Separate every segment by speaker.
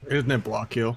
Speaker 1: Isn't it block heal?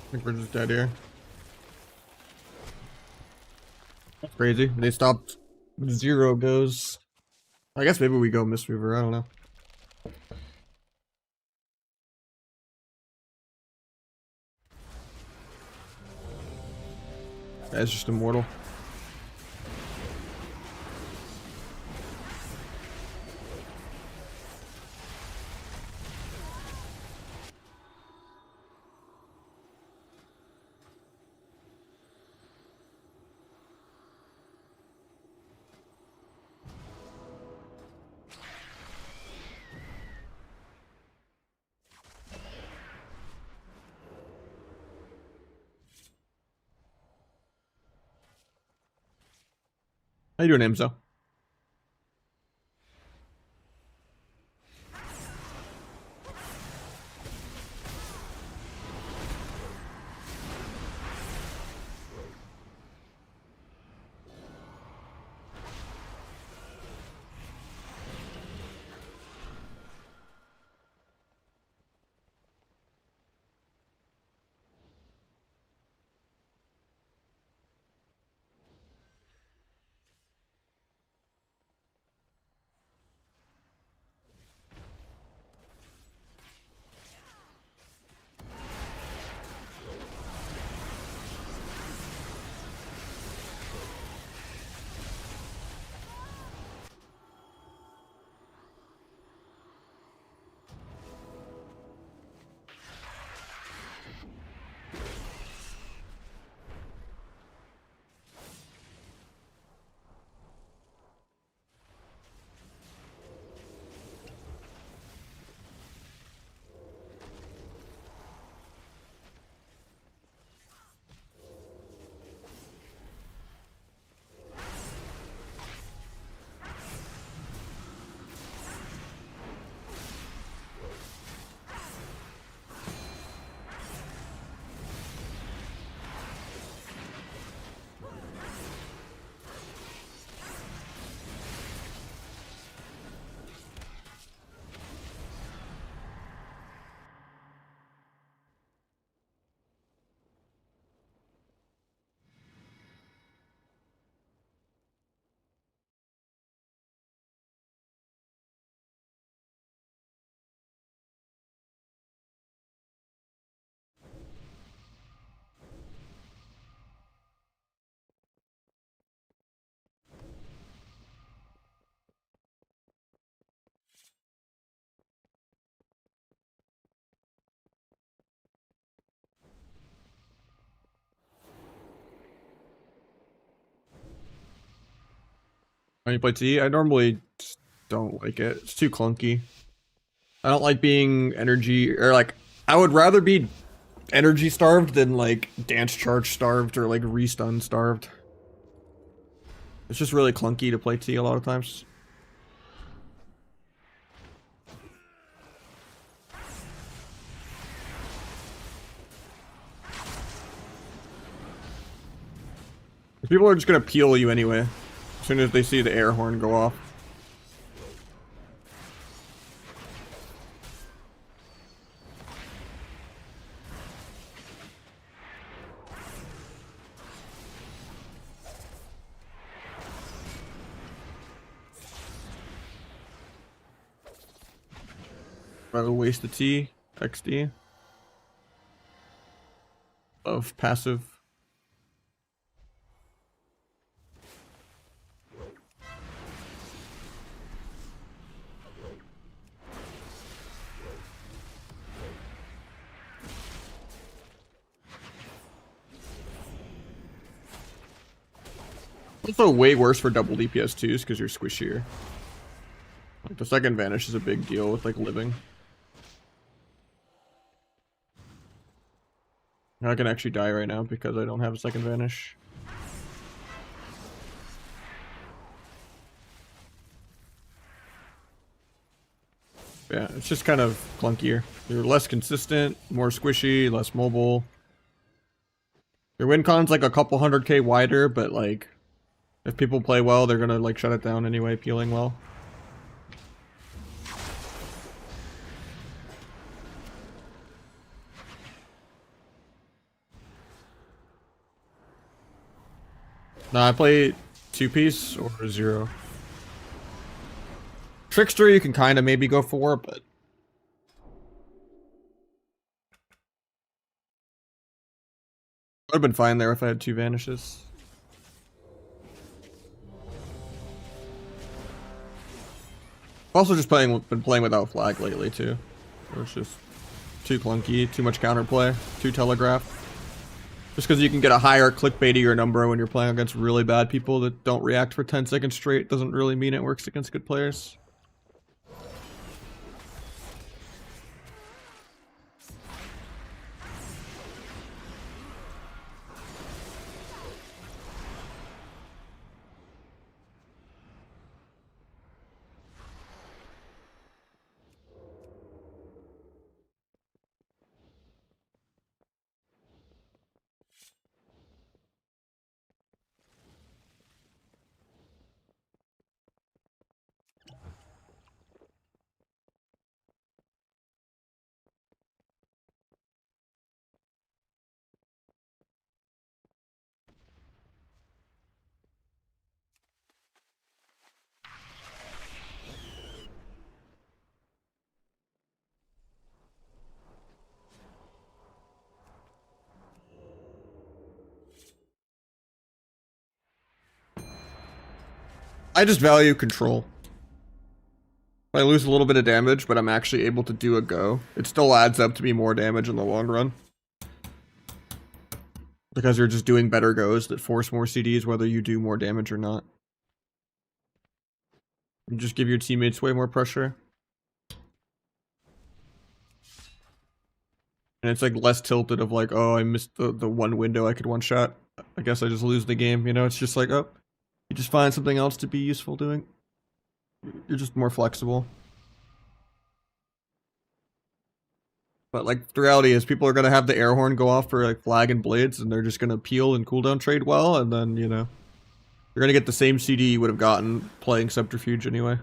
Speaker 1: I think we're just dead here. That's crazy. They stopped. Zero goes. I guess maybe we go Mistweaver. I don't know. That's just immortal. How you doing, Amzo? When you play T, I normally just don't like it. It's too clunky. I don't like being energy, or like, I would rather be energy starved than like dance charge starved or like restun starved. It's just really clunky to play T a lot of times. People are just gonna peel you anyway, as soon as they see the air horn go off. Rather waste the T, XD. Of passive. Also way worse for double DPS 2s because you're squishier. Like the second vanish is a big deal with like living. I can actually die right now because I don't have a second vanish. Yeah, it's just kind of clunkier. You're less consistent, more squishy, less mobile. Your win con's like a couple 100k wider, but like if people play well, they're gonna like shut it down anyway, peeling well. Nah, I play 2-piece or 0. Trickster you can kind of maybe go for, but I would have been fine there if I had 2 vanishes. Also just been playing without flag lately too. It's just too clunky, too much counterplay, too telegraphed. Just because you can get a higher clickbaitier number when you're playing against really bad people that don't react for 10 seconds straight doesn't really mean it works against good players. I just value control. I lose a little bit of damage, but I'm actually able to do a go. It still adds up to be more damage in the long run. Because you're just doing better goes that force more CDs whether you do more damage or not. You just give your teammates way more pressure. And it's like less tilted of like, oh, I missed the one window I could one shot. I guess I just lose the game, you know? It's just like, oh, you just find something else to be useful doing. You're just more flexible. But like the reality is people are gonna have the air horn go off for like flag and blades and they're just gonna peel and cooldown trade well and then, you know, you're gonna get the same CD you would have gotten playing Subterfuge anyway.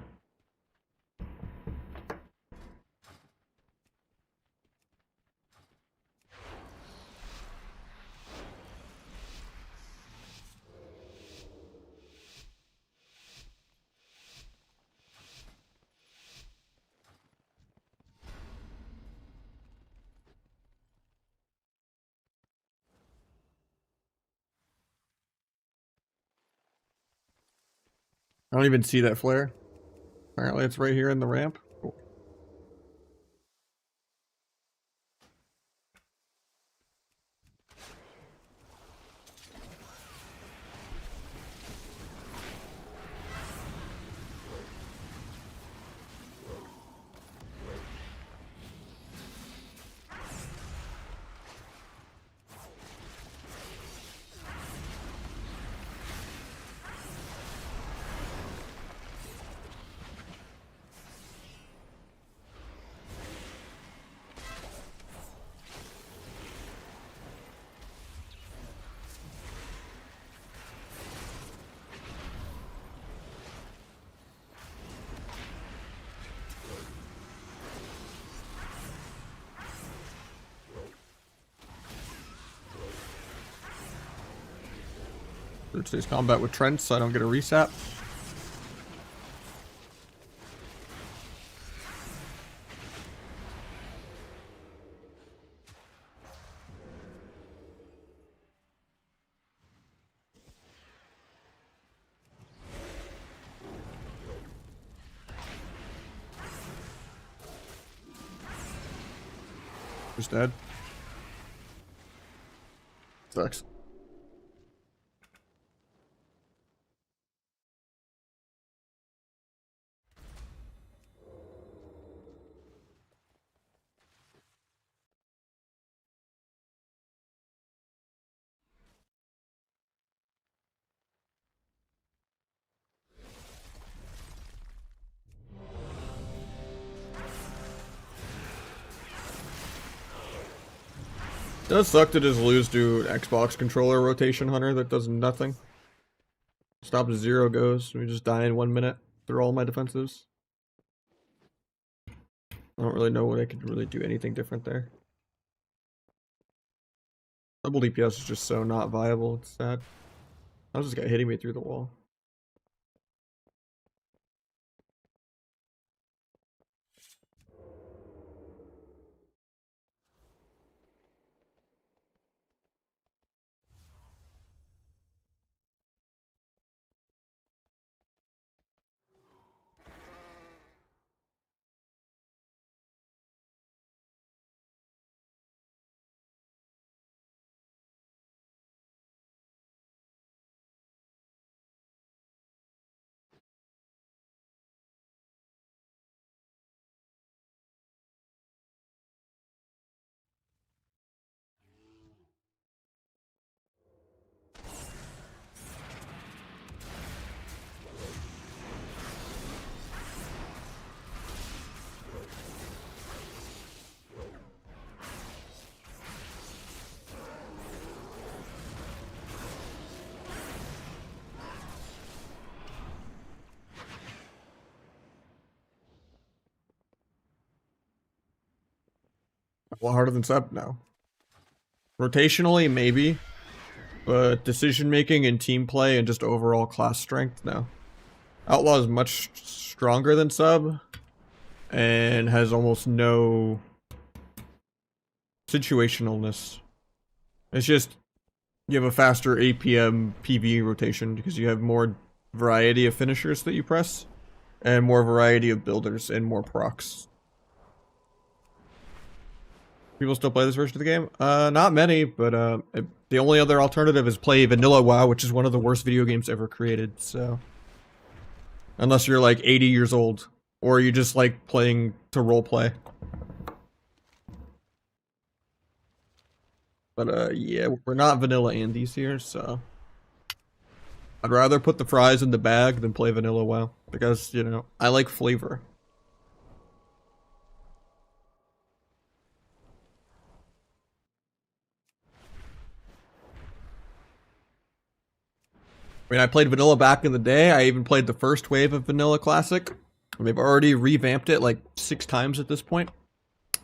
Speaker 1: I don't even see that flare. Apparently it's right here in the ramp. Cool. Third stage combat with Trent, so I don't get a resap. Who's dead? Sucks. It does suck to just lose to an Xbox controller rotation hunter that does nothing. Stop to 0 goes. We just die in 1 minute through all my defensives. I don't really know what I could really do anything different there. Double DPS is just so not viable. It's sad. How's this guy hitting me through the wall? A lot harder than sub now. Rotationally, maybe. But decision making and team play and just overall class strength, no. Outlaw is much stronger than sub. And has almost no situationalness. It's just you have a faster APM PV rotation because you have more variety of finishers that you press. And more variety of builders and more procs. People still play this version of the game? Not many, but the only other alternative is play vanilla WoW, which is one of the worst video games ever created, so. Unless you're like 80 years old, or you just like playing to roleplay. But yeah, we're not vanilla Andes here, so. I'd rather put the fries in the bag than play vanilla WoW, because, you know, I like flavor. I mean, I played vanilla back in the day. I even played the first wave of Vanilla Classic. And they've already revamped it like 6 times at this point.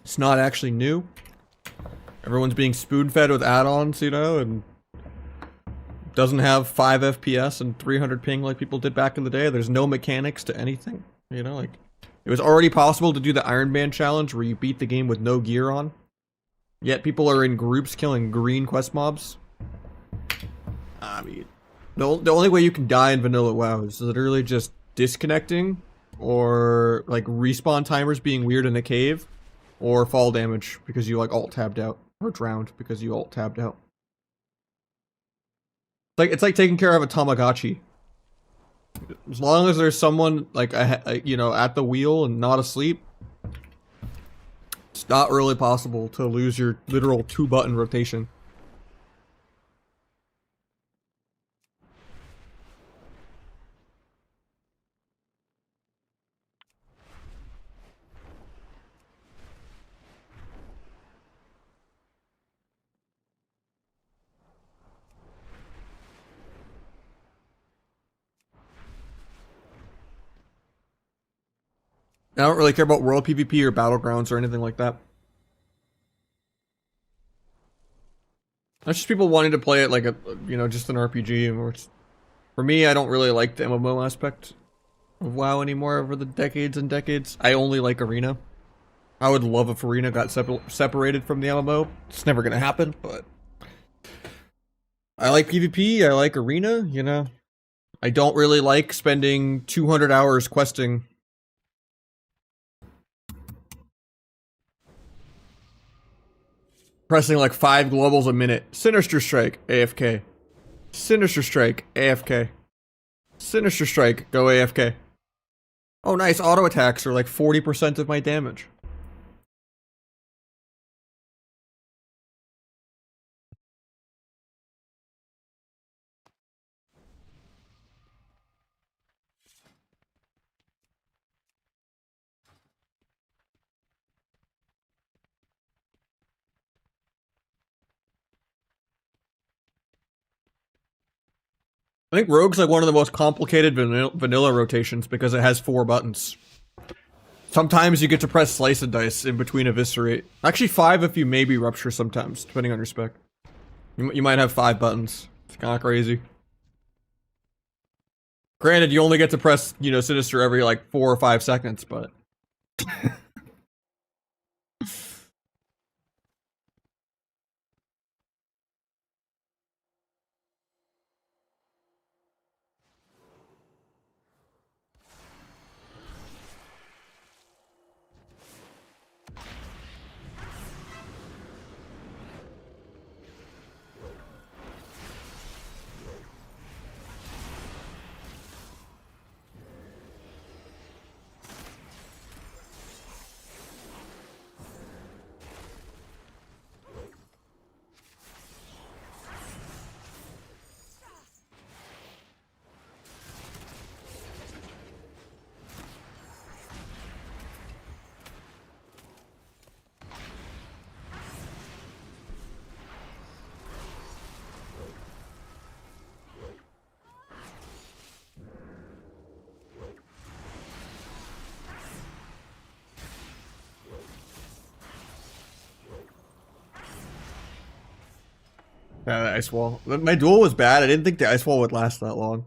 Speaker 1: It's not actually new. Everyone's being spoon-fed with add-ons, you know, and doesn't have 5 FPS and 300 ping like people did back in the day. There's no mechanics to anything, you know, like it was already possible to do the Iron Man challenge where you beat the game with no gear on. Yet people are in groups killing green quest mobs. I mean, the only way you can die in vanilla WoW is literally just disconnecting, or like respawn timers being weird in a cave, or fall damage because you like alt tabbed out, or drowned because you alt tabbed out. It's like taking care of a Tamagotchi. As long as there's someone like you know, at the wheel and not asleep, it's not really possible to lose your literal 2-button rotation. I don't really care about world PvP or battlegrounds or anything like that. That's just people wanting to play it like a, you know, just an RPG, or it's For me, I don't really like the MMO aspect of WoW anymore over the decades and decades. I only like Arena. I would love if Arena got separated from the MMO. It's never gonna happen, but I like PvP, I like Arena, you know. I don't really like spending 200 hours questing. Pressing like 5 globals a minute. Sinister Strike, AFK. Sinister Strike, AFK. Sinister Strike, go AFK. Oh nice, auto attacks are like 40% of my damage. I think Rogue's like one of the most complicated vanilla rotations because it has 4 buttons. Sometimes you get to press Slice and Dice in between Eviscerate. Actually 5 if you maybe Rupture sometimes, depending on your spec. You might have 5 buttons. It's kinda crazy. Granted, you only get to press, you know, Sinister every like 4 or 5 seconds, but... Yeah, the ice wall. My duel was bad. I didn't think the ice wall would last that long.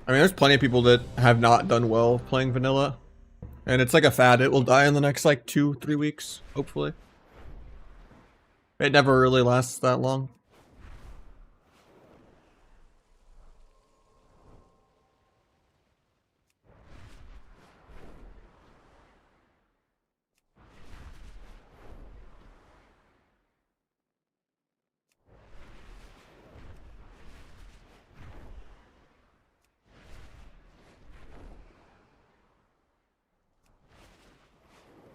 Speaker 1: I mean, there's plenty of people that have not done well playing vanilla. And it's like a fad. It will die in the next like 2-3 weeks, hopefully. It never really lasts that long.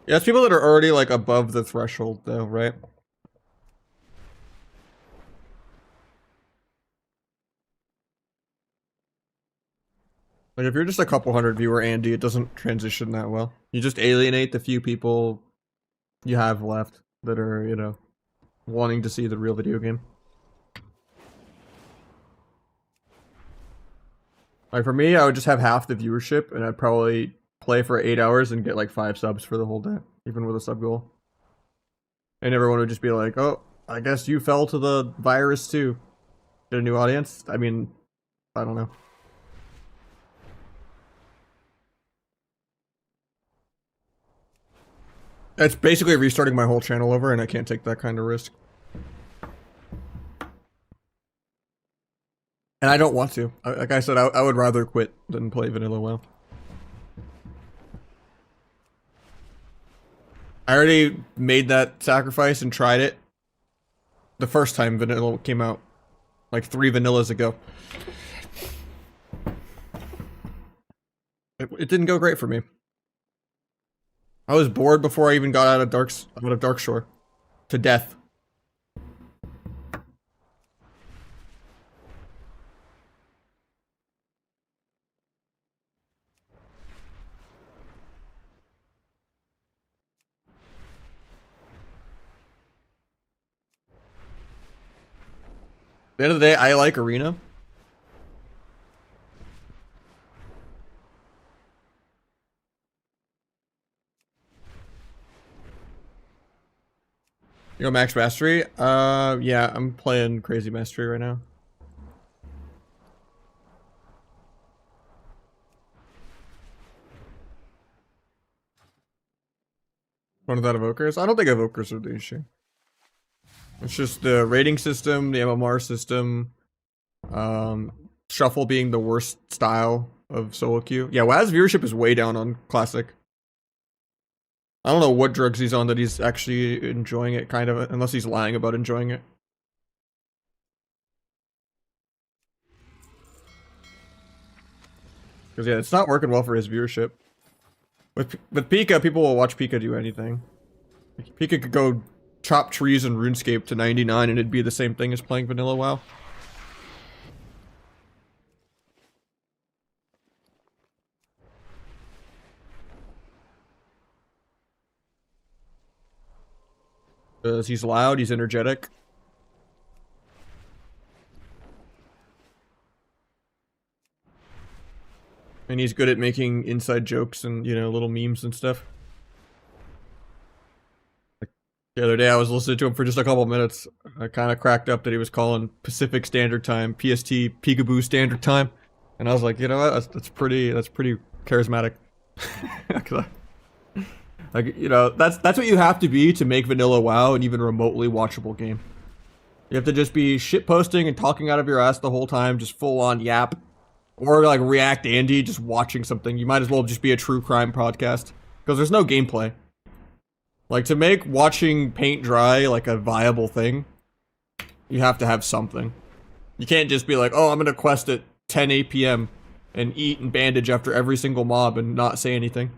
Speaker 1: Yeah, it's people that are already like above the threshold though, right? Like if you're just a couple hundred viewer Andy, it doesn't transition that well. You just alienate the few people you have left that are, you know, wanting to see the real video game. Like for me, I would just have half the viewership and I'd probably play for 8 hours and get like 5 subs for the whole day, even with a sub goal. And everyone would just be like, oh, I guess you fell to the virus too. Get a new audience? I mean, I don't know. It's basically restarting my whole channel over and I can't take that kind of risk. And I don't want to. Like I said, I would rather quit than play vanilla WoW. I already made that sacrifice and tried it the first time vanilla came out. Like 3 vanillas ago. It didn't go great for me. I was bored before I even got out of Darkshore. To death. At the end of the day, I like Arena. You go max mastery? Yeah, I'm playing crazy mastery right now. One of that evokers? I don't think evokers are the issue. It's just the rating system, the MMR system, shuffle being the worst style of solo queue. Yeah, WoW's viewership is way down on classic. I don't know what drugs he's on that he's actually enjoying it, kind of, unless he's lying about enjoying it. Because yeah, it's not working well for his viewership. With Pika, people will watch Pika do anything. Pika could go chop trees in RuneScape to 99 and it'd be the same thing as playing vanilla WoW. Because he's loud, he's energetic. And he's good at making inside jokes and, you know, little memes and stuff. Like, the other day I was listening to him for just a couple minutes. I kind of cracked up that he was calling Pacific Standard Time PST Peekaboo Standard Time. And I was like, you know what, that's pretty charismatic. Like, you know, that's what you have to be to make vanilla WoW an even remotely watchable game. You have to just be shitposting and talking out of your ass the whole time, just full on yap. Or like React Andy, just watching something. You might as well just be a true crime podcast. Because there's no gameplay. Like, to make watching paint dry like a viable thing, you have to have something. You can't just be like, oh, I'm gonna quest at 10 p.m. and eat and bandage after every single mob and not say anything.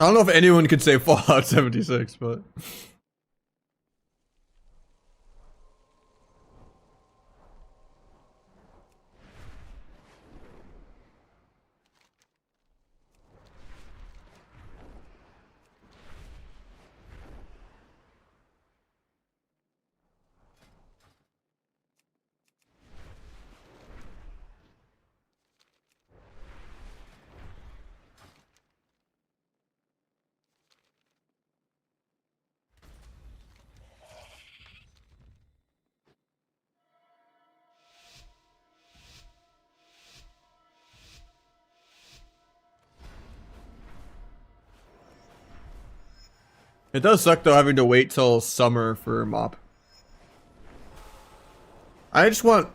Speaker 1: I don't know if anyone could say Fallout 76, but... It does suck though having to wait till summer for MOP. I just want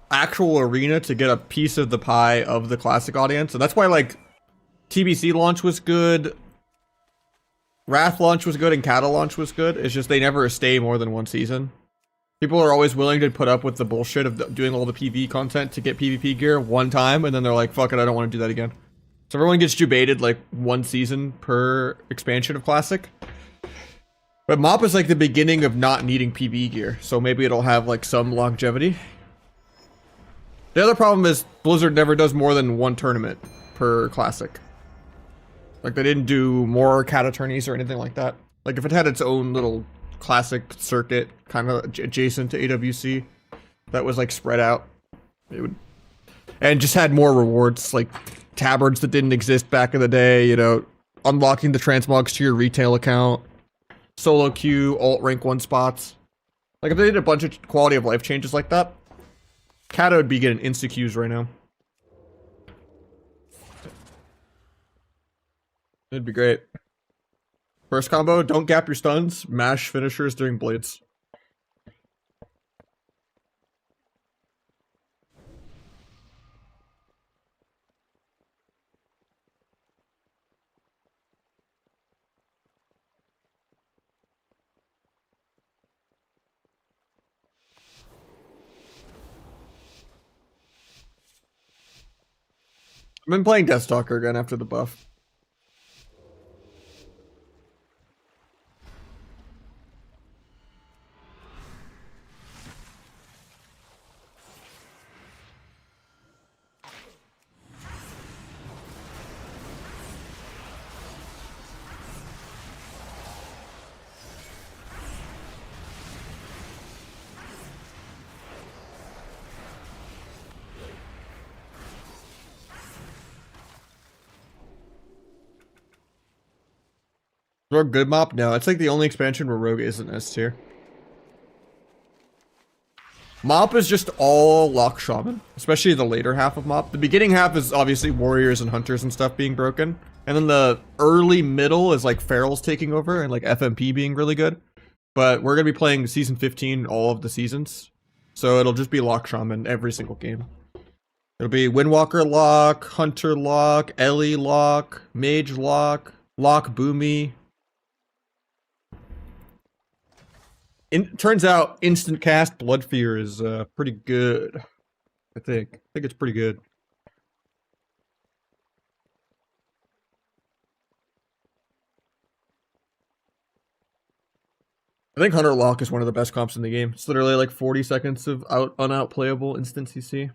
Speaker 1: actual arena to get a piece of the pie of the classic audience, and that's why like TBC launch was good, Wrath launch was good, and Kata launch was good. It's just they never stay more than one season. People are always willing to put up with the bullshit of doing all the PvE content to get PvP gear one time, and then they're like, fuck it, I don't want to do that again. So everyone gets debated like one season per expansion of Classic. But MOP is like the beginning of not needing PvE gear, so maybe it'll have like some longevity. The other problem is Blizzard never does more than one tournament per Classic. Like they didn't do more Kata tourneys or anything like that. Like if it had its own little Classic circuit, kind of adjacent to AWC, that was like spread out, it would, and just had more rewards, like tabards that didn't exist back in the day, you know, unlocking the transmogs to your retail account, solo queue, alt rank 1 spots. Like if they did a bunch of quality of life changes like that, Kata would be getting insta queues right now. It'd be great. First combo, don't gap your stuns, mash finishers during blades. I've been playing Deathstalker again after the buff. Rogue good mop? No, it's like the only expansion where Rogue isn't S tier. Mop is just all Lock Shaman, especially the later half of Mop. The beginning half is obviously Warriors and Hunters and stuff being broken. And then the early middle is like Ferals taking over and like FMP being really good. But we're going to be playing Season 15 all of the seasons. So it'll just be Lock Shaman every single game. It'll be Windwalker Lock, Hunter Lock, Ellie Lock, Mage Lock, Lock Boomy. Turns out instant cast Blood Fear is pretty good. I think it's pretty good. I think Hunter Lock is one of the best comps in the game. It's literally like 40 seconds of unoutplayable instant CC.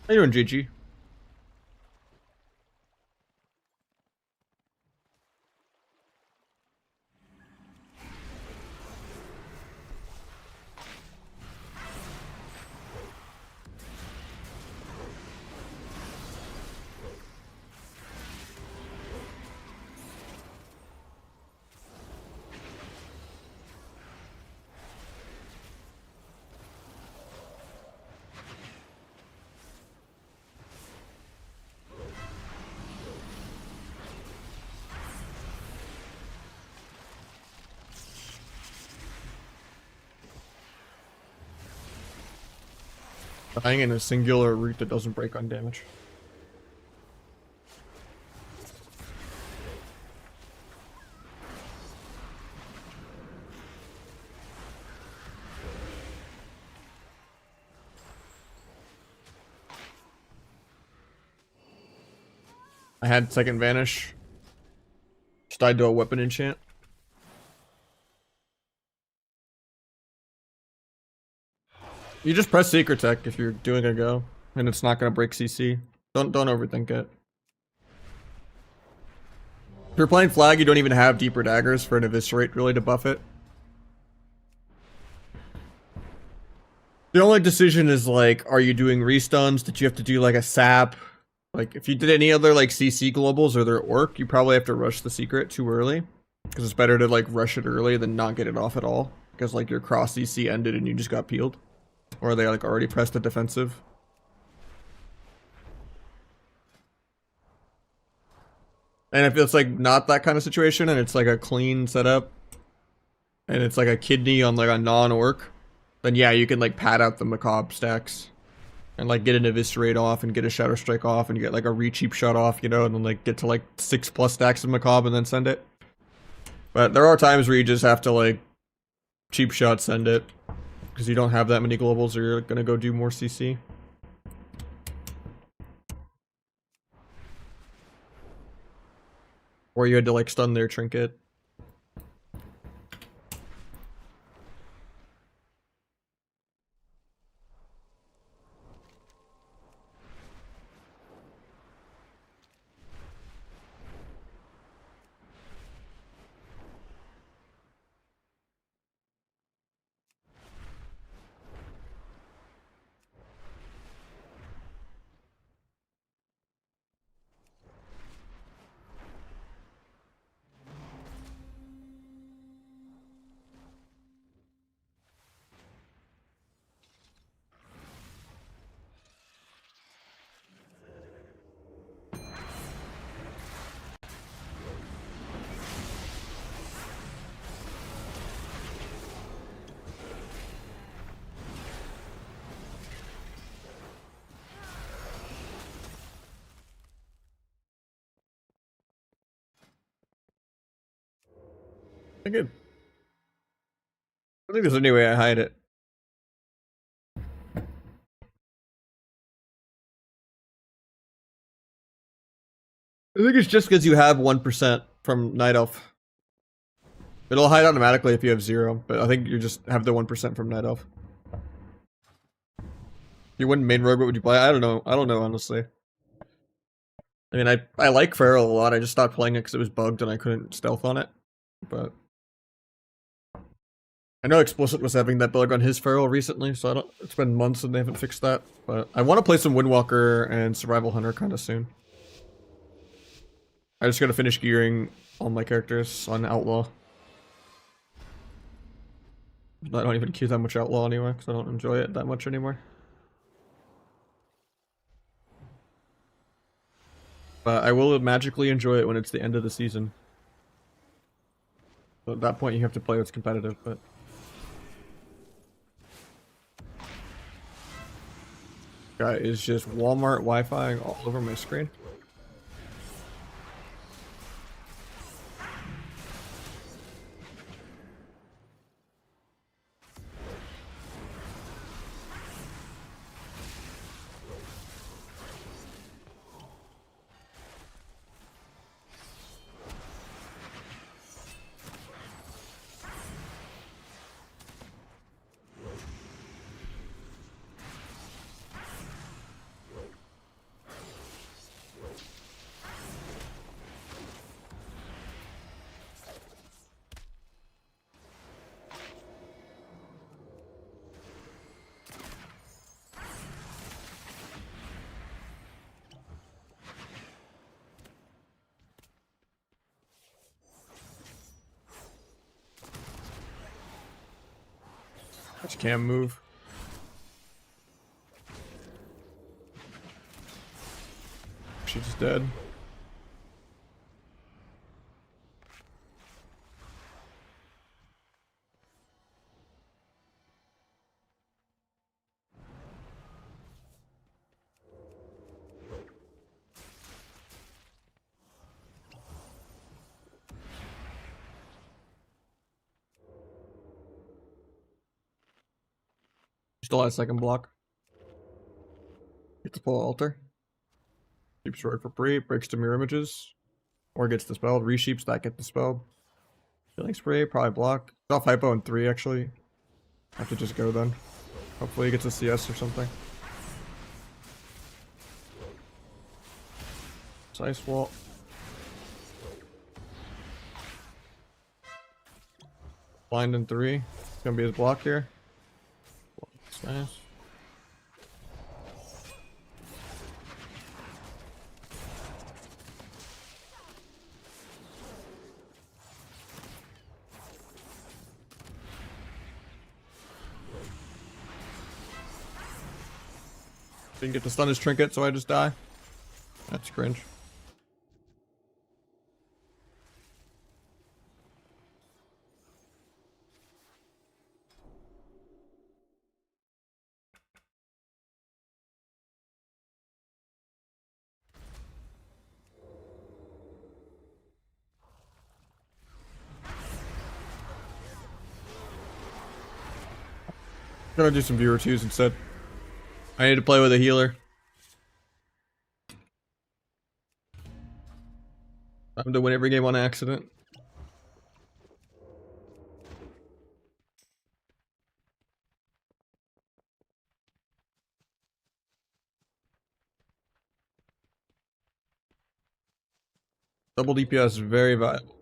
Speaker 1: How you doing, GG? Dying in a singular route that doesn't break on damage. I had second vanish. Just died to a weapon enchant. You just press Secret Tech if you're doing a go, and it's not gonna break CC. Don't overthink it. If you're playing Flag, you don't even have Deeper Daggers for an Eviscerate really to buff it. The only decision is like, are you doing restuns? Did you have to do like a sap? Like if you did any other like CC globals or their orc, you probably have to rush the secret too early. Because it's better to like rush it early than not get it off at all. Because like your cross CC ended and you just got peeled. Or they like already pressed the defensive. And if it's like not that kind of situation and it's like a clean setup and it's like a kidney on like a non-orc, then yeah, you can like pad out the macabre stacks and like get an eviscerate off and get a shadow strike off and you get like a re-cheap shot off, you know, and then like get to like 6+ stacks of macabre and then send it. But there are times where you just have to like cheap shot send it because you don't have that many globals or you're gonna go do more CC. Or you had to like stun their trinket. Good. I think there's any way I hide it. I think it's just because you have 1% from Night Elf. It'll hide automatically if you have 0, but I think you just have the 1% from Night Elf. you wouldn't main rogue, what would you play? I don't know. I don't know, honestly. I mean, I like Feral a lot. I just stopped playing it because it was bugged and I couldn't stealth on it. But I know Explicit was having that bug on his Feral recently, so I don't. It's been months and they haven't fixed that. But I want to play some Windwalker and Survival Hunter kind of soon. I just gotta finish gearing all my characters on Outlaw. I don't even queue that much Outlaw anyway, because I don't enjoy it that much anymore. But I will magically enjoy it when it's the end of the season. So at that point you have to play what's competitive, but... Guy is just Walmart Wi-Fi all over my screen. I just can't move. She's dead. Still has second block. Gets to pull altar. Keeps rogue for free, breaks to mirror images. Or gets dispelled. Resheeps that get dispelled. Killing spray, probably block. Off hypo in 3 actually. Have to just go then. Hopefully he gets a CS or something. Ice wall. Blind in 3. It's gonna be his block here. That's nice. Didn't get to stun his trinket, so I just die. That's cringe. Gonna do some viewer twos instead. I need to play with a healer. I'm to win every game on accident. Double DPS is very viable.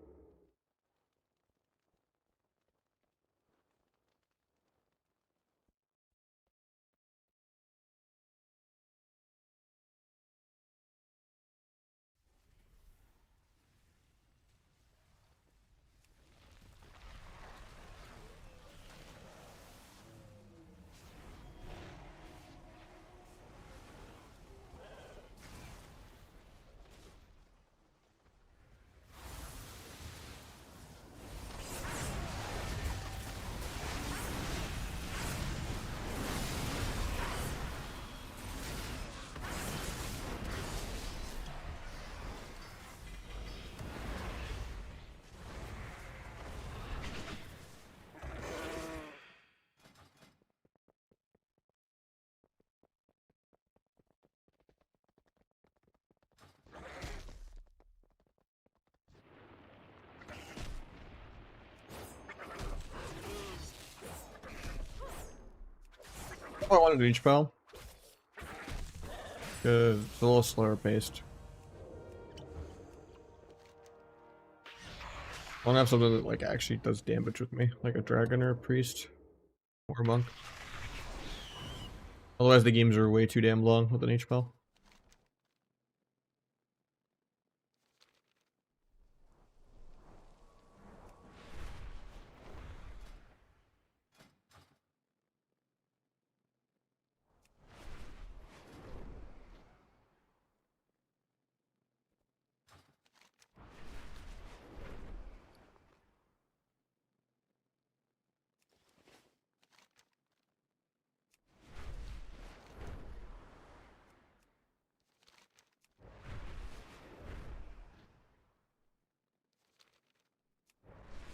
Speaker 1: I wanted to reach spell. Because it's a little slower paced. I want to have something that like actually does damage with me, like a dragon or a priest or a monk. Otherwise the games are way too damn long with an H-spell.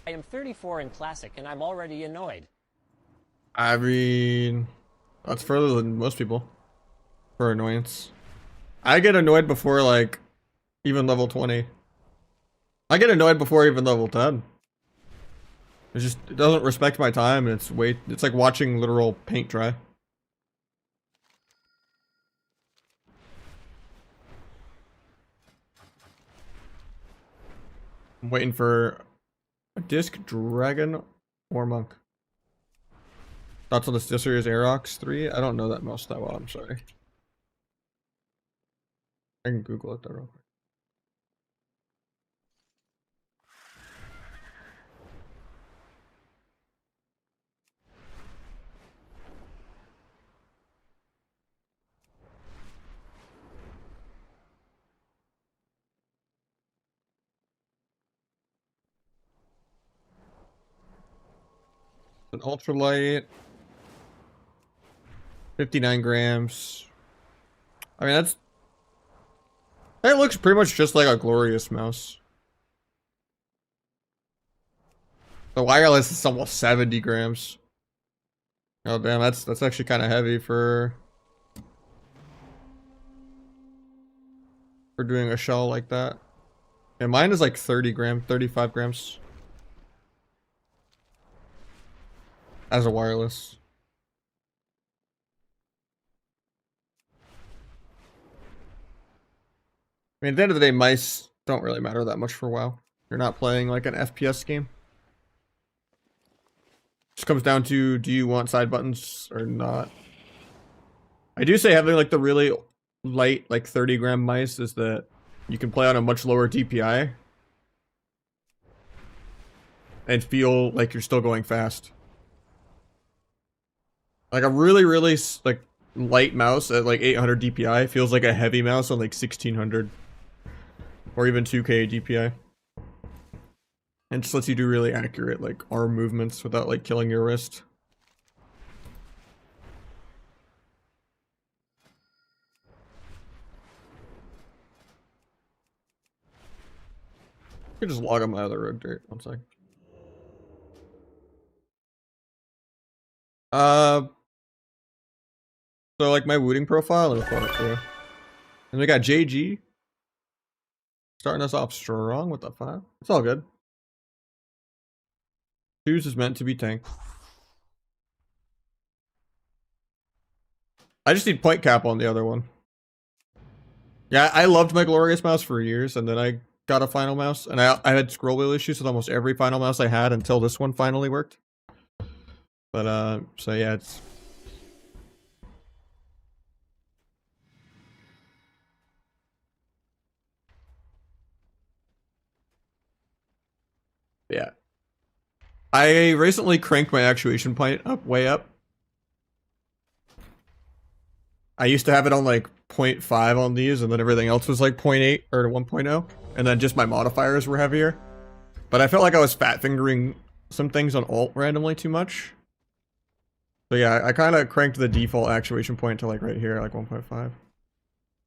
Speaker 2: I am 34 in Classic, and I'm already annoyed.
Speaker 1: I mean, that's further than most people for annoyance. I get annoyed before like even level 20. I get annoyed before even level 10. It doesn't respect my time, and it's like watching literal paint dry. I'm waiting for a disc, dragon, or monk. Thoughts on this series Aerox 3? I don't know that mouse that well, I'm sorry. I can Google it though real quick. An ultralight, 59 grams. I mean, that looks pretty much just like a glorious mouse. The wireless is almost 70 grams. Oh damn, that's actually kind of heavy for doing a shell like that. And mine is like 30 grams, 35 grams as a wireless. I mean, at the end of the day, mice don't really matter that much for WoW. You're not playing like an FPS game. Just comes down to, do you want side buttons or not? I do say having like the really light, like 30-gram mice is that you can play on a much lower DPI and feel like you're still going fast. Like a really like light mouse at like 800 DPI feels like a heavy mouse on like 1600 or even 2K DPI. And just lets you do really accurate like arm movements without like killing your wrist. I could just log on my other road dirt. One sec. So like my wooting profile, let me pull it through. And we got JG starting us off strong with the 5. It's all good. Choose is meant to be tanked. I just need point cap on the other one. Yeah, I loved my glorious mouse for years, and then I got a final mouse, and I had scroll wheel issues with almost every final mouse I had until this one finally worked. But so yeah, it's yeah. I recently cranked my actuation point up way up. I used to have it on like 0.5 on these, and then everything else was like 0.8 or 1.0, and then just my modifiers were heavier. But I felt like I was fat fingering some things on alt randomly too much. So yeah, I kind of cranked the default actuation point to like right here, like 1.5.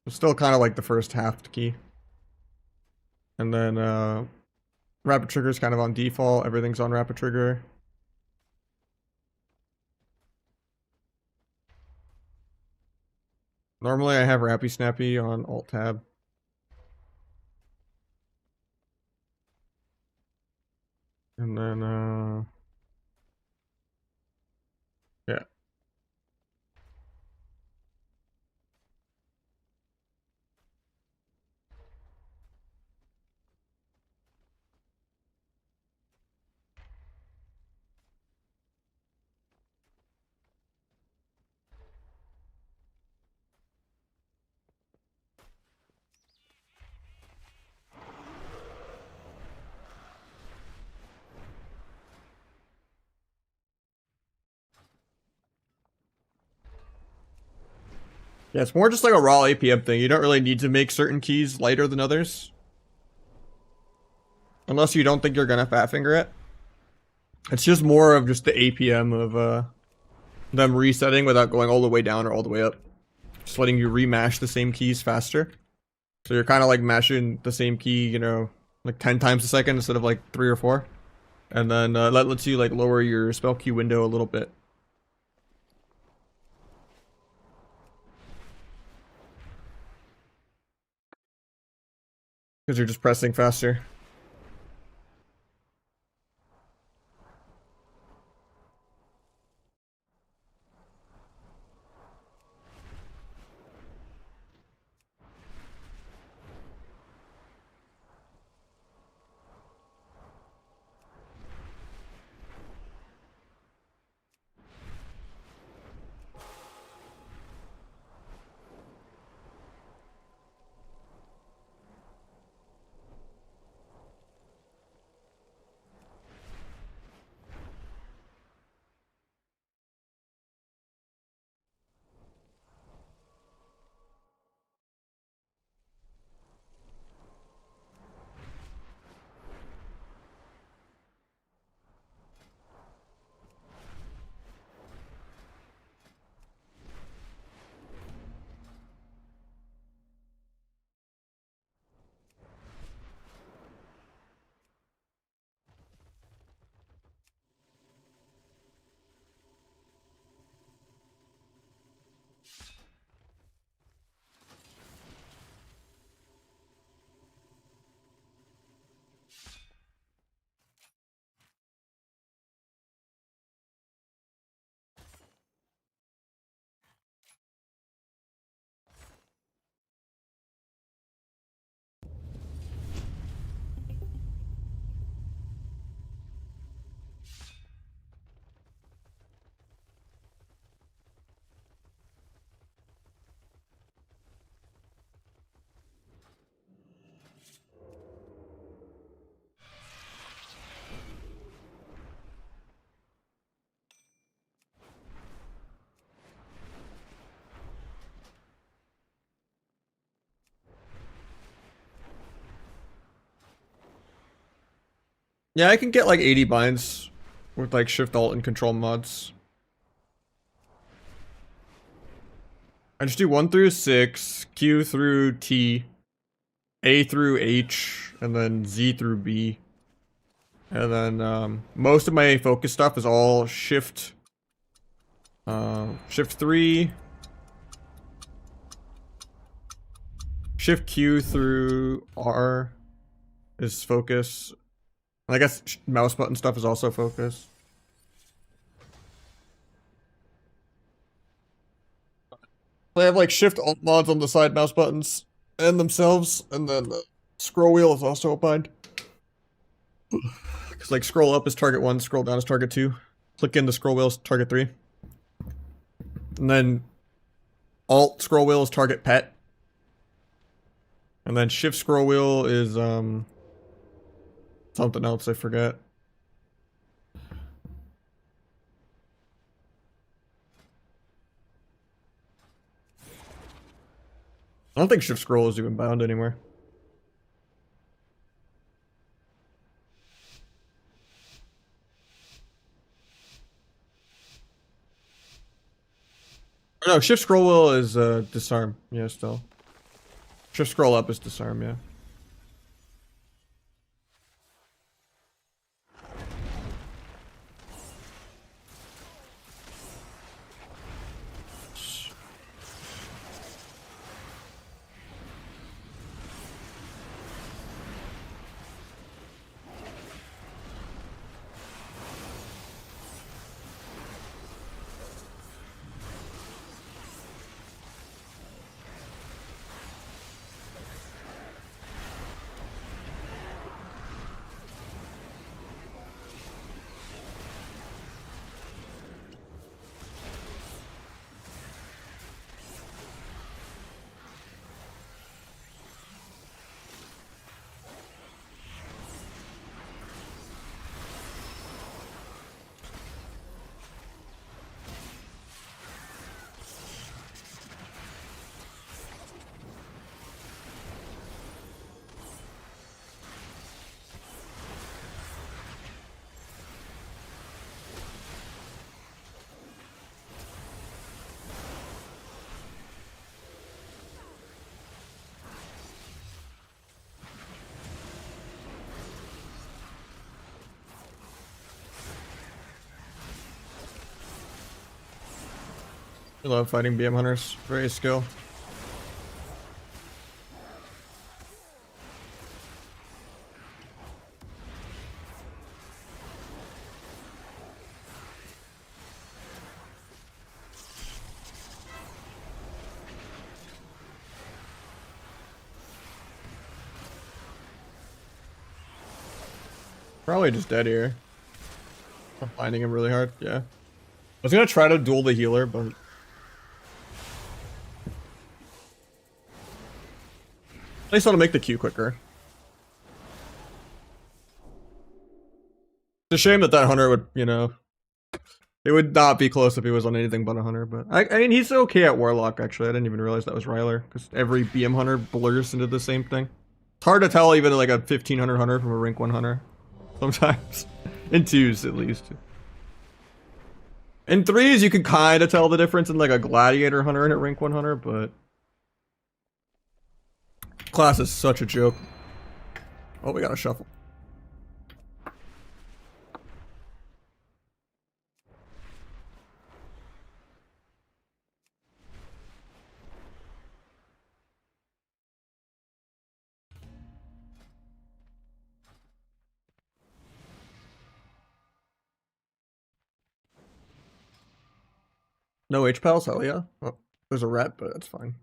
Speaker 1: It's still kind of like the first half key. And then rapid trigger is kind of on default. Everything's on rapid trigger. Normally I have Rappy Snappy on alt tab. And then yeah. Yeah, it's more just like a raw APM thing. You don't really need to make certain keys lighter than others. Unless you don't think you're gonna fat finger it. It's just more of just the APM of them resetting without going all the way down or all the way up. Just letting you remash the same keys faster. So you're kind of like mashing the same key, you know, like 10 times a second instead of like 3 or 4. And then that lets you like lower your spell queue window a little bit. Because you're just pressing faster. Yeah, I can get like 80 binds with like shift alt and control mods. I just do 1 through 6, Q through T, A through H, and then Z through B. And then most of my focus stuff is all shift 3, shift Q through R is focus. And I guess mouse button stuff is also focus. I have like shift alt mods on the side mouse buttons and themselves, and then the scroll wheel is also a bind. Because like scroll up is target 1, scroll down is target 2. Click in the scroll wheel is target 3. And then alt scroll wheel is target pet. And then shift scroll wheel is something else I forget. I don't think shift scroll is even bound anymore. Oh, no, shift scroll wheel is disarm. Yeah, still. Shift scroll up is disarm, yeah. I love fighting BM hunters. Very skill. Probably just dead here. I'm finding him really hard. Yeah. I was gonna try to duel the healer, but at least I'll make the Q quicker. It's a shame that that hunter would, you know, it would not be close if he was on anything but a hunter. But I mean, he's okay at warlock. Actually, I didn't even realize that was Ryler because every BM hunter blurs into the same thing. It's hard to tell even like a 1500 hunter from a rank 1 hunter. Sometimes. In 2s at least. In 3s you can kind of tell the difference in like a gladiator hunter and a rank 1 hunter, but class is such a joke. Oh, we got a shuffle. No H-Pals? Hell yeah. Oh, there's a ret, but that's fine.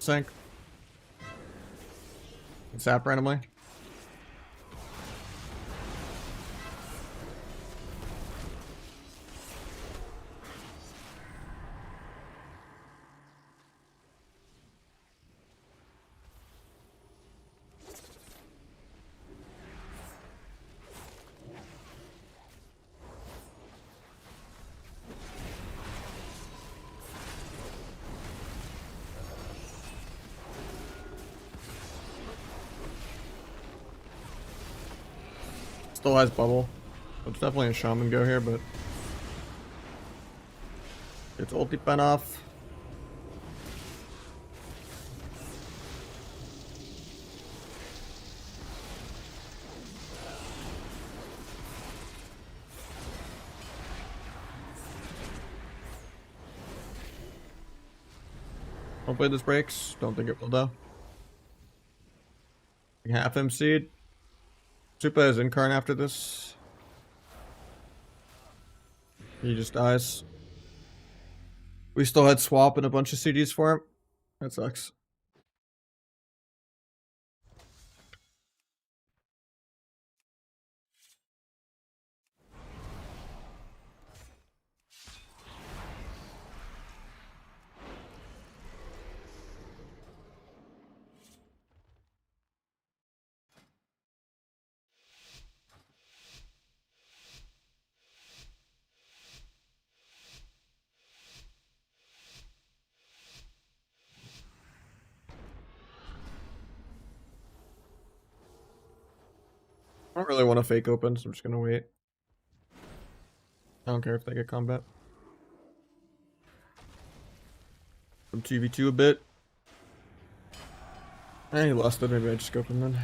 Speaker 1: Sink. Zap randomly. Still has bubble. It's definitely a shaman go here, but it's ulti pen off. Hopefully this breaks. Don't think it will though. Half MC'd. Supa is incarn after this. He just dies. We still had swap and a bunch of CDs for him. That sucks. I don't really want to fake open, so I'm just gonna wait. I don't care if they get combat. From 2v2 a bit. He lost it, maybe I just go from then.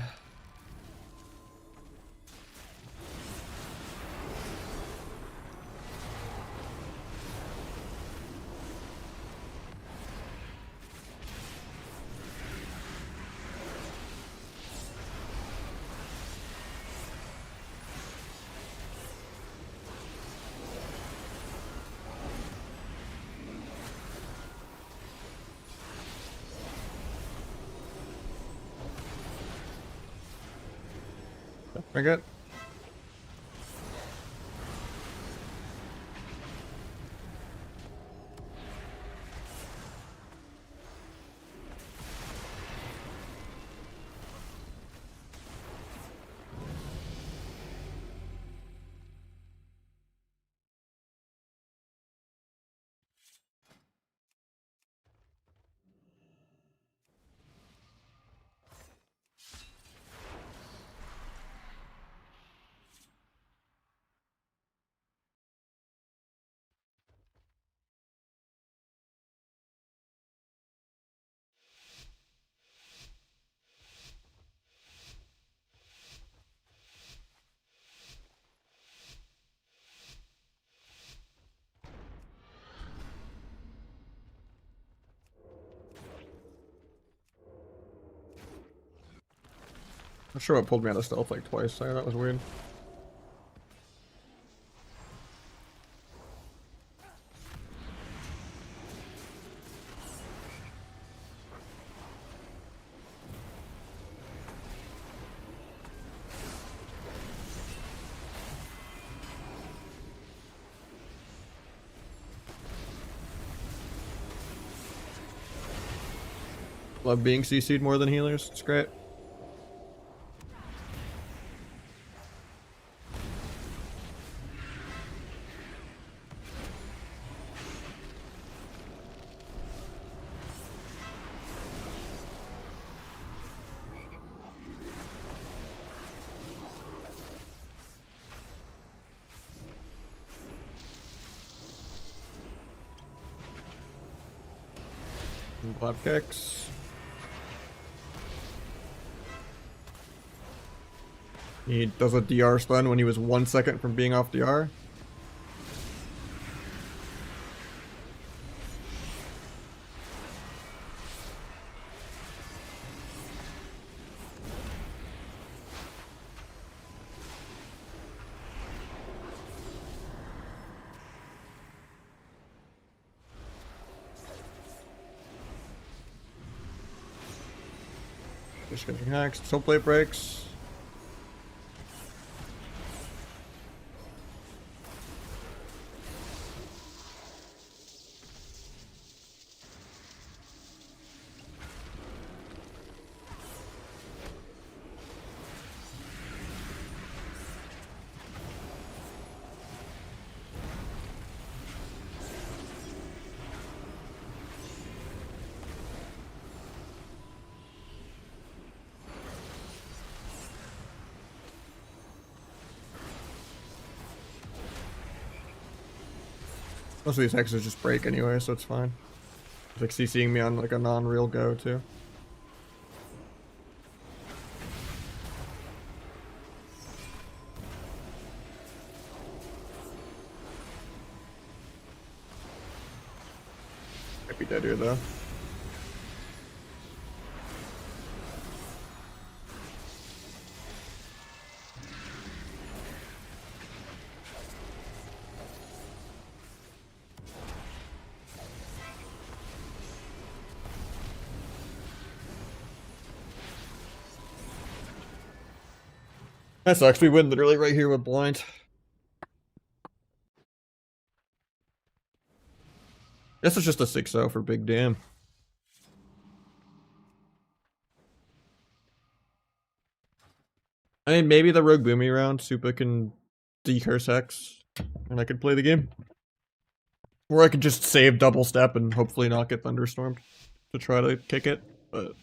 Speaker 1: I got. Not sure what pulled me out of stealth like twice there. That was weird. Love being CC'd more than healers. It's great. Clap kicks. He does a DR stun when he was 1 second from being off DR. Just getting hacks. Soul plate breaks. Most of these hexes just break anyway, so it's fine. It's like CCing me on like a non-real go too. Might be dead here though. That sucks. We win literally right here with blind. This is just a 6-0 for Big Damn. I mean, maybe the Rogue Boomy round, Supa can decurse Hex, and I could play the game. Or I could just save double step and hopefully not get thunderstormed to try to kick it, but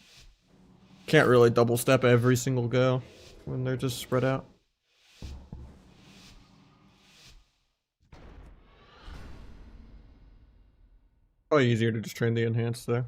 Speaker 1: can't really double step every single go when they're just spread out. Probably easier to just train the enhance there.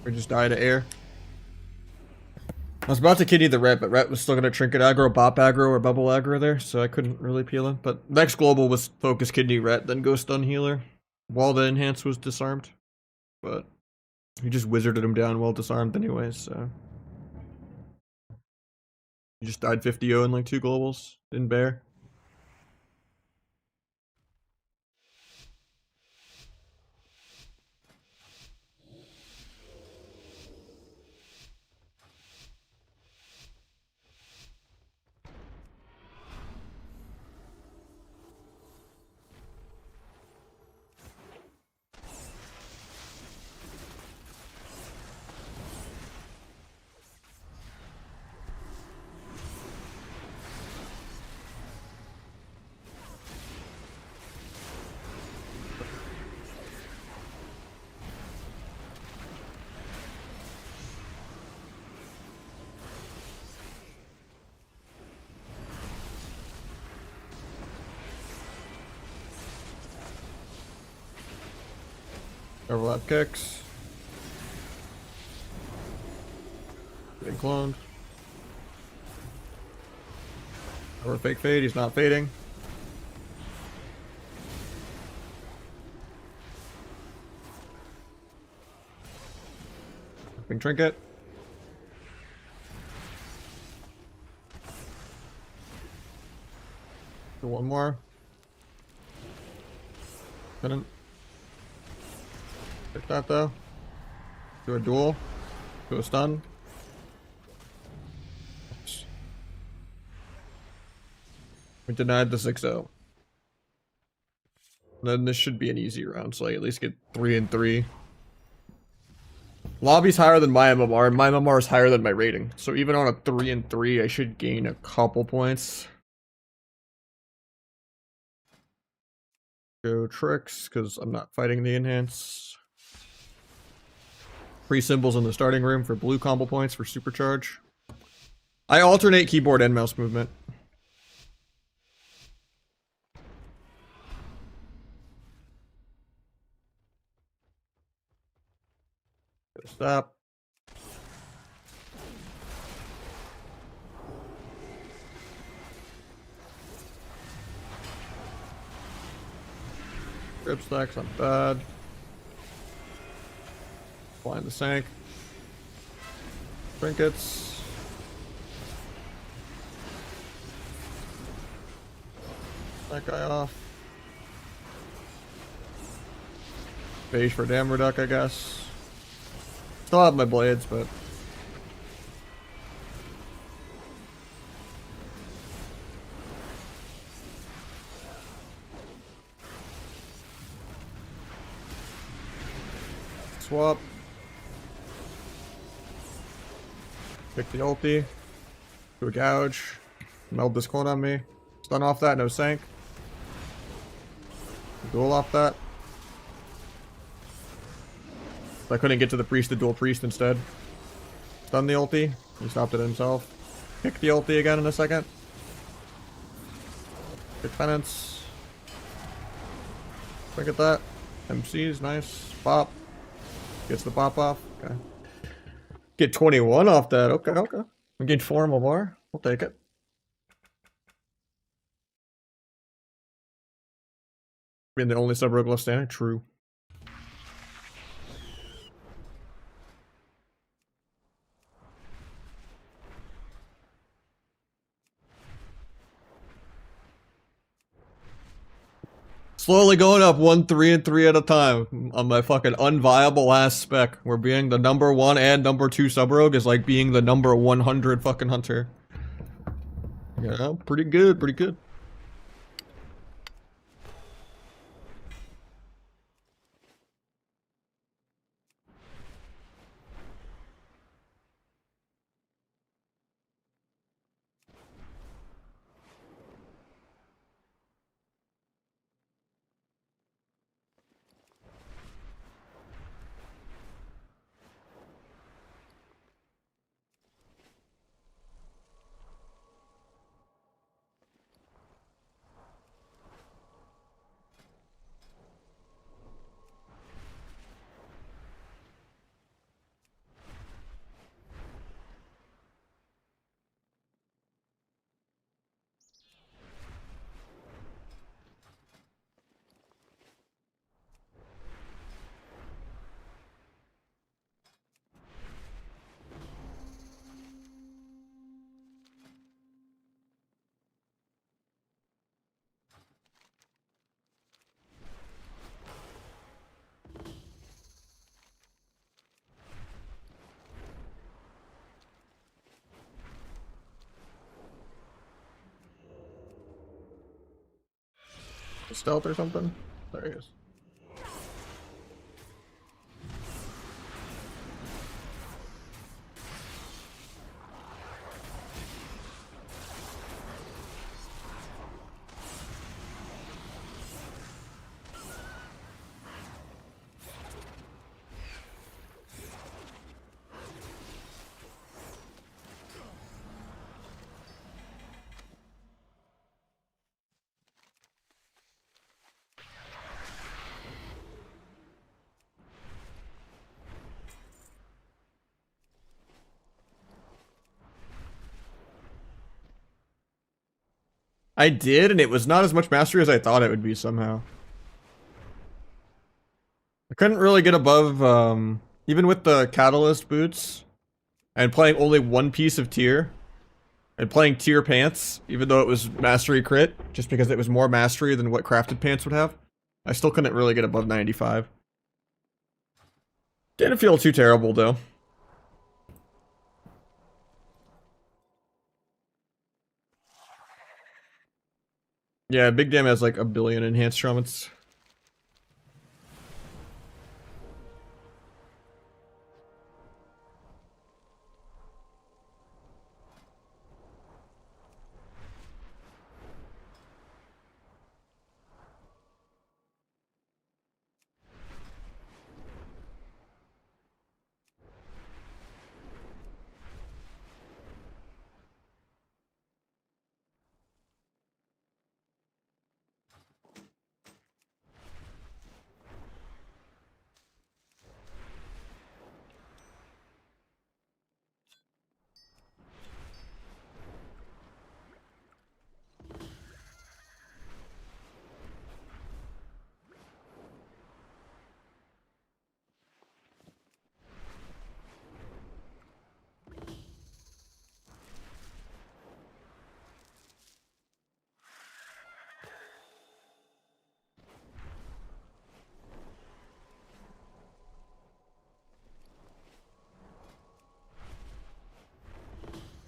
Speaker 1: Or just die to air. I was about to kidney the ret, but ret was still gonna trinket aggro, bop aggro, or bubble aggro there, so I couldn't really peel him. But next global was focus kidney ret, then go stun healer. While the enhance was disarmed. But he just wizarded him down while disarmed anyways, so. He just died 50-0 in like 2 globals. Didn't bear. Overlap kicks. Getting cloned. Or fake fade, he's not fading. Big trinket. Do one more. Couldn't. Pick that though. Do a duel. Do a stun. Oops. We denied the 6-0. Then this should be an easy round, so I at least get 3 and 3. Lobby's higher than my MMR, and my MMR is higher than my rating. So even on a 3 and 3, I should gain a couple points. Go tricks, because I'm not fighting the enhance. 3 symbols in the starting room for blue combo points for supercharge. I alternate keyboard and mouse movement. Stop. Grip stacks, not bad. Blind the sank. Trinkets. That guy off. Beige for dam reduc, I guess. Still have my blades, but swap. Pick the ulti. Do a gouge. Meld this clone on me. Stun off that, no sank. Duel off that. I couldn't get to the priest, the dual priest instead. Stun the ulti. He stopped it himself. Kick the ulti again in a second. Kick penance. Look at that. MC's nice. Bop. Gets the bop off. Okay. Get 21 off that. Okay, okay. We get 4 more. We'll take it. Being the only sub-rogue left standing? True. Slowly going up 1, 3, and 3 at a time on my fucking unviable ass spec. Where being the number 1 and number 2 sub-rogue is like being the number 100 fucking hunter. Yeah, pretty good, pretty good. stealth or something? There he is. I did, and it was not as much mastery as I thought it would be somehow. I couldn't really get above, even with the catalyst boots, and playing only one piece of tier, and playing tier pants, even though it was mastery crit, just because it was more mastery than what crafted pants would have. I still couldn't really get above 95. Didn't feel too terrible, though. Yeah, Big Dam has like a billion enhanced shamans.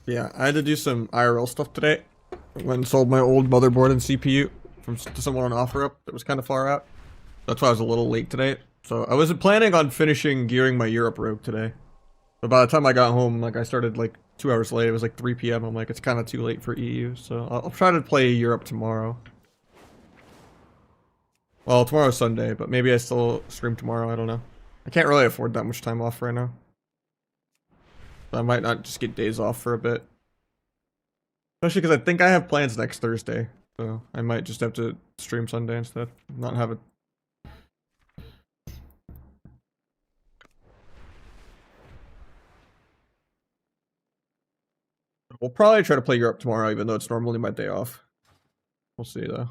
Speaker 1: Yeah, I had to do some IRL stuff today. Went and sold my old motherboard and CPU to someone on OfferUp that was kind of far out. That's why I was a little late today. So I wasn't planning on finishing gearing my Europe rogue today. But by the time I got home, like I started like 2 hours late. It was like 3 p.m. I'm like, it's kind of too late for EU. So I'll try to play Europe tomorrow. Well, tomorrow's Sunday, but maybe I still stream tomorrow. I don't know. I can't really afford that much time off right now. So I might not just get days off for a bit. Especially because I think I have plans next Thursday. So I might just have to stream Sunday instead. Not have it. We'll probably try to play Europe tomorrow, even though it's normally my day off. We'll see though.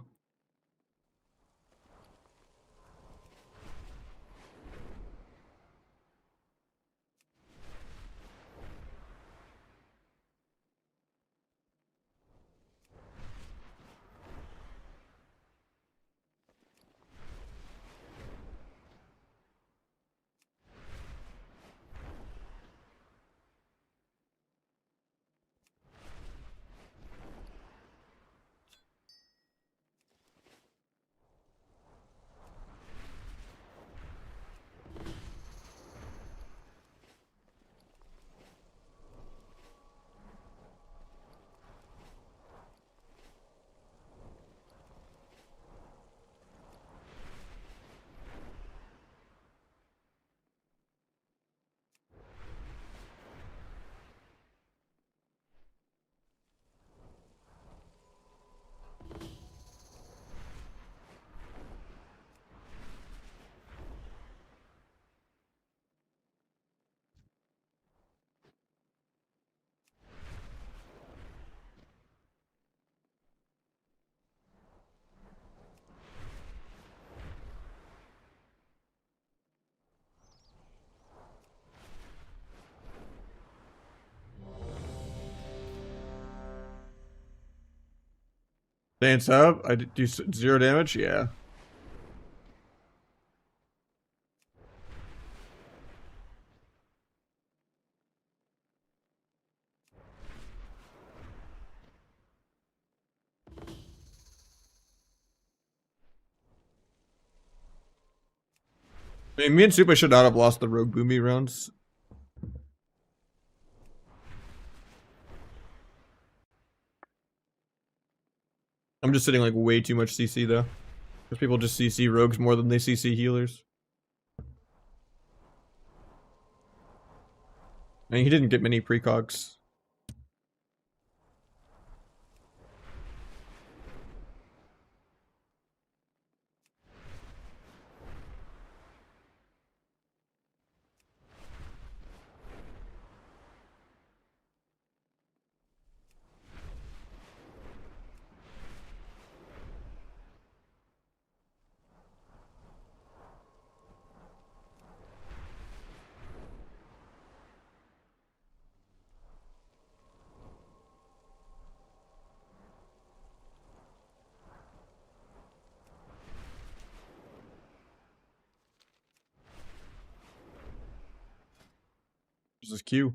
Speaker 1: Dance up. I do 0 damage. Yeah. I mean, me and Super should not have lost the Rogue Boomy rounds. I'm just sitting like way too much CC though. Because people just CC rogues more than they CC healers. I mean, he didn't get many precogs. This is Q.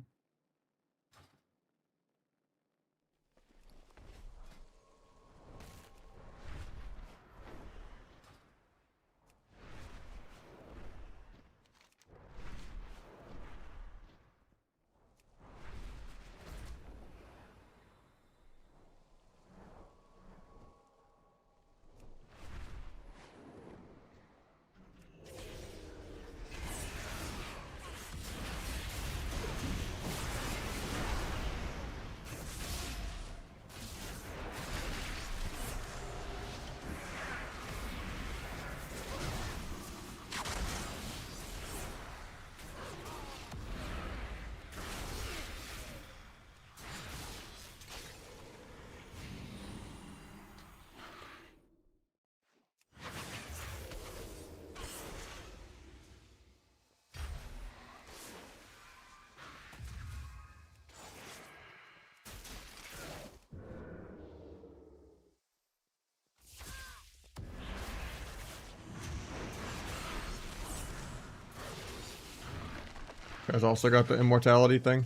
Speaker 1: Guys also got the immortality thing.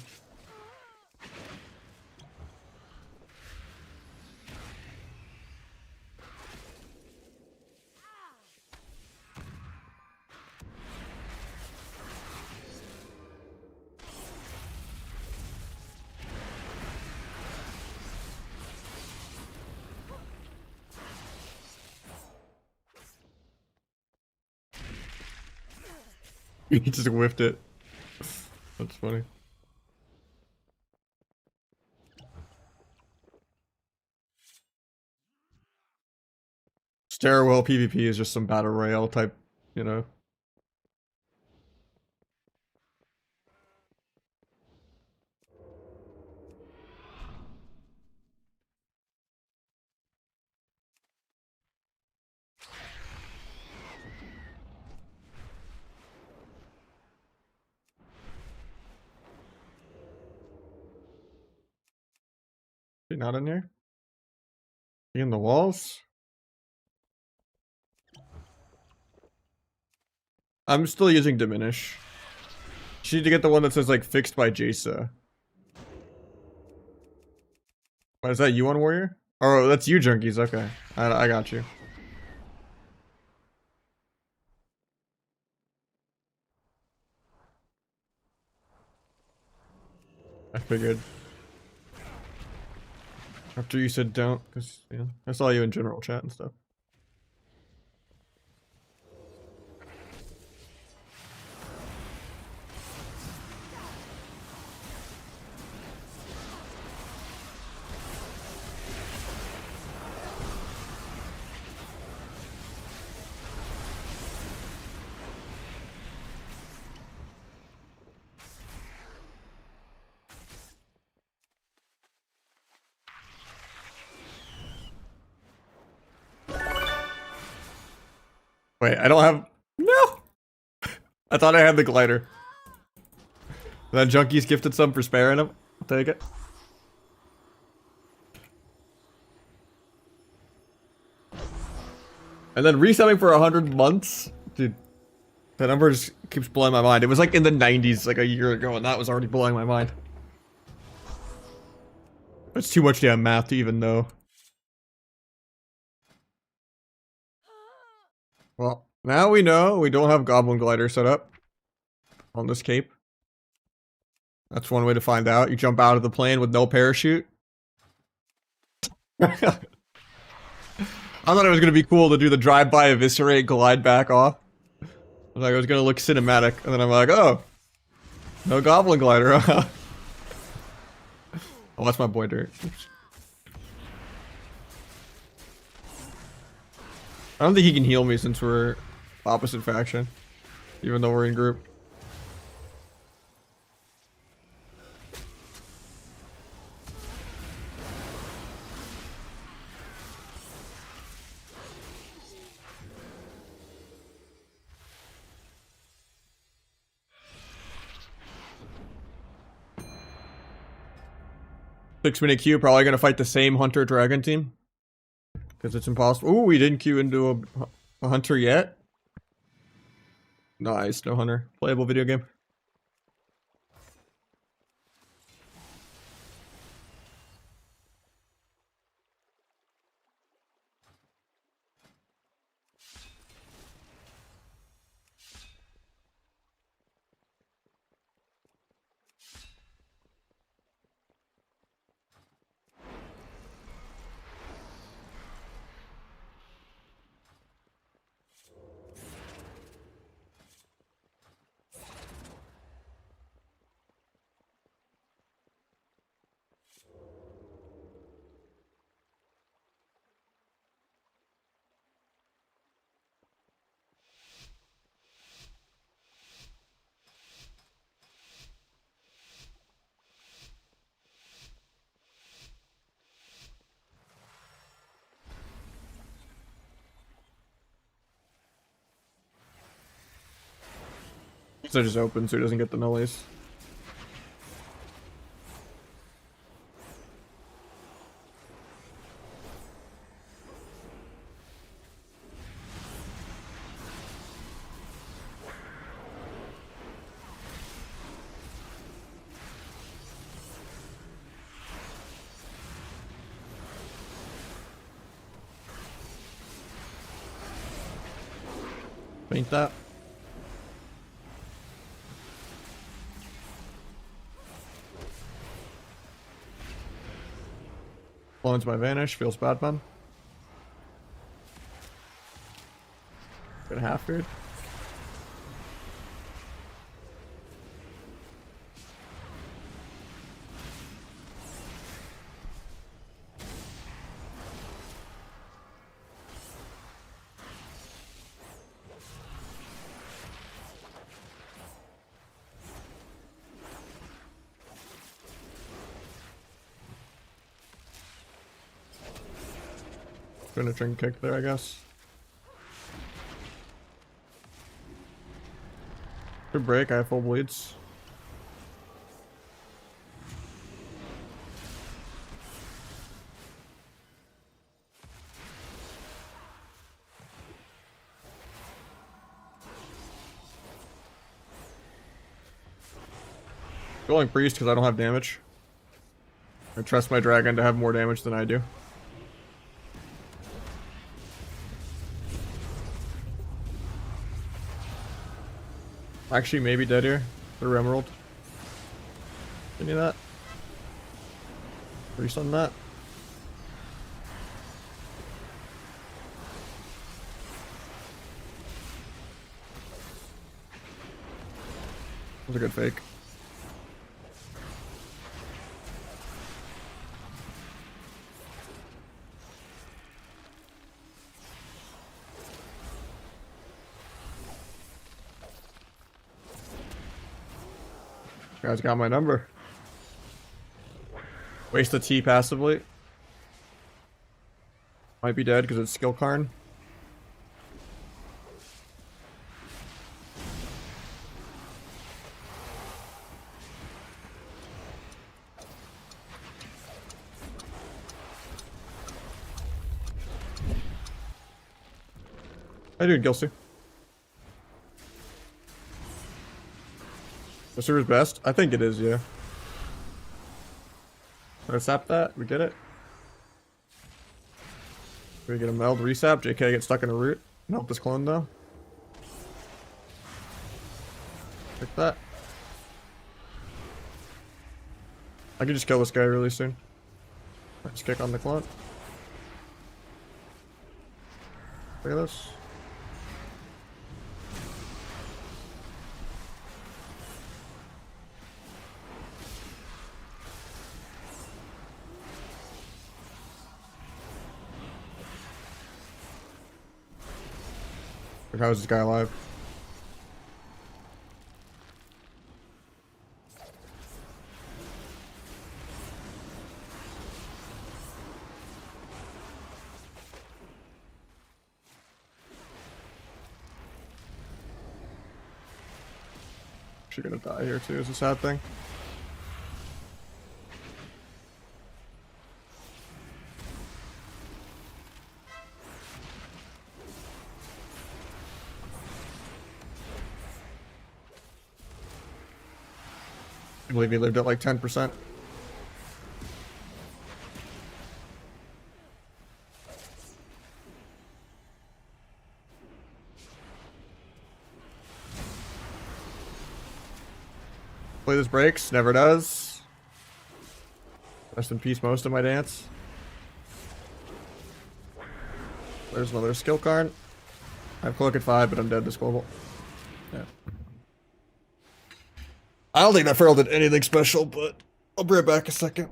Speaker 1: He just whiffed it. That's funny. Stairwell PvP is just some battle royale type, you know. Is he not in here? He in the walls? I'm still using Diminish. You need to get the one that says like fixed by Jasa. What, is that you on Warrior? Oh, that's you, Junkies. Okay. I got you. I figured. After you said don't, because, you know, I saw you in general chat and stuff. Wait, I don't have... No! I thought I had the glider. Then Junkies gifted some for sparing him. I'll take it. And then resetting for 100 months? Dude, that number just keeps blowing my mind. It was like in the 90s like a year ago, and that was already blowing my mind. That's too much damn math to even know. Well, Now we know we don't have Goblin Glider set up on this cape. That's one way to find out. You jump out of the plane with no parachute. I thought it was going to be cool to do the drive-by eviscerate, glide back off. I was like, it was going to look cinematic. And then I'm like, oh, no Goblin Glider. Oh, that's my boy Dirt. Oops. I don't think he can heal me since we're opposite faction. Even though we're in group. Six-minute queue, probably gonna fight the same Hunter Dragon team. Because it's impossible. Ooh, we didn't queue into a Hunter yet. Nice, no Hunter. Playable video game. So just open so he doesn't get the nullies. Paint that. Clones my vanish, feels bad, man. Good half food. Gonna drink kick there, I guess. Good break, I have full bleeds. Going priest because I don't have damage. I trust my dragon to have more damage than I do. Actually, maybe dead here. Or emerald. Give me that. Priest on that. That was a good fake. Guys got my number. Waste the T passively. Might be dead because it's skill Karn. How you doing, Gilsey? The server's best? I think it is, yeah. Did I sap that? We get it? Did we get a meld resap? JK get stuck in a root? Help this clone though. Like that. I can just kill this guy really soon. Let's kick on the clone. Look at this. How is this guy alive? She's gonna die here too, is a sad thing. I believe he lived at like 10%. Play this breaks, never does. Rest in peace, most of my dance. There's another skill card. I have cloak at 5, but I'm dead to global. Yeah. I don't think that Feral did anything special, but I'll bring it back a second.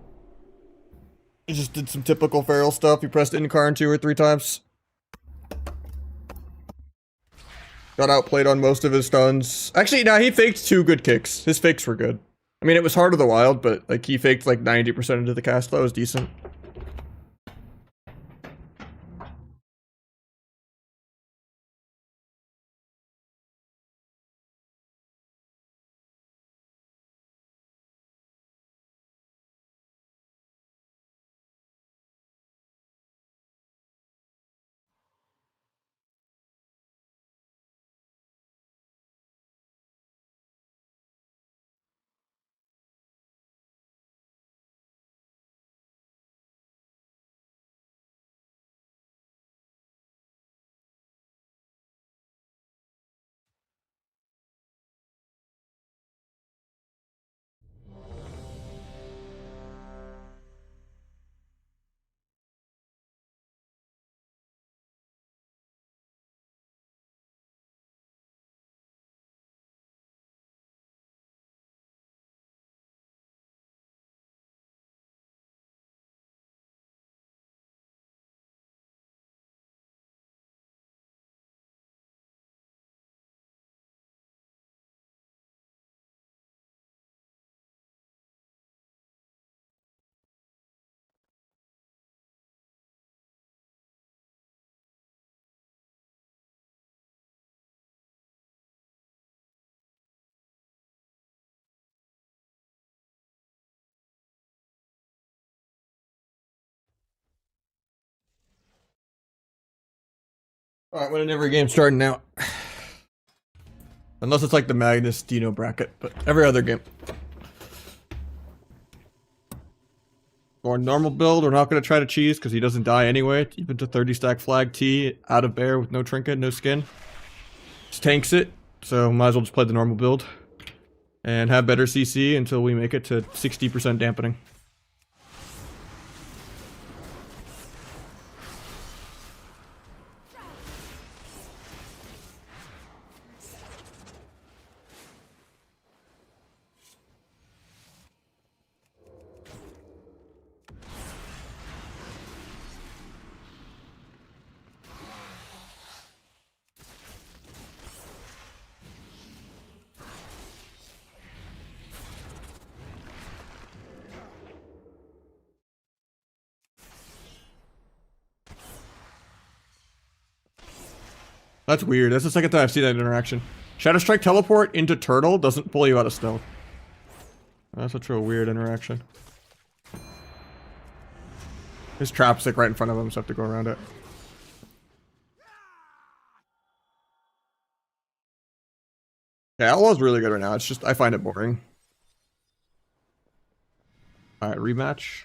Speaker 1: He just did some typical Feral stuff. He pressed Incarn 2 or 3 times. Got outplayed on most of his stuns. Actually, nah, he faked 2 good kicks. His fakes were good. I mean, it was Heart of the Wild, but like he faked like 90% into the cast. That was decent. Alright, when every game starting now. Unless it's like the Magnus Dino bracket, but every other game. Or normal build, we're not going to try to cheese because he doesn't die anyway. Even to 30 stack flag T, out of bear with no trinket, no skin. Just tanks it, so might as well just play the normal build. And have better CC until we make it to 60% dampening. That's weird. That's the second time I've seen that interaction. Shadow Strike teleport into turtle doesn't pull you out of stealth. That's such a weird interaction. His trap's like right in front of him, so I have to go around it. Yeah, Outlaw's really good right now. It's just, I find it boring. Alright, rematch.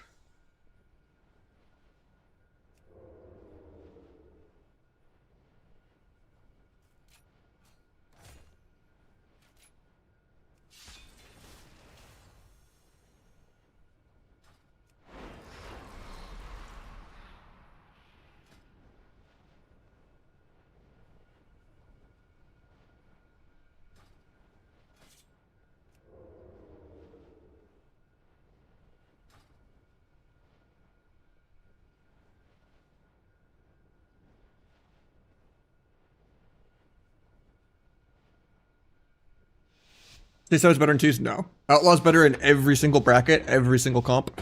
Speaker 1: They said it's better in twos? No. Outlaw's better in every single bracket, every single comp.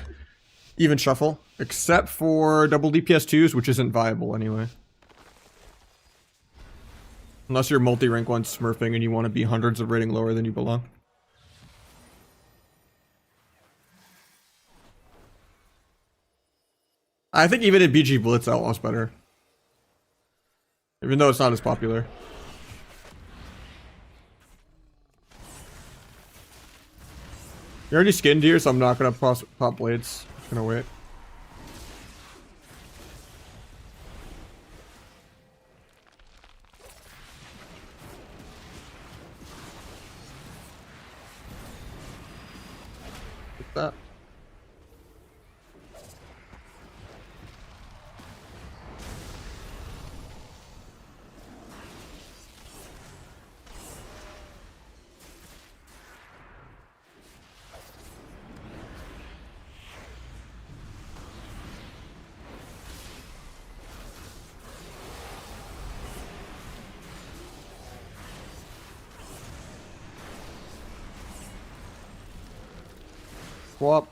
Speaker 1: Even shuffle. Except for double DPS twos, which isn't viable anyway. Unless you're multi-rank 1 smurfing and you want to be hundreds of rating lower than you belong. I think even in BG Blitz, Outlaw's better. Even though it's not as popular. You're already skinned here, so I'm not gonna pop blades. I'm just gonna wait. Get that. Swap.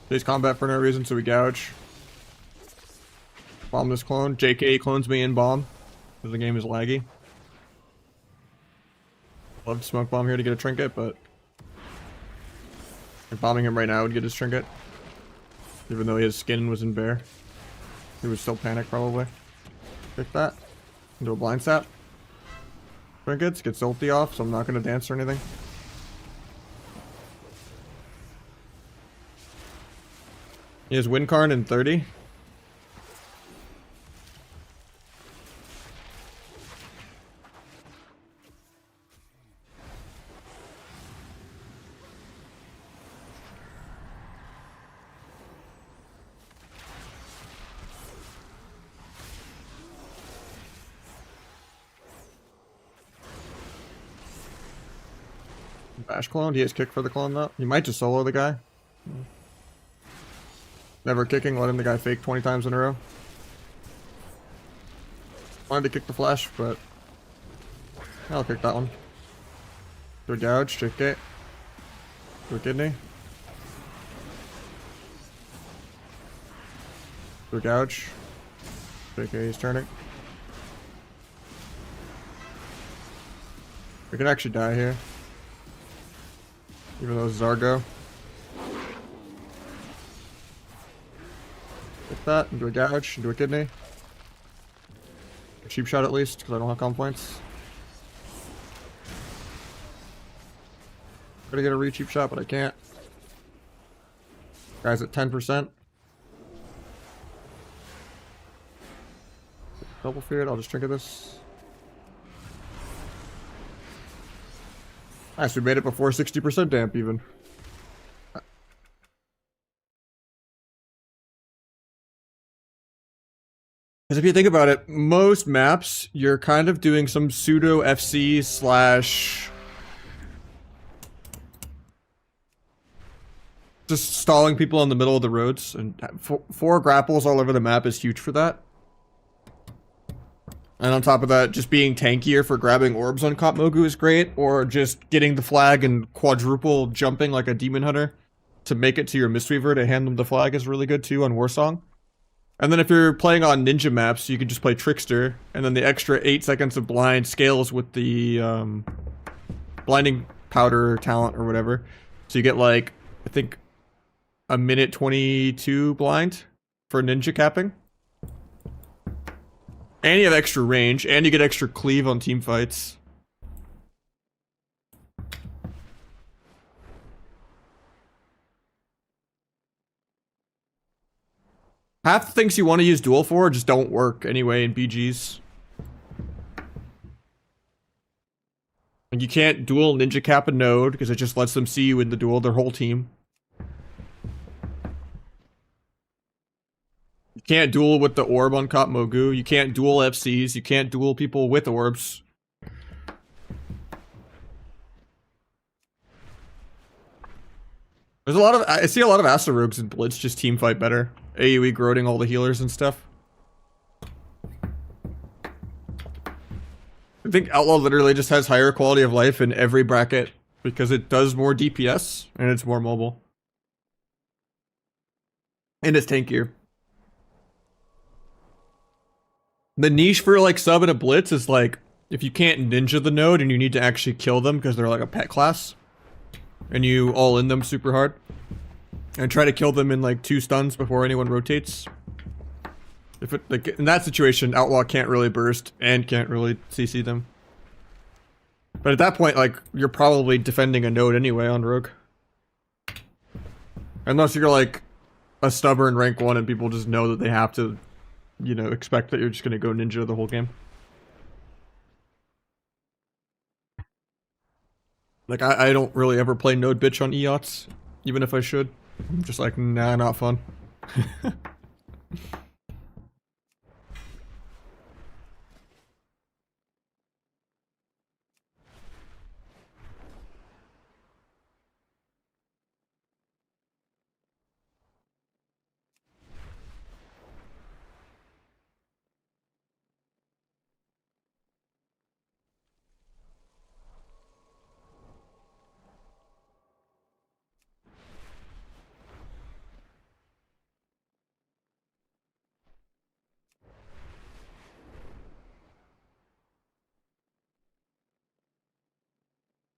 Speaker 1: Today's combat for no reason, so we gouge. Bomb this clone. JK clones me in bomb. Because the game is laggy. Love to smoke bomb here to get a trinket, but if bombing him right now would get his trinket. Even though his skin was in bear. He would still panic probably. Pick that. Do a blind sap. Trinkets, gets ulti off, so I'm not gonna dance or anything. He has Windcarn in 30. Bash clone, he has kick for the clone though. He might just solo the guy. Never kicking, letting the guy fake 20 times in a row. Wanted to kick the flash, but I'll kick that one. Do a gouge, trick gate. Do a kidney. Do a gouge. JK, he's turning. We could actually die here. Even though it's Zargo. Get that, and do a gouge, and do a kidney. A cheap shot at least, because I don't have comp points. Gotta get a re-cheap shot, but I can't. Guy's at 10%. Double feared, I'll just trinket this. Nice, we made it before 60% damp even. Because if you think about it, most maps, you're kind of doing some pseudo FC slash... just stalling people in the middle of the roads. And 4 grapples all over the map is huge for that. And on top of that, just being tankier for grabbing orbs on Cop Mogu is great, or just getting the flag and quadruple jumping like a Demon Hunter to make it to your Mistweaver to hand them the flag is really good too on Warsong. And then if you're playing on ninja maps, you can just play Trickster, and then the extra 8 seconds of blind scales with the blinding powder talent or whatever. So you get like, I think, a minute 22 blind for ninja capping. And you have extra range, and you get extra cleave on team fights. Half the things you want to use duel for just don't work anyway in BGs. And you can't duel ninja cap a node because it just lets them see you in the duel, their whole team. You can't duel with the orb on Cop Mogu. You can't duel FCs. You can't duel people with orbs. There's a lot of, I see a lot of Asta Rogues in Blitz just team fight better. AoE groating all the healers and stuff. I think Outlaw literally just has higher quality of life in every bracket because it does more DPS and it's more mobile. And it's tankier. The niche for like sub and a blitz is like if you can't ninja the node and you need to actually kill them because they're like a pet class and you all in them super hard and try to kill them in like 2 stuns before anyone rotates. If it, like, in that situation, Outlaw can't really burst and can't really CC them. But at that point, like, you're probably defending a node anyway on Rogue. Unless you're like a stubborn rank 1 and people just know that they have to, you know, expect that you're just gonna go ninja the whole game. Like, I don't really ever play node bitch on EOTs, even if I should. I'm just like, nah, not fun.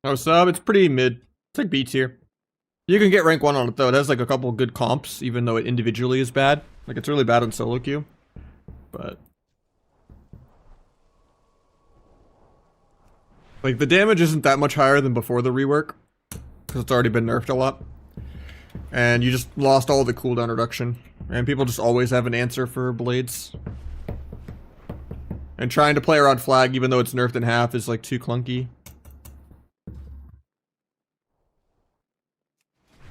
Speaker 1: Oh, sub, it's pretty mid. It's like B tier. You can get rank 1 on it though. It has like a couple good comps, even though it individually is bad. Like it's really bad on solo queue. But like the damage isn't that much higher than before the rework. Because it's already been nerfed a lot. And you just lost all the cooldown reduction. And people just always have an answer for blades. And trying to play around flag even though it's nerfed in half is like too clunky.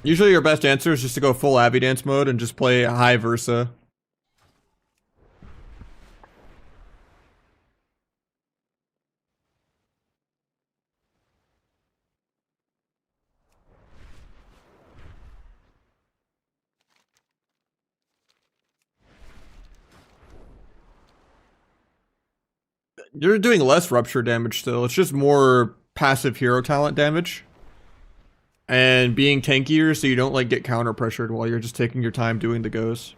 Speaker 1: Usually your best answer is just to go full Abby Dance mode and just play high Versa. You're doing less rupture damage still. It's just more passive hero talent damage. And being tankier so you don't like get counter pressured while you're just taking your time doing the goes.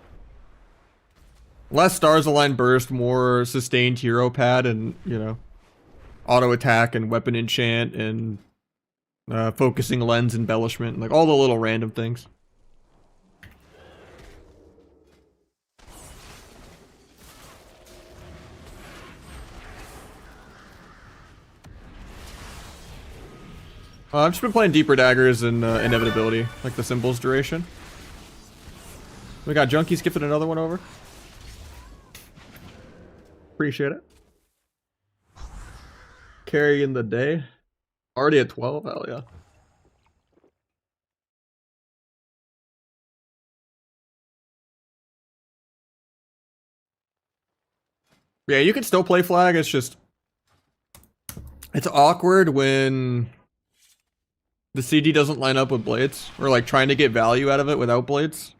Speaker 1: Less stars align burst, more sustained hero pad and, you know, auto attack and weapon enchant and focusing lens embellishment, like all the little random things. I've just been playing Deeper Daggers and Inevitability, like the symbols duration. We got Junkies skipping another one over. Appreciate it. Carrying the day. Already at 12? Hell yeah. Yeah, you can still play flag, it's just... It's awkward when... the CD doesn't line up with blades, or like trying to get value out of it without blades.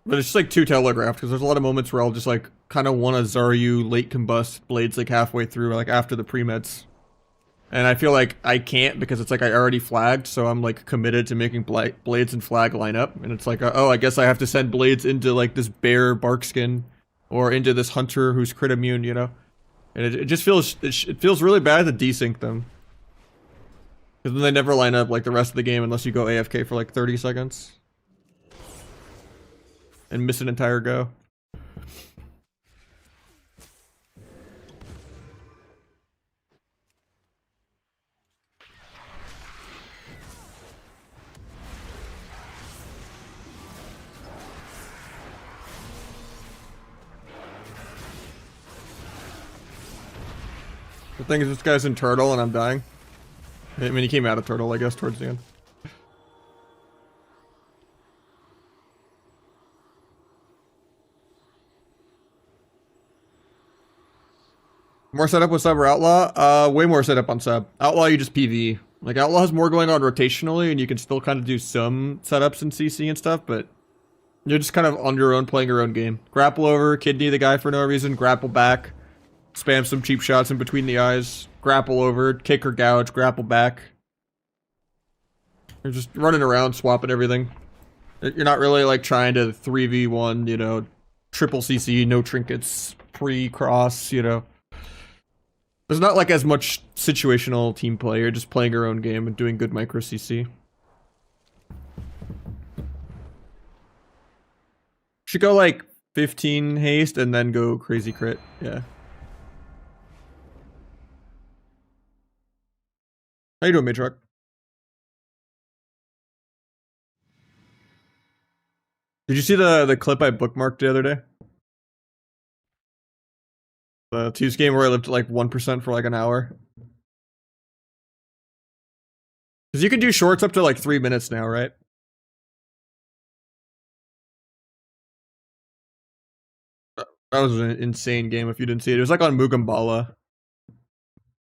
Speaker 1: But it's just like too telegraphed, because there's a lot of moments where I'll just like kind of want to Zaryu late combust blades like halfway through, like after the pre-meds. And I feel like I can't because it's like I already flagged, so I'm like committed to making blades and flag line up. And it's like, oh, I guess I have to send blades into like this bear bark skin, or into this hunter who's crit immune, you know? And it just feels, it feels really bad to desync them. Because then they never line up like the rest of the game unless you go AFK for like 30 seconds. And miss an entire go. The thing is, this guy's in turtle and I'm dying. I mean, he came out of turtle, I guess, towards the end. More setup with sub or outlaw? Way more setup on sub. Outlaw, you just PvE. Like, outlaw has more going on rotationally, and you can still kind of do some setups in CC and stuff, but you're just kind of on your own, playing your own game. Grapple over, kidney the guy for no reason, grapple back, spam some cheap shots in between the eyes, grapple over, kick or gouge, grapple back. You're just running around, swapping everything. You're not really like trying to 3v1, you know, triple CC, no trinkets, pre-cross, you know. There's not like as much situational team play. You're just playing your own game and doing good micro CC. Should go like 15 haste and then go crazy crit. Yeah. How you doing, Matrock? Did you see the clip I bookmarked the other day? The Two's game where I lived at like 1% for like an hour. Because you can do shorts up to like 3 minutes now, right? That was an insane game if you didn't see it. It was like on Mugambala,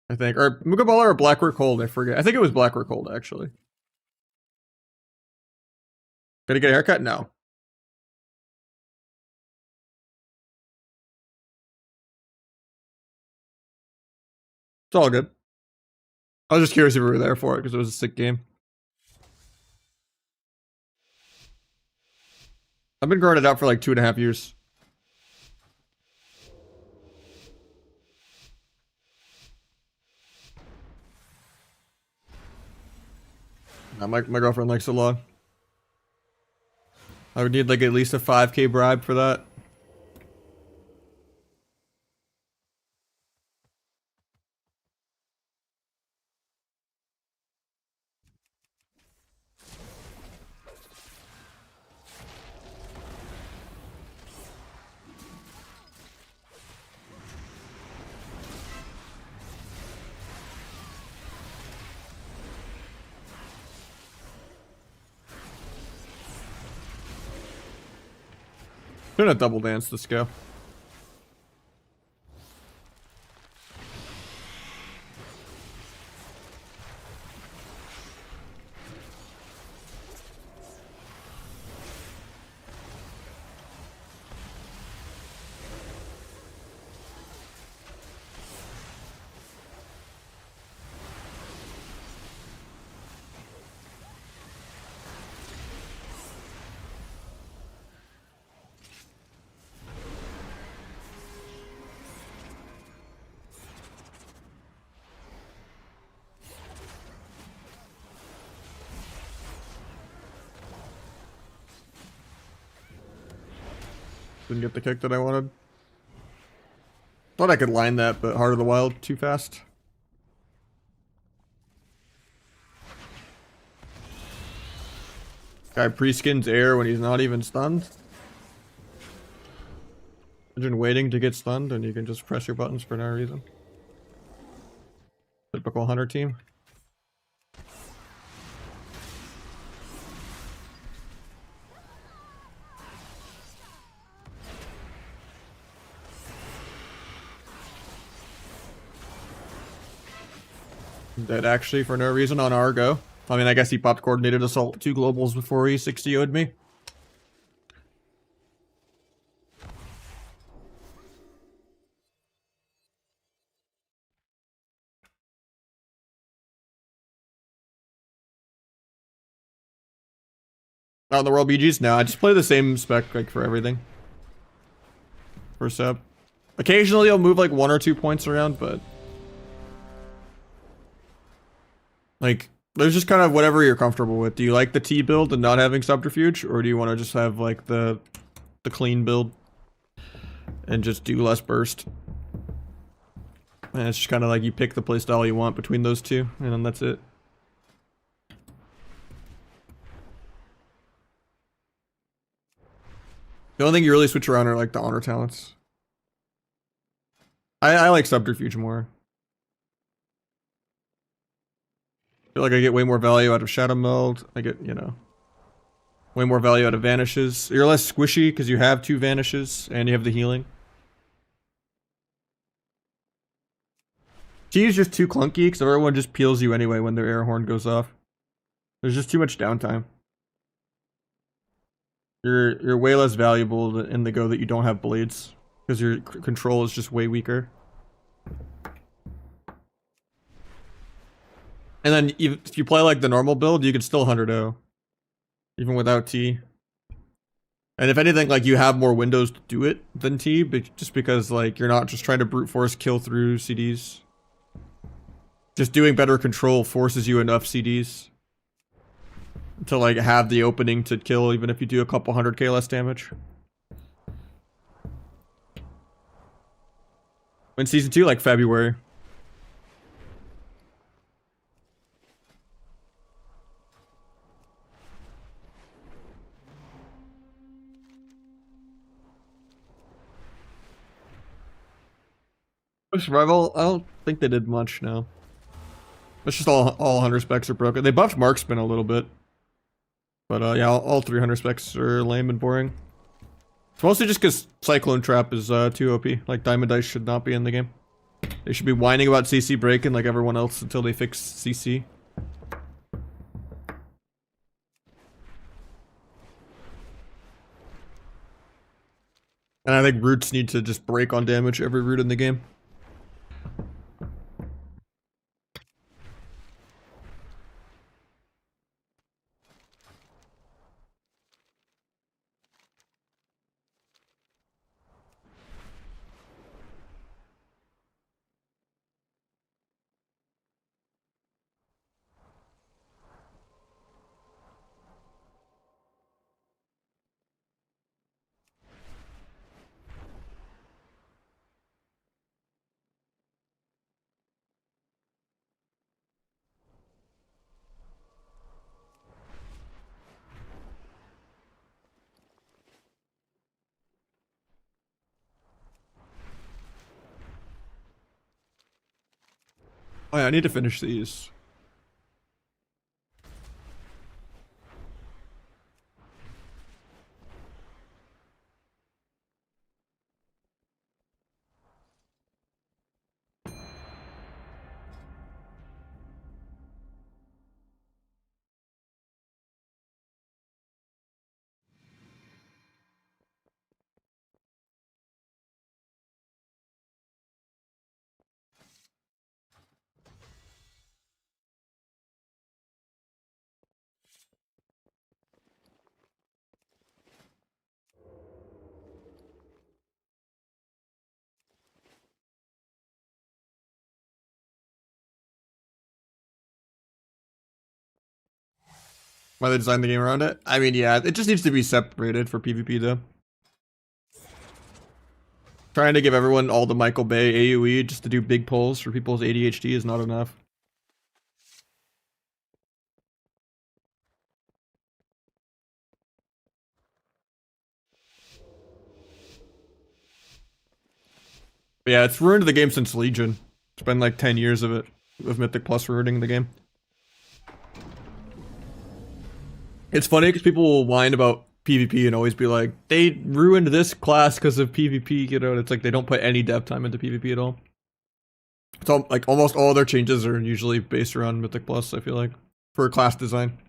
Speaker 1: I think. Or Mugambala or Blackrock Hold, I forget. I think it was Blackrock Hold, actually. Gonna get a haircut? No. It's all good. I was just curious if we were there for it because it was a sick game. I've been growing it out for like 2.5 years. Nah, my girlfriend likes it long. I would need like at least a 5K bribe for that. Doing a double dance, let's go. Didn't get the kick that I wanted. Thought I could line that, but Heart of the Wild too fast. Guy pre-skins air when he's not even stunned. Imagine waiting to get stunned and you can just press your buttons for no reason. Typical hunter team. Dead actually for no reason on Argo. I mean, I guess he popped coordinated assault 2 globals before he 60-0'd me. Not in the World BGs? No, I just play the same spec like for everything. For sub. Occasionally I'll move like 1 or 2 points around, but like, there's just kind of whatever you're comfortable with. Do you like the T build and not having subterfuge, or do you want to just have like the clean build and just do less burst? And it's just kind of like you pick the playstyle you want between those two, and then that's it. The only thing you really switch around are like the honor talents. I like subterfuge more. I feel like I get way more value out of Shadow Meld. I get, you know, way more value out of Vanishes. You're less squishy because you have 2 Vanishes and you have the healing. T is just too clunky because everyone just peels you anyway when their air horn goes off. There's just too much downtime. You're way less valuable in the go that you don't have blades because your control is just way weaker. And then if you play like the normal build, you can still 100-0. Even without T. And if anything, like you have more windows to do it than T, but just because like you're not just trying to brute force kill through CDs. Just doing better control forces you enough CDs to like have the opening to kill even if you do a couple 100k less damage. When season 2, like February. Survival, I don't think they did much now. It's just all hunter specs are broken. They buffed marksman a little bit. But yeah, all 300 specs are lame and boring. It's mostly just because Cyclone Trap is too OP. Like Diamond Dice should not be in the game. They should be whining about CC breaking like everyone else until they fix CC. And I think roots need to just break on damage every root in the game. Oh yeah, I need to finish these. Why they designed the game around it? I mean, yeah, it just needs to be separated for PvP though. Trying to give everyone all the Michael Bay AoE just to do big pulls for people's ADHD is not enough. But yeah, it's ruined the game since Legion. It's been like 10 years of it, of Mythic Plus ruining the game. It's funny because people will whine about PvP and always be like, they ruined this class because of PvP, you know, and it's like they don't put any dev time into PvP at all. It's all, like almost all their changes are usually based around Mythic Plus, I feel like, for class design.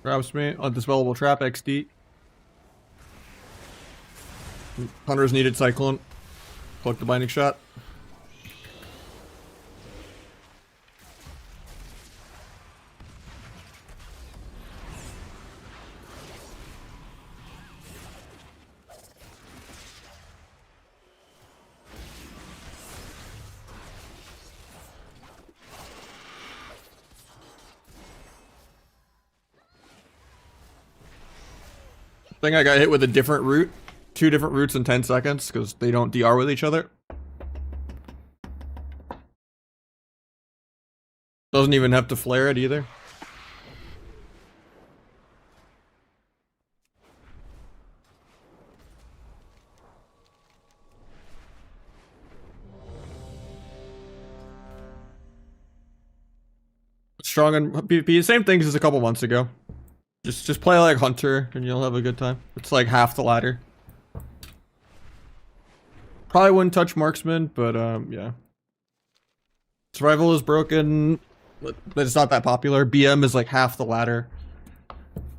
Speaker 1: Grabs me. Undispellable Trap XD. Hunters needed Cyclone. Collect the Binding Shot. I think I got hit with a different root. 2 different roots in 10 seconds because they don't DR with each other. Doesn't even have to flare it either. Strong in PvP, same things as a couple months ago. Just play like Hunter and you'll have a good time. It's like half the ladder. Probably wouldn't touch Marksman, but yeah. Survival is broken, but it's not that popular. BM is like half the ladder.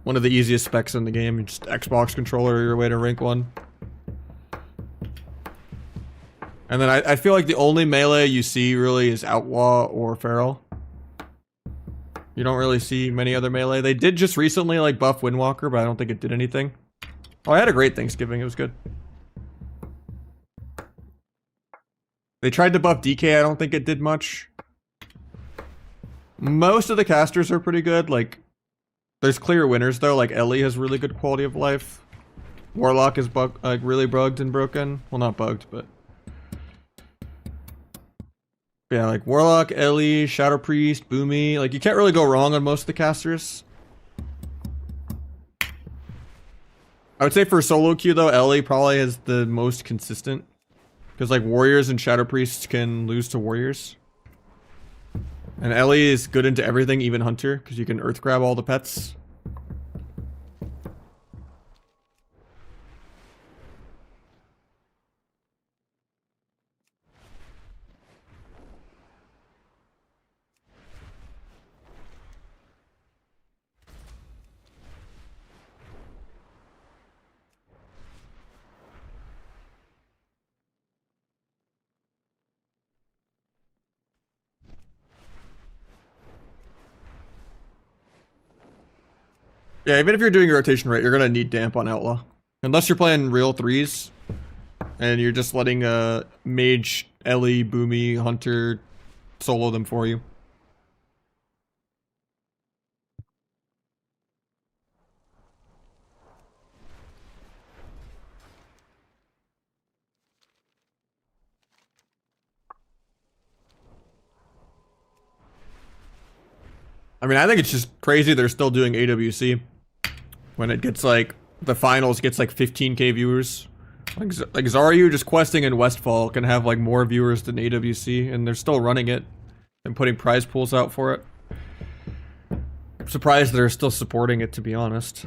Speaker 1: One of the easiest specs in the game. Just Xbox controller your way to rank 1. And then I feel like the only melee you see really is Outlaw or Feral. You don't really see many other melee. They did just recently like buff Windwalker, but I don't think it did anything. Oh, I had a great Thanksgiving. It was good. They tried to buff DK. I don't think it did much. Most of the casters are pretty good. Like, there's clear winners though. Like Ellie has really good quality of life. Warlock is really bugged and broken. Well, not bugged, but yeah, like Warlock, Ellie, Shadow Priest, Boomy. Like, you can't really go wrong on most of the casters. I would say for solo queue though, Ellie probably is the most consistent. Because like Warriors and Shadow Priests can lose to Warriors. And Ellie is good into everything, even Hunter, because you can earth grab all the pets. Yeah, even if you're doing your rotation right, you're gonna need damp on Outlaw. Unless you're playing real 3s. And you're just letting Mage, Ellie, Boomy, Hunter solo them for you. I mean, I think it's just crazy they're still doing AWC. When it gets like, the finals gets like 15k viewers. Like Zaryu just questing in Westfall can have like more viewers than AWC, and they're still running it and putting prize pools out for it. I'm surprised they're still supporting it, to be honest.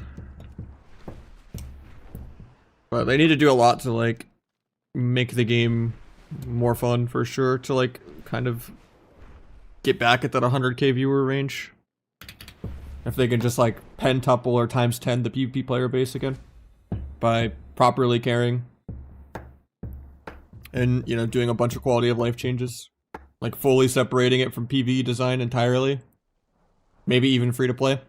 Speaker 1: But they need to do a lot to like make the game more fun for sure, to like kind of get back at that 100k viewer range. If they can just like pentuple or times 10 the PvP player base again by properly caring and, you know, doing a bunch of quality of life changes, like fully separating it from PvE design entirely, maybe even free to play,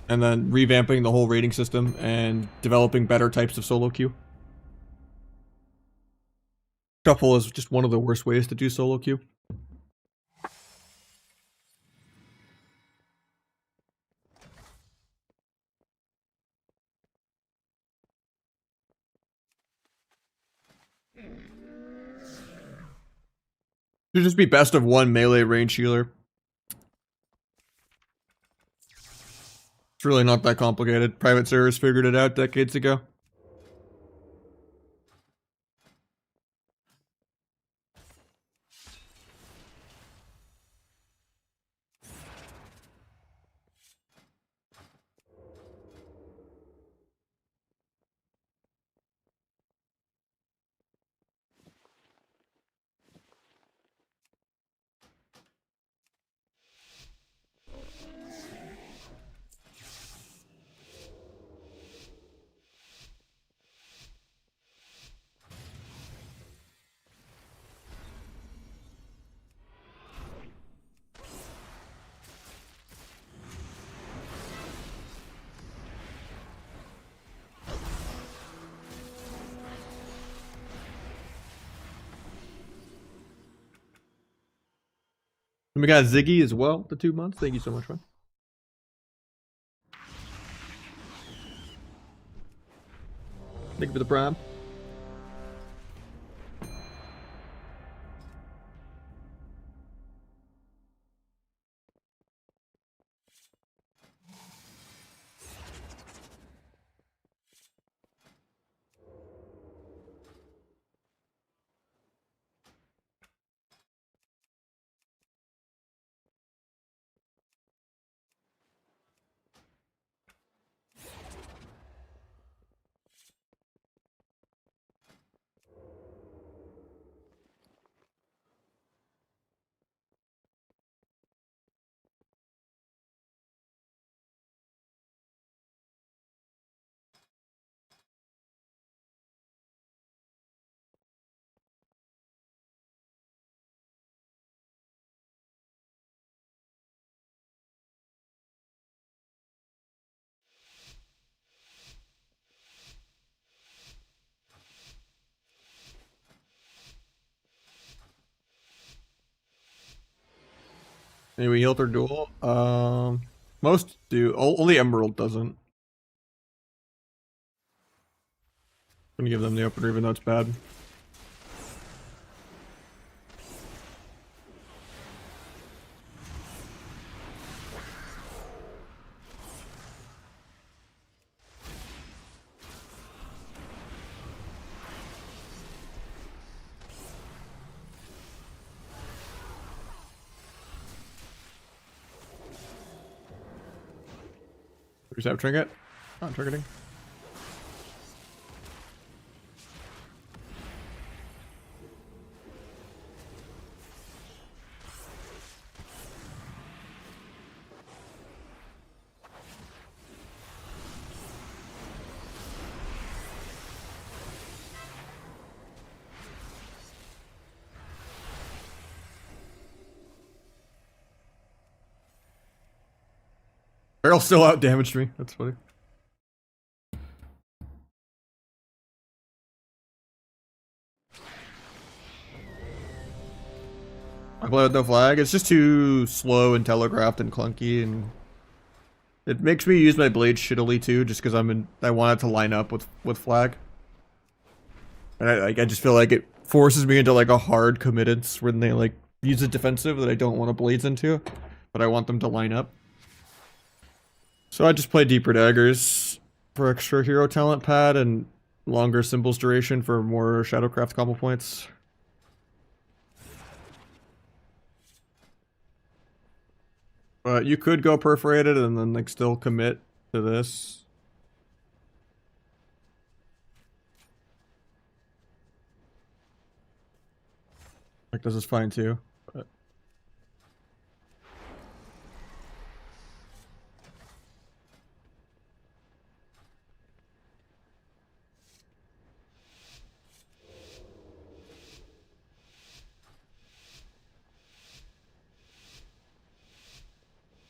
Speaker 1: and then revamping the whole rating system and developing better types of solo queue. Shuffle is just one of the worst ways to do solo queue. Should just be best of 1 melee range healer. It's really not that complicated. Private servers figured it out decades ago. And we got Ziggy as well, the 2 months. Thank you so much, man. Thank you for the prime. Maybe heal their duel. Most do. Only Emerald doesn't. I'm gonna give them the opener even though it's bad. We just have trinket. Not trinketing. Barrel still out damaged me. That's funny. I play with no flag. It's just too slow and telegraphed and clunky, and it makes me use my blade shittily too, just because I want it to line up with flag. And I just feel like it forces me into like a hard committance when they like use a defensive that I don't want to blades into, but I want them to line up. So I just play deeper daggers for extra hero talent pad and longer symbols duration for more Shadowcraft combo points. But you could go perforated and then like still commit to this. Like this is fine too. But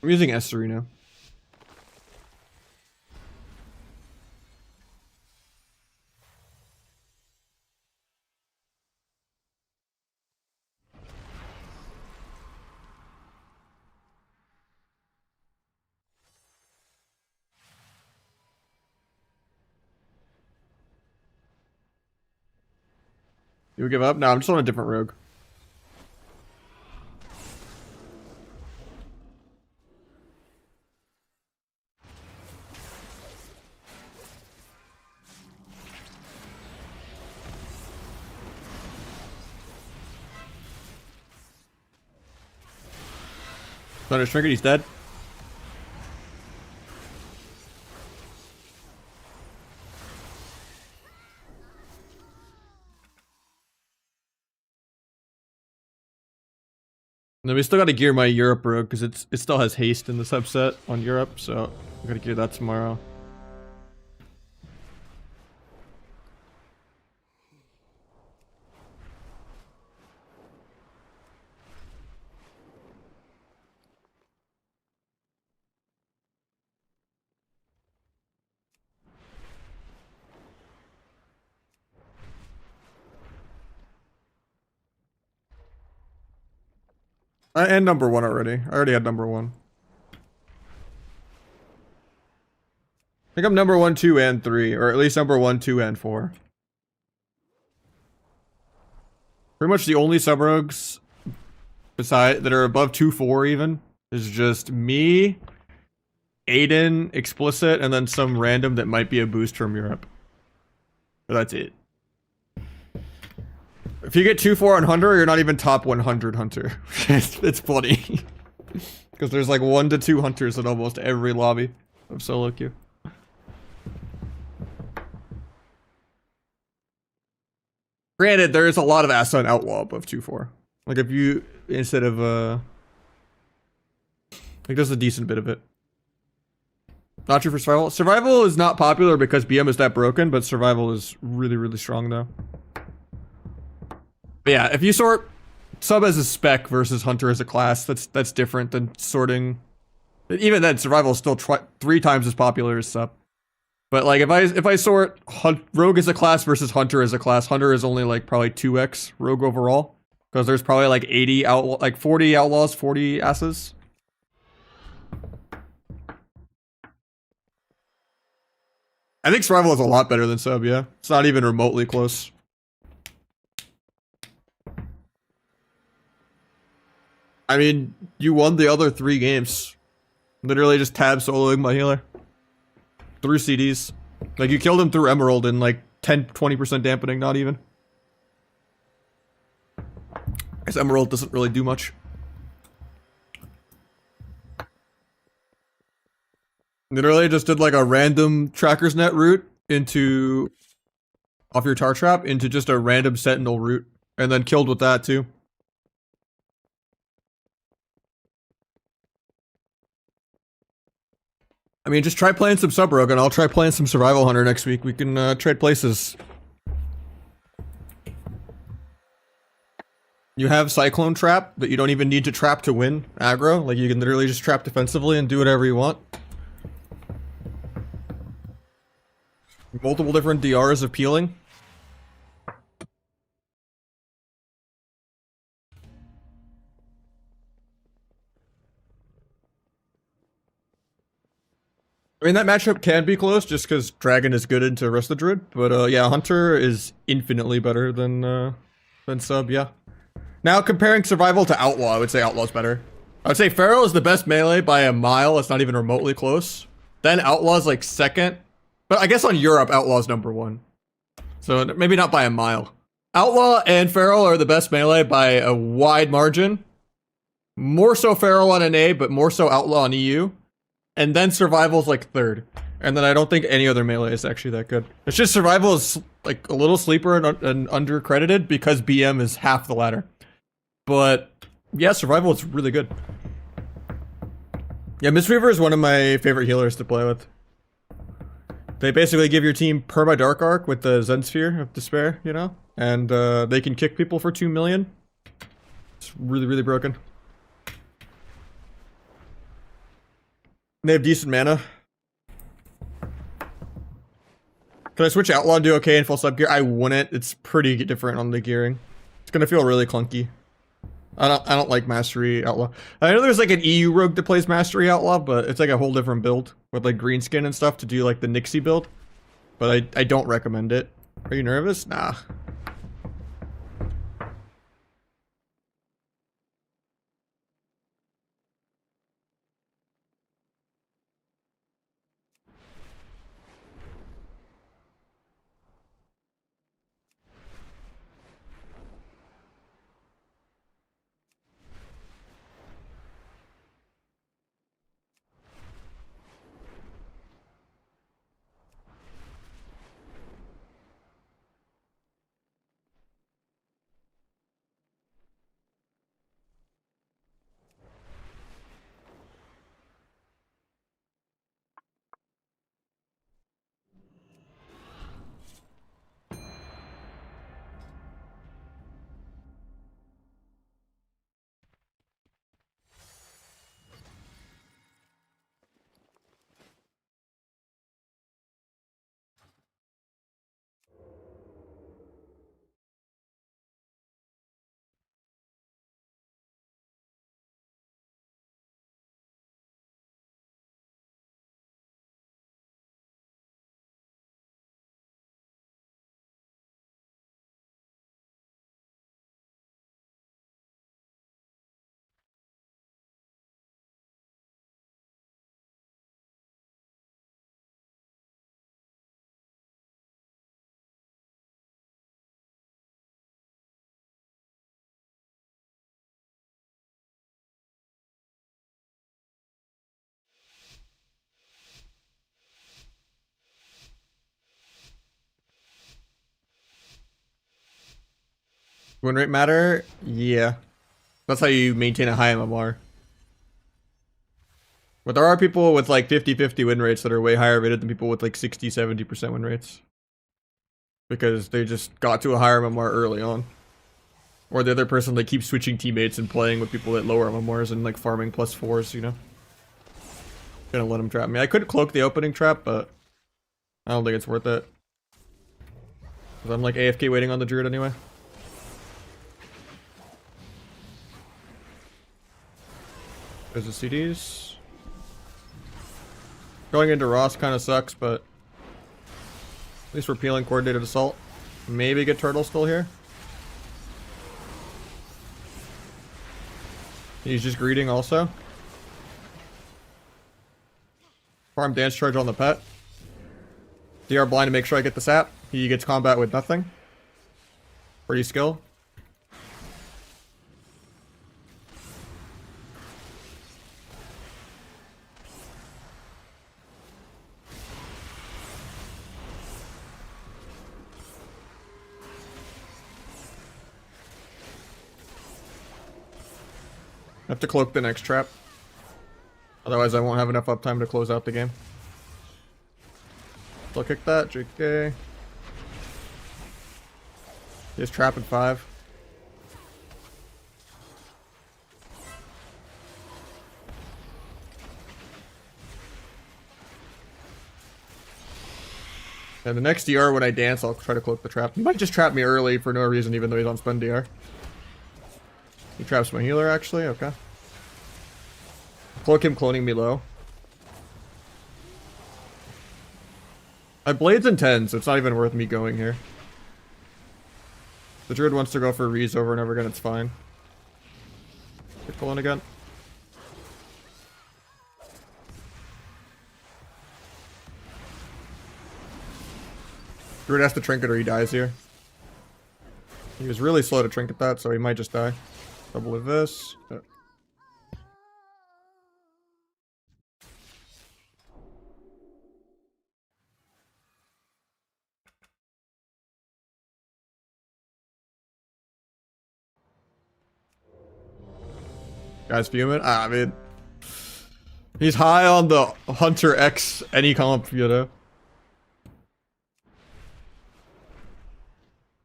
Speaker 1: I'm using S3 now. You would give up? No, I'm just on a different rogue. Thunder Trinket, he's dead. And then we still got to gear my Europe rogue because it still has haste in the subset on Europe, so I got to gear that tomorrow. And number one already. I already had number one. think I'm number 1, 2, and 3, or at least number 1, 2, and 4. Pretty much the only sub-rogues beside that are above 2, 4 even is just me, Aiden, Explicit, and then some random that might be a boost from Europe. But that's it. If you get 2, 4 on Hunter, you're not even top 100 Hunter. It's funny. Because there's like 1 to 2 Hunters in almost every lobby of solo queue. Granted, there is a lot of ass on Outlaw above 2, 4. Like if you, instead of, like there's a decent bit of it. Not true for Survival. Survival is not popular because BM is that broken, but Survival is really, really strong though. But yeah, if you sort Sub as a spec versus Hunter as a class, that's different than sorting. Even then, Survival is still 3 times as popular as Sub. But like if I sort Rogue as a class versus Hunter as a class, Hunter is only like probably 2x Rogue overall. Because there's probably like 80 outlaw, like 40 outlaws, 40 asses. I think Survival is a lot better than Sub, yeah. It's not even remotely close. I mean, you won the other 3 games. Literally just tab soloing my healer. Through CDs. Like, you killed him through Emerald in like 10-20% dampening, not even. Because Emerald doesn't really do much. Literally just did like a random Tracker's Net route into... off your tar trap into just a random Sentinel route. And then killed with that too. I mean, just try playing some Sub Rogue and I'll try playing some Survival Hunter next week. We can trade places. You have Cyclone Trap that you don't even need to trap to win aggro. Like, you can literally just trap defensively and do whatever you want. Multiple different DRs of peeling. I mean, that matchup can be close just because Dragon is good into Rest of the Druid. But yeah, Hunter is infinitely better than Sub, yeah. Now, comparing Survival to Outlaw, I would say Outlaw's better. I would say Pharaoh is the best melee by a mile. It's not even remotely close. Then Outlaw's like second. But I guess on Europe, Outlaw's number 1. So maybe not by a mile. Outlaw and Pharaoh are the best melee by a wide margin. More so Pharaoh on NA, but more so Outlaw on EU. And then Survival's like 3rd. And then I don't think any other melee is actually that good. It's just Survival is like a little sleeper and undercredited because BM is half the ladder. But yeah, Survival is really good. Yeah, Mistweaver is one of my favorite healers to play with. They basically give your team perma Dark Arc with the Zen Sphere of Despair, you know? And they can kick people for 2 million. It's really, really broken. They have decent mana. Could I switch Outlaw and do okay in full sub gear? I wouldn't. It's pretty different on the gearing. It's gonna feel really clunky. I don't like Mastery Outlaw. I know there's like an EU rogue that plays Mastery Outlaw, but it's like a whole different build with like green skin and stuff to do like the Nixie build. But I don't recommend it. Are you nervous? Nah. Win rate matter? Yeah. That's how you maintain a high MMR. But there are people with like 50-50 win rates that are way higher rated than people with like 60-70% win rates. Because they just got to a higher MMR early on. Or the other person like keeps switching teammates and playing with people at lower MMRs and like farming +4s, you know? Gonna let him trap me. I could cloak the opening trap, but I don't think it's worth it. Cause I'm like AFK waiting on the druid anyway. There's the CDs. Going into Ross kind of sucks, but at least we're peeling coordinated assault. Maybe get turtle still here. He's just greeting also. Farm dance charge on the pet. DR blind to make sure I get the sap. He gets combat with nothing. Pretty skill. I have to cloak the next trap. Otherwise I won't have enough uptime to close out the game. Still kick that, JK. He's trap at 5. And the next DR when I dance, I'll try to cloak the trap. He might just trap me early for no reason even though he's on spend DR. He traps my healer actually, okay. Cloak him cloning me low. My blade's in 10, so it's not even worth me going here. The druid wants to go for Rees over and over again, it's fine. Get pulling again. Druid has to trinket or he dies here. He was really slow to trinket that, so he might just die. Double with this. Guys fuming? I mean, he's high on the Hunter X any comp, you know?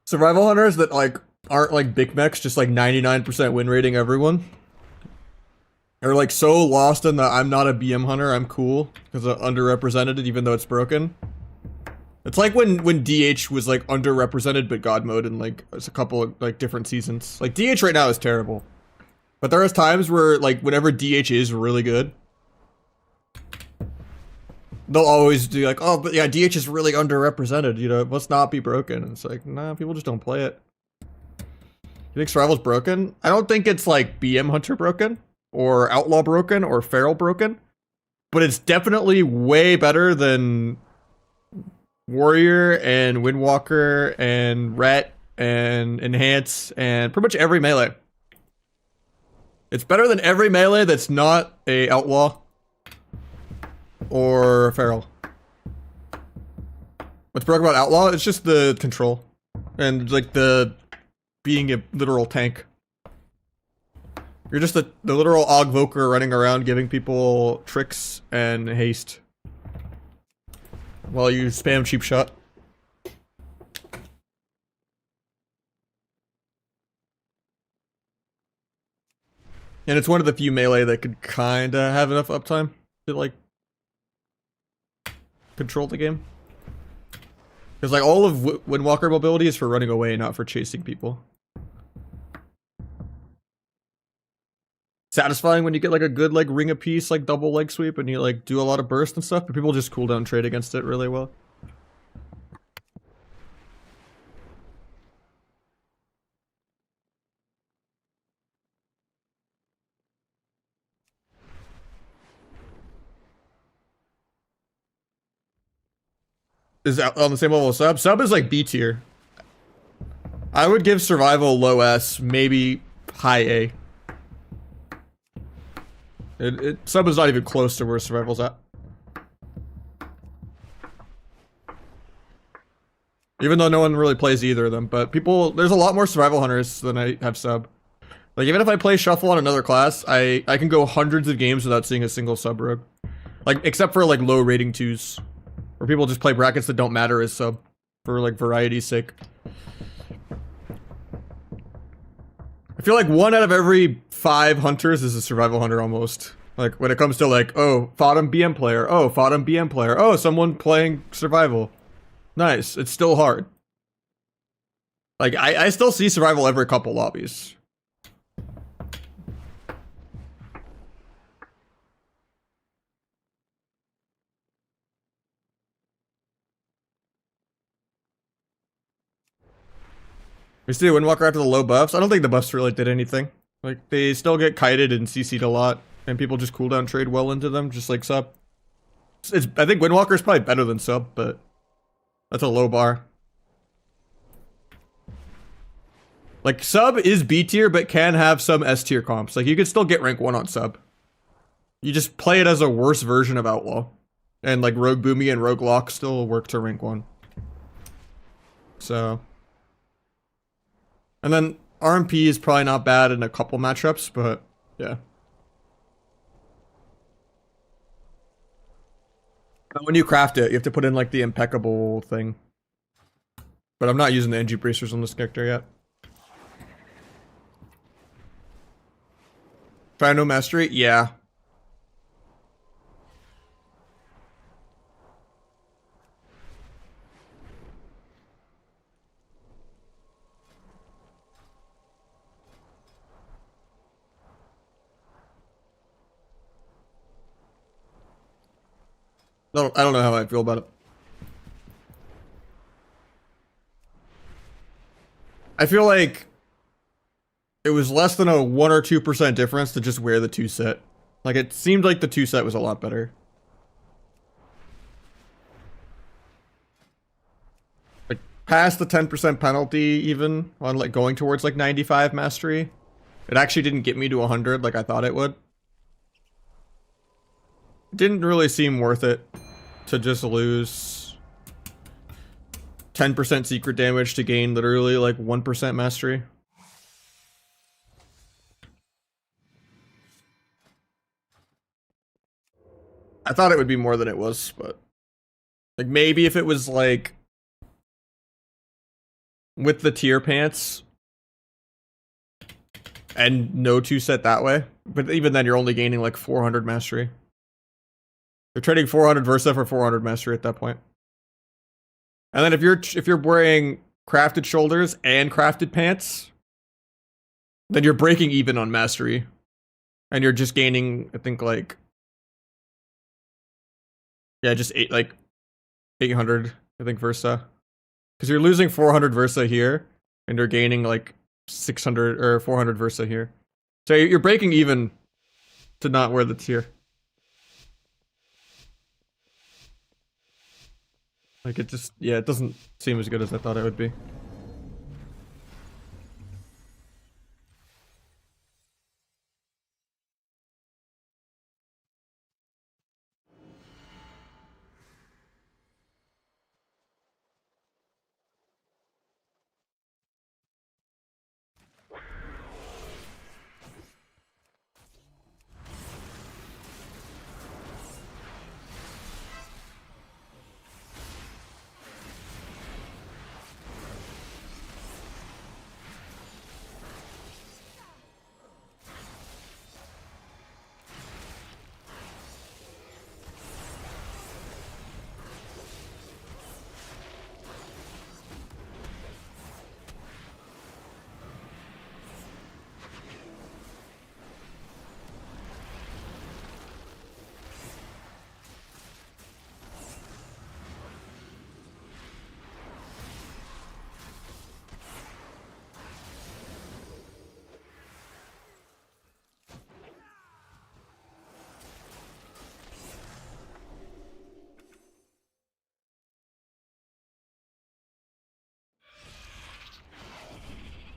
Speaker 1: Survival hunters that like aren't like big mechs, just like 99% win rating everyone. Are like so lost in the I'm not a BM hunter, I'm cool because I'm underrepresented even though it's broken. It's like when DH was like underrepresented but God mode in like a couple of like different seasons. Like DH right now is terrible. But there is times where, like, whenever DH is really good, they'll always do like, oh, but yeah, DH is really underrepresented, you know, it must not be broken. And it's like, nah, people just don't play it. You think Survival's broken? I don't think it's like BM Hunter broken, or Outlaw broken, or Feral broken, but it's definitely way better than Warrior, and Windwalker, and Ret, and Enhance, and pretty much every melee. It's better than every melee that's not a Outlaw or Feral. What's broken about Outlaw? It's just the control and like the being a literal tank. You're just the literal Ogvoker running around giving people tricks and haste while you spam cheap shot. And it's one of the few melee that could kinda have enough uptime to like control the game. Because like all of Windwalker mobility is for running away, not for chasing people. Satisfying when you get like a good like ring a piece, like double leg sweep, and you like do a lot of burst and stuff, but people just cooldown trade against it really well. Is on the same level as Sub? Sub is like B tier. I would give Survival low S, maybe high A. Sub is not even close to where Survival's at. Even though no one really plays either of them. But people, there's a lot more survival hunters than I have sub. Like, even if I play shuffle on another class, I can go hundreds of games without seeing a single sub rogue. Like, except for like low rating 2s. Where people just play brackets that don't matter as sub. For like variety's sake. I feel like 1 out of every 5 hunters is a survival hunter almost. Like, when it comes to like, oh, FODM BM player. Oh, FODM BM player. Oh, someone playing survival. Nice. It's still hard. Like, I still see survival every couple lobbies. We see the Windwalker after the low buffs. I don't think the buffs really did anything. Like, they still get kited and CC'd a lot. And people just cooldown trade well into them, just like sub. I think Windwalker is probably better than sub, but that's a low bar. Like, sub is B tier, but can have some S tier comps. Like, you could still get rank 1 on sub. You just play it as a worse version of Outlaw. And like Rogue Boomy and Rogue Lock still work to rank 1. So. And then RMP is probably not bad in a couple matchups, but yeah. And when you craft it, you have to put in like the impeccable thing. But I'm not using the NG bracers on this character yet. Final mastery? Yeah. No, I don't know how I feel about it. I feel like it was less than a 1 or 2% difference to just wear the 2 set. Like, it seemed like the 2 set was a lot better. Like, past the 10% penalty even on like going towards like 95 mastery. It actually didn't get me to 100 like I thought it would. It didn't really seem worth it to just lose 10% secret damage to gain literally like 1% mastery. I thought it would be more than it was, but like maybe if it was like with the tier pants and no 2 set that way, but even then you're only gaining like 400 mastery. You're trading 400 Versa for 400 mastery at that point. And then if you're wearing crafted shoulders and crafted pants, then you're breaking even on mastery, and you're just gaining, I think, like, yeah, just 800, I think, Versa, because you're losing 400 Versa here, and you're gaining like 600 or 400 Versa here. So you're breaking even to not wear the tier. Like, it just, yeah, it doesn't seem as good as I thought it would be.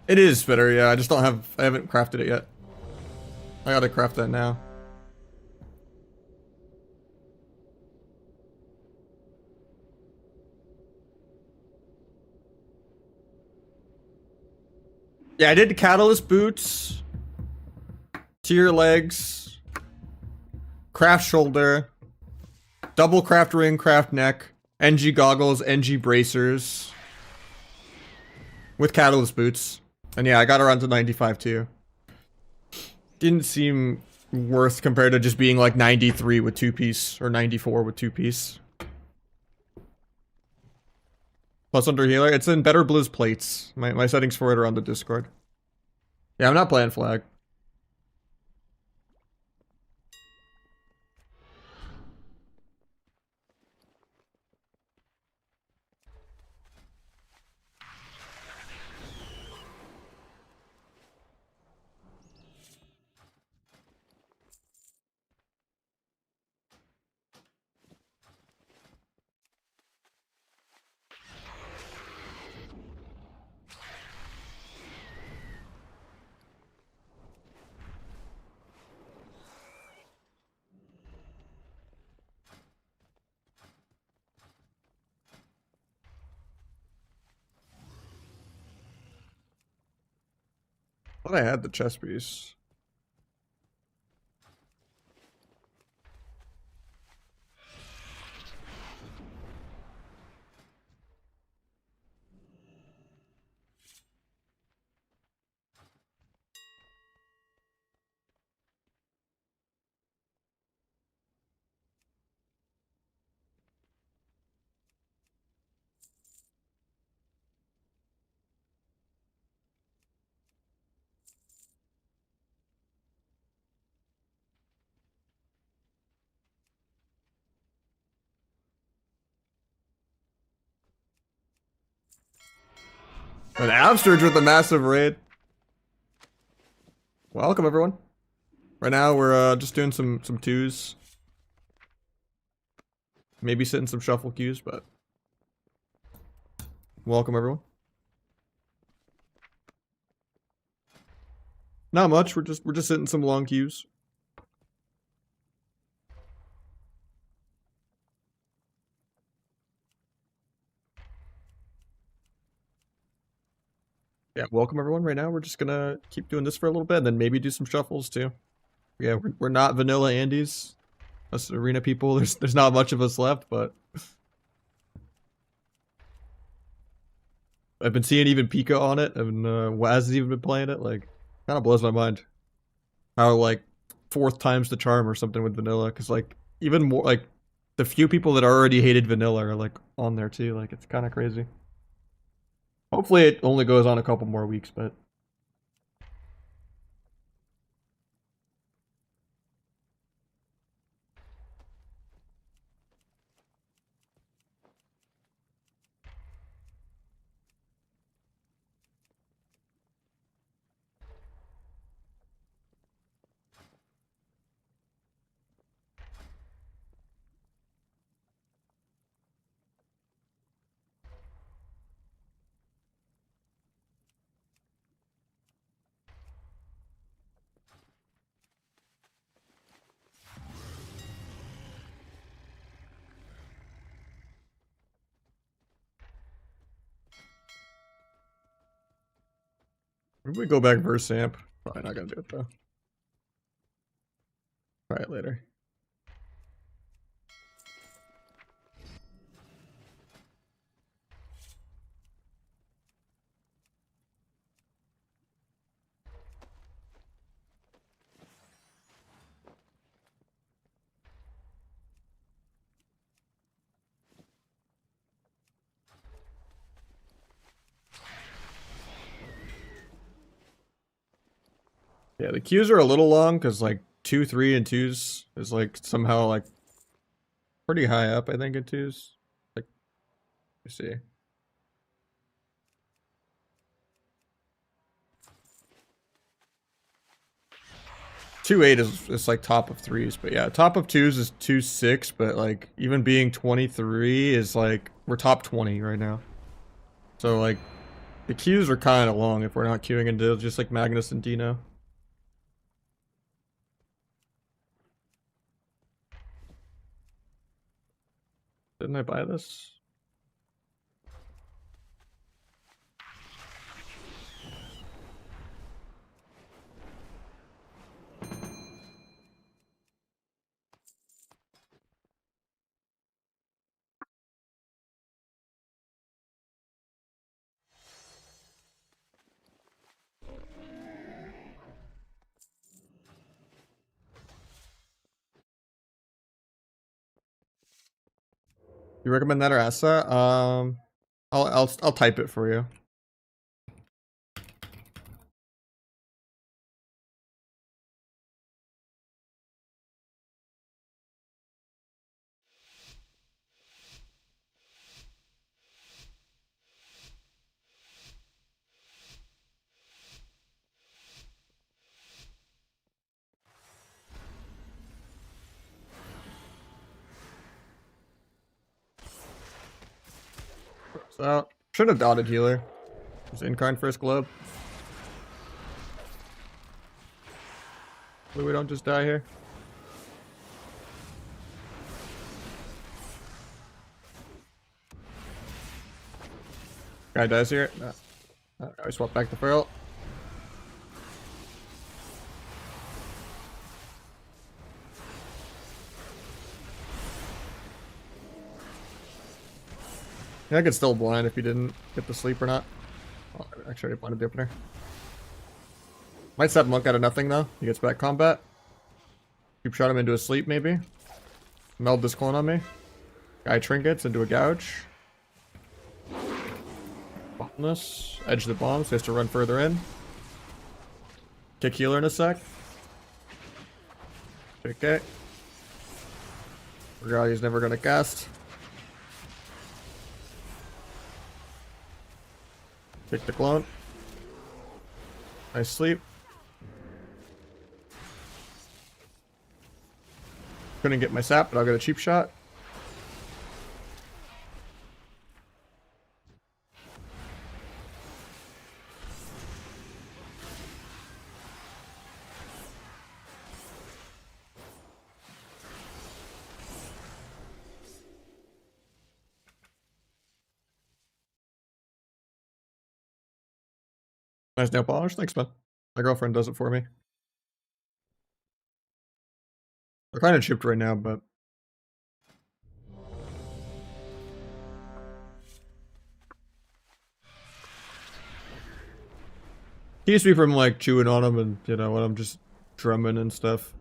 Speaker 1: It is better, yeah. I just don't have, I haven't crafted it yet. I gotta craft that now. Yeah, I did catalyst boots, tier legs, craft shoulder, double craft ring, craft neck, NG goggles, NG bracers, with catalyst boots. And yeah, I got around to 95 too. Didn't seem worth compared to just being like 93 with 2-piece or 94 with 2-piece. Plus under healer, it's in better Blizz plates. My settings for it are on the Discord. Yeah, I'm not playing flag. I thought I had the chest piece. An Absturge with a massive raid. Welcome everyone. Right now we're just doing some twos. Maybe sitting some shuffle queues, but welcome everyone. Not much. We're just sitting some long queues. Yeah, welcome everyone. Right now we're just gonna keep doing this for a little bit, and then maybe do some shuffles too. Yeah, we're not vanilla Andes. Us arena people. There's not much of us left, but I've been seeing even Pika on it, and Waz has even been playing it. Like, kind of blows my mind how like 4th times the charm or something with vanilla. Because like even more like the few people that already hated vanilla are like on there too. Like it's kind of crazy. Hopefully it only goes on a couple more weeks, but maybe we go back verse amp. Probably not gonna do it though. Try it later. Yeah, the queues are a little long because like 2, 3, and 2s is like somehow like pretty high up, I think, in 2s. Like, let me see. 2-8 is like top of 3s, but yeah, top of 2s is 2-6, but like even being 23 is like we're top 20 right now. So like the queues are kind of long if we're not queuing into just like Magnus and Dino. Didn't I buy this? You recommend that or Asa? I'll type it for you. So should have dotted healer. Just Incarn first globe. Hopefully we don't just die here. Guy dies here. No. I swap back to Feral. Yeah, I could still blind if he didn't get the sleep or not. Oh, actually, I already blinded the opener. Might set Monk out of nothing though. He gets back combat. Keep shot him into a sleep maybe. Meld this clone on me. Guy trinkets into a gouge. Bomb this. Edge the bomb, so he has to run further in. Kick healer in a sec. Okay. Forgot he's never gonna cast. Kick the clone. Nice sleep. Couldn't get my sap, but I'll get a cheap shot. Nice nail polish. Thanks, man. My girlfriend does it for me. We're kind of chipped right now, but keeps me from like chewing on them and when I'm just drumming and stuff.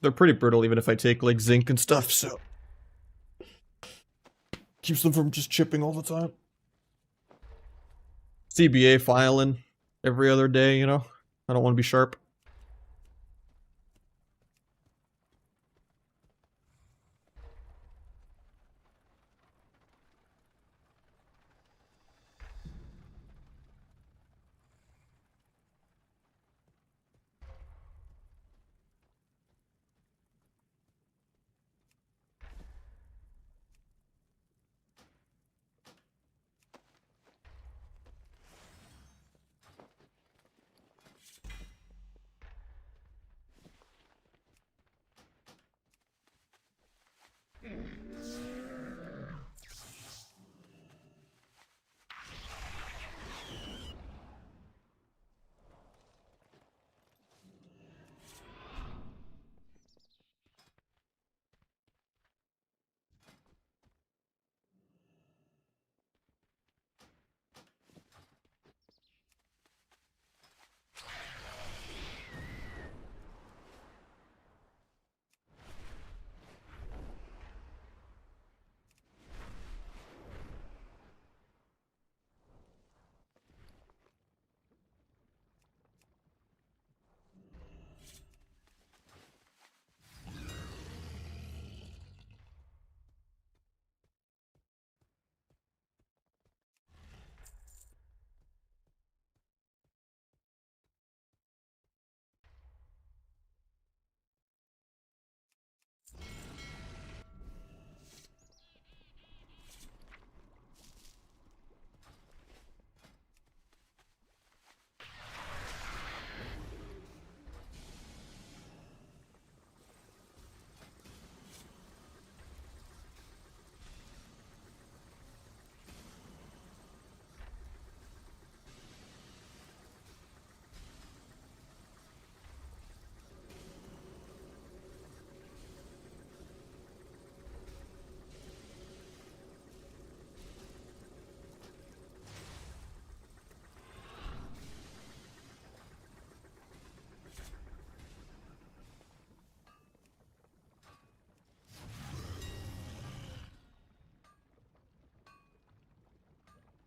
Speaker 1: They're pretty brittle even if I take like zinc and stuff, so keeps them from just chipping all the time. CBA filing every other day, I don't want to be sharp.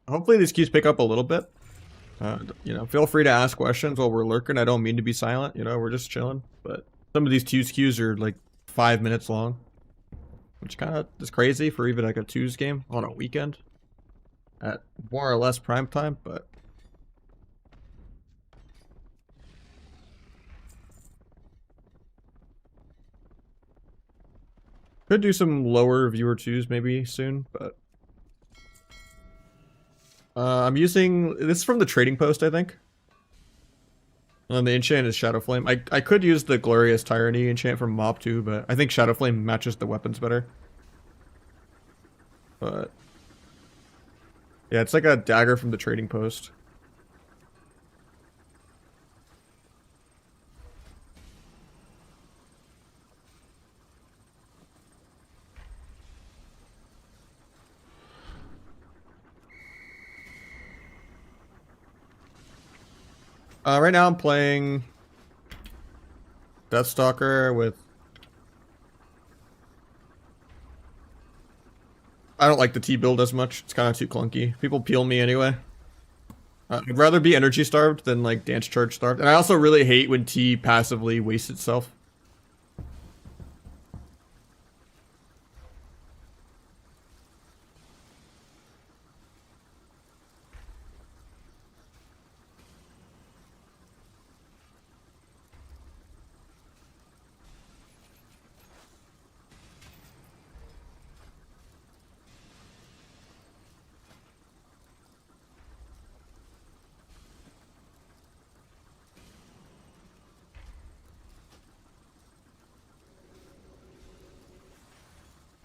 Speaker 1: hopefully these queues pick up a little bit. You know, feel free to ask questions while we're lurking. I don't mean to be silent, you know, we're just chilling. But some of these twos queues are like 5 minutes long, which kind of is crazy for even like a twos game on a weekend at more or less prime time, but could do some lower viewer twos maybe soon, but I'm using this from the trading post, I think. And the enchant is Shadow Flame. I could use the Glorious Tyranny enchant from Mob 2, but I think Shadow Flame matches the weapons better. But yeah, it's like a dagger from the trading post. Right now I'm playing Deathstalker with... I don't like the T build as much. It's kind of too clunky. People peel me anyway. I'd rather be energy starved than like dance charge starved. And I also really hate when T passively wastes itself.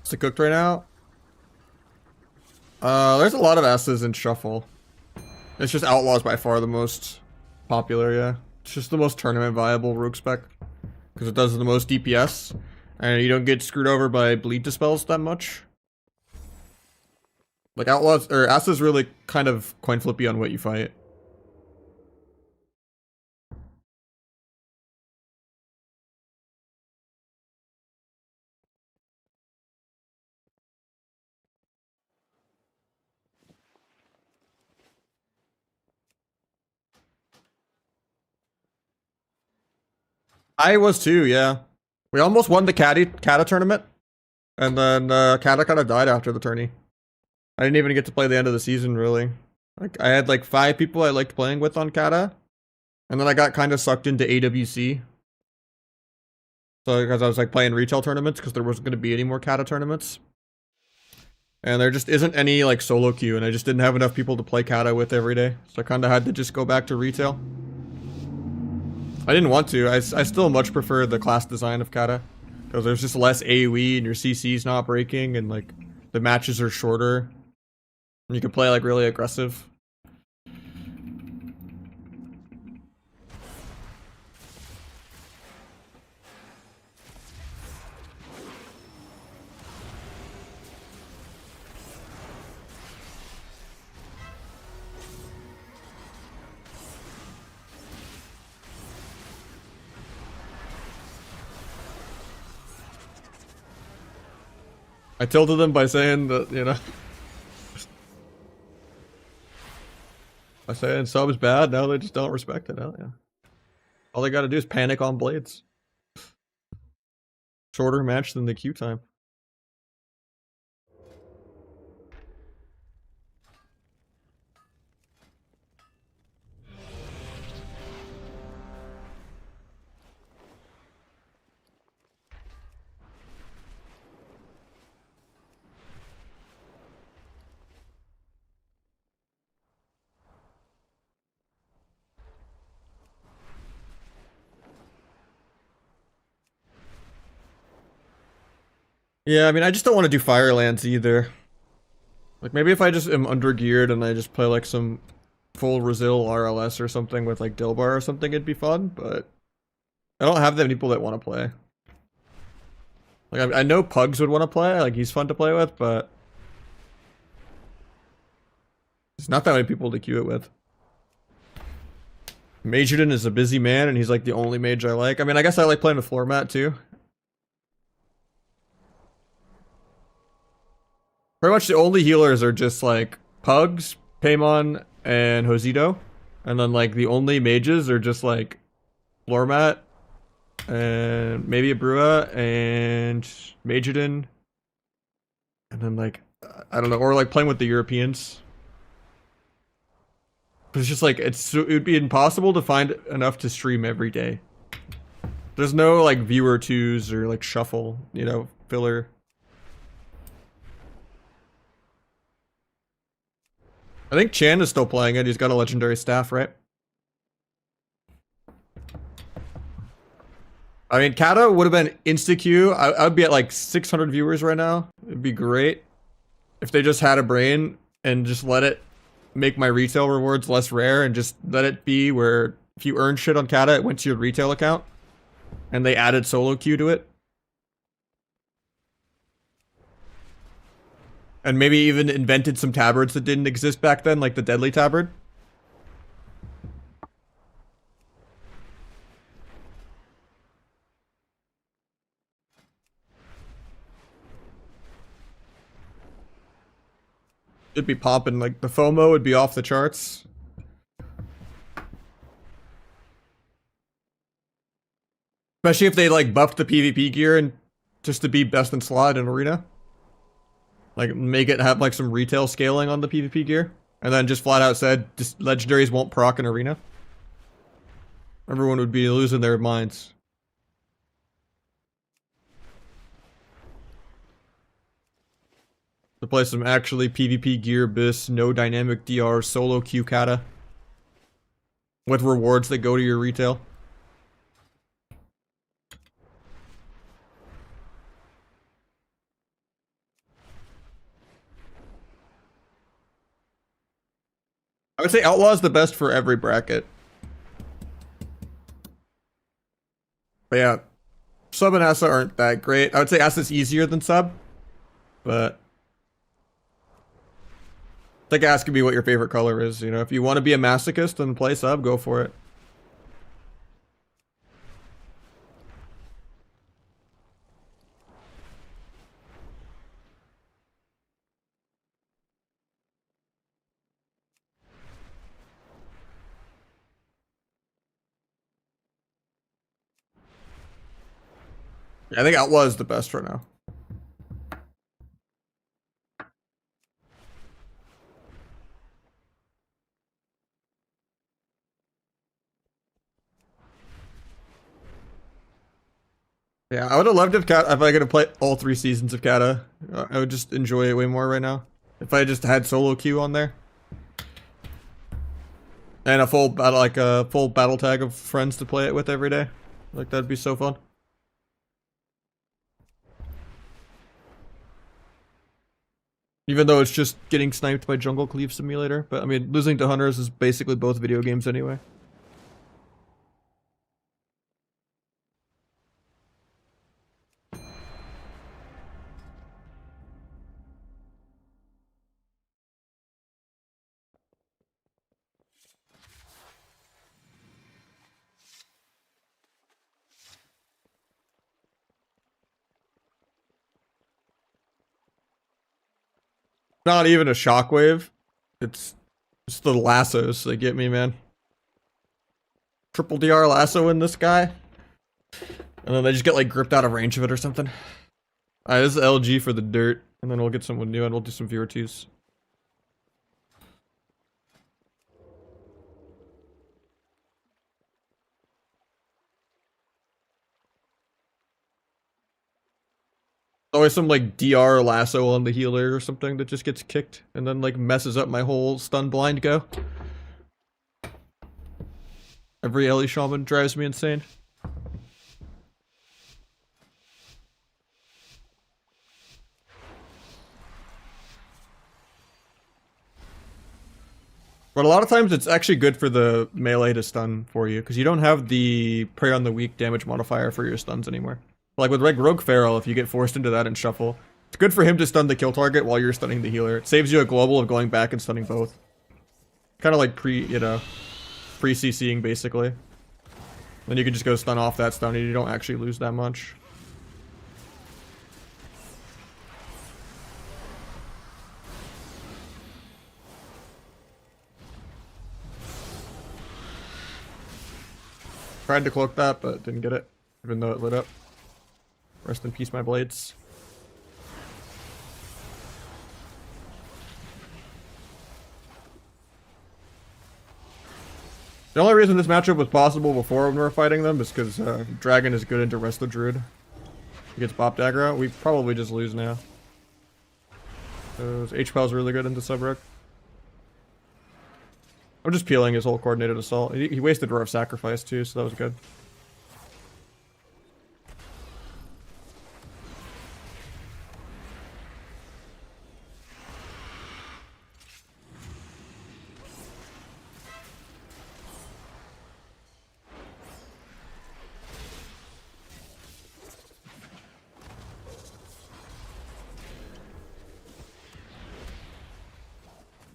Speaker 1: Is it cooked right now? There's a lot of S's in Shuffle. It's just Outlaw's by far the most popular, yeah. It's just the most tournament viable rogue spec. Because it does the most DPS. And you don't get screwed over by bleed dispels that much. Like Outlaws, or S is really kind of coin flippy on what you fight. I was too, yeah. We almost won the Kata tournament. And then Kata kind of died after the tourney. I didn't even get to play the end of the season, really. Like I had like 5 people I liked playing with on Kata. And then I got kind of sucked into AWC. So because I was like playing retail tournaments because there wasn't going to be any more Kata tournaments. And there just isn't any like solo queue, and I just didn't have enough people to play Kata with every day. So I kind of had to just go back to retail. I didn't want to. I still much prefer the class design of Kata. Because there's just less AoE and your CC's not breaking and like the matches are shorter. And you can play like really aggressive. I tilted them by saying that, you know. By saying sub's bad, now they just don't respect it. Oh, yeah. All they gotta do is panic on blades. Shorter match than the queue time. Yeah, I mean, I just don't want to do Firelands either. Like, maybe if I just am undergeared and I just play, like, some full Resil RLS or something with, like, Dilbar or something, it'd be fun, but I don't have that many people that want to play. Like, I know Pugs would want to play, like, he's fun to play with, but there's not that many people to queue it with. Majorden is a busy man, and he's, like, the only mage I like. I mean, I guess I like playing with Floor Mat, too. Pretty much the only healers are just like Pugs, Paimon and Josito. And then like the only mages are just like Flormat and maybe a Brua and Majordan. And then like, I don't know, or like playing with the Europeans. But it's just like, it would be impossible to find enough to stream every day. There's no like viewer twos or like shuffle, you know, filler. I think Chan is still playing it. He's got a legendary staff, right? I mean, Kata would have been insta-Q. I would be at like 600 viewers right now. It'd be great if they just had a brain and just let it make my retail rewards less rare and just let it be where if you earn shit on Kata, it went to your retail account and they added solo queue to it. And maybe even invented some tabards that didn't exist back then, like the Deadly Tabard. It'd be popping, like the FOMO would be off the charts. Especially if they like buffed the PvP gear and just to be best in slot in arena. Like make it have like some retail scaling on the PvP gear. And then just flat out said just legendaries won't proc in arena. Everyone would be losing their minds. To play some actually PvP gear bis, no dynamic DR, solo Q Kata. With rewards that go to your retail. I would say Outlaw is the best for every bracket. But yeah, Sub and Asa aren't that great. I would say Asa's easier than Sub. But I think Ask could be what your favorite color is. You know, if you want to be a masochist and play Sub, go for it. Yeah, I think Outlaw is the best right now. Yeah, I would have loved if I could have played all 3 seasons of Kata. I would just enjoy it way more right now. If I just had solo queue on there. And a full battle, like a full battle tag of friends to play it with every day. Like that'd be so fun. Even though it's just getting sniped by Jungle Cleave Simulator. But I mean, losing to Hunters is basically both video games anyway. Not even a shockwave. It's just the lassos that get me, man. Triple DR lasso in this guy. And then they just get like gripped out of range of it or something. Alright, this is LG for the dirt. And then we'll get someone new and we'll do some viewer twos. Always some like DR lasso on the healer or something that just gets kicked and then like messes up my whole stun blind go. Every Ellie Shaman drives me insane. But a lot of times it's actually good for the melee to stun for you because you don't have the prey on the weak damage modifier for your stuns anymore. Like with Rogue Feral, if you get forced into that and shuffle, it's good for him to stun the kill target while you're stunning the healer. It saves you a global of going back and stunning both. Kind of like pre-CCing basically. Then you can just go stun off that stun and you don't actually lose that much. Tried to cloak that, but didn't get it, even though it lit up. Rest in peace, my blades. The only reason this matchup was possible before when we were fighting them is because Dragon is good into Rest the Druid. He gets Bop Dagger. We probably just lose now. H-Pal's really good into Subrek. I'm just peeling his whole coordinated assault. He wasted Roar of Sacrifice too, so that was good.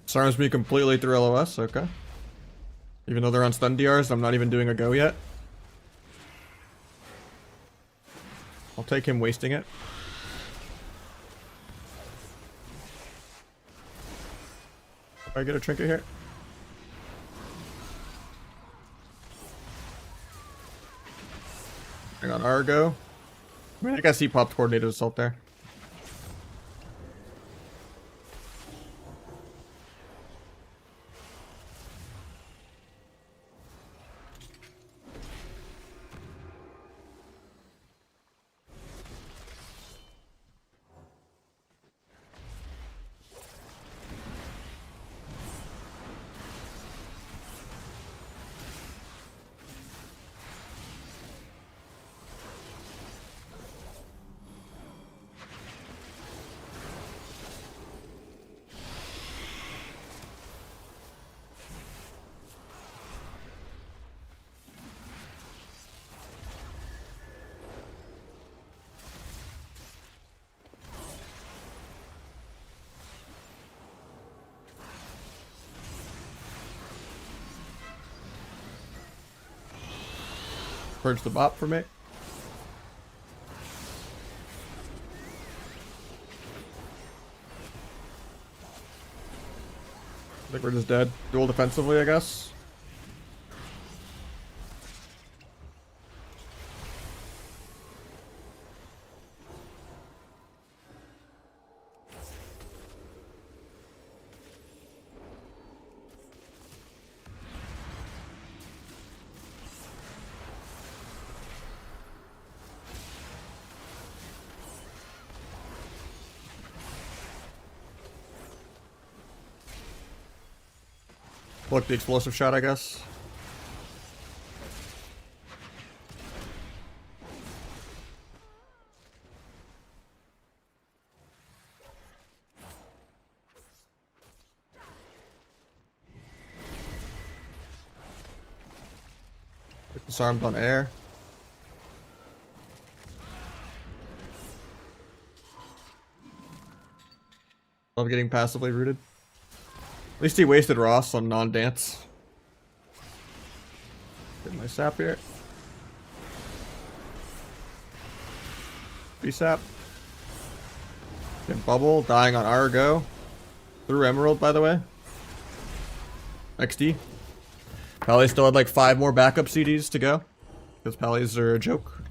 Speaker 1: Disarms me completely through LOS, okay. Even though they're on stun DRs, I'm not even doing a go yet. I'll take him wasting it. If I get a trinket here. Hang on, Argo. I mean, I guess he popped coordinated assault there. Purge the bot for me. I think we're just dead. Duel defensively, I guess. Look, the explosive shot, I guess. Disarmed on air. Love getting passively rooted. At least he wasted Ross on non-dance. Get my sap here. B-sap. Get bubble, dying on Argo. Through Emerald, by the way. XD. Pally still had like 5 more backup CDs to go. Because Pallies are a joke.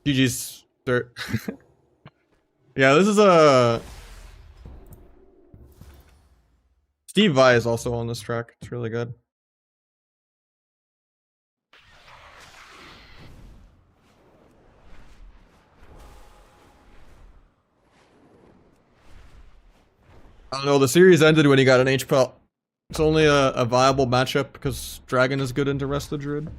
Speaker 1: GG's dirt. Yeah, this is a... Steve Vai is also on this track. It's really good. I don't know, the series ended when he got an H-Pelt. It's only a viable matchup because Dragon is good into Rest the Druid.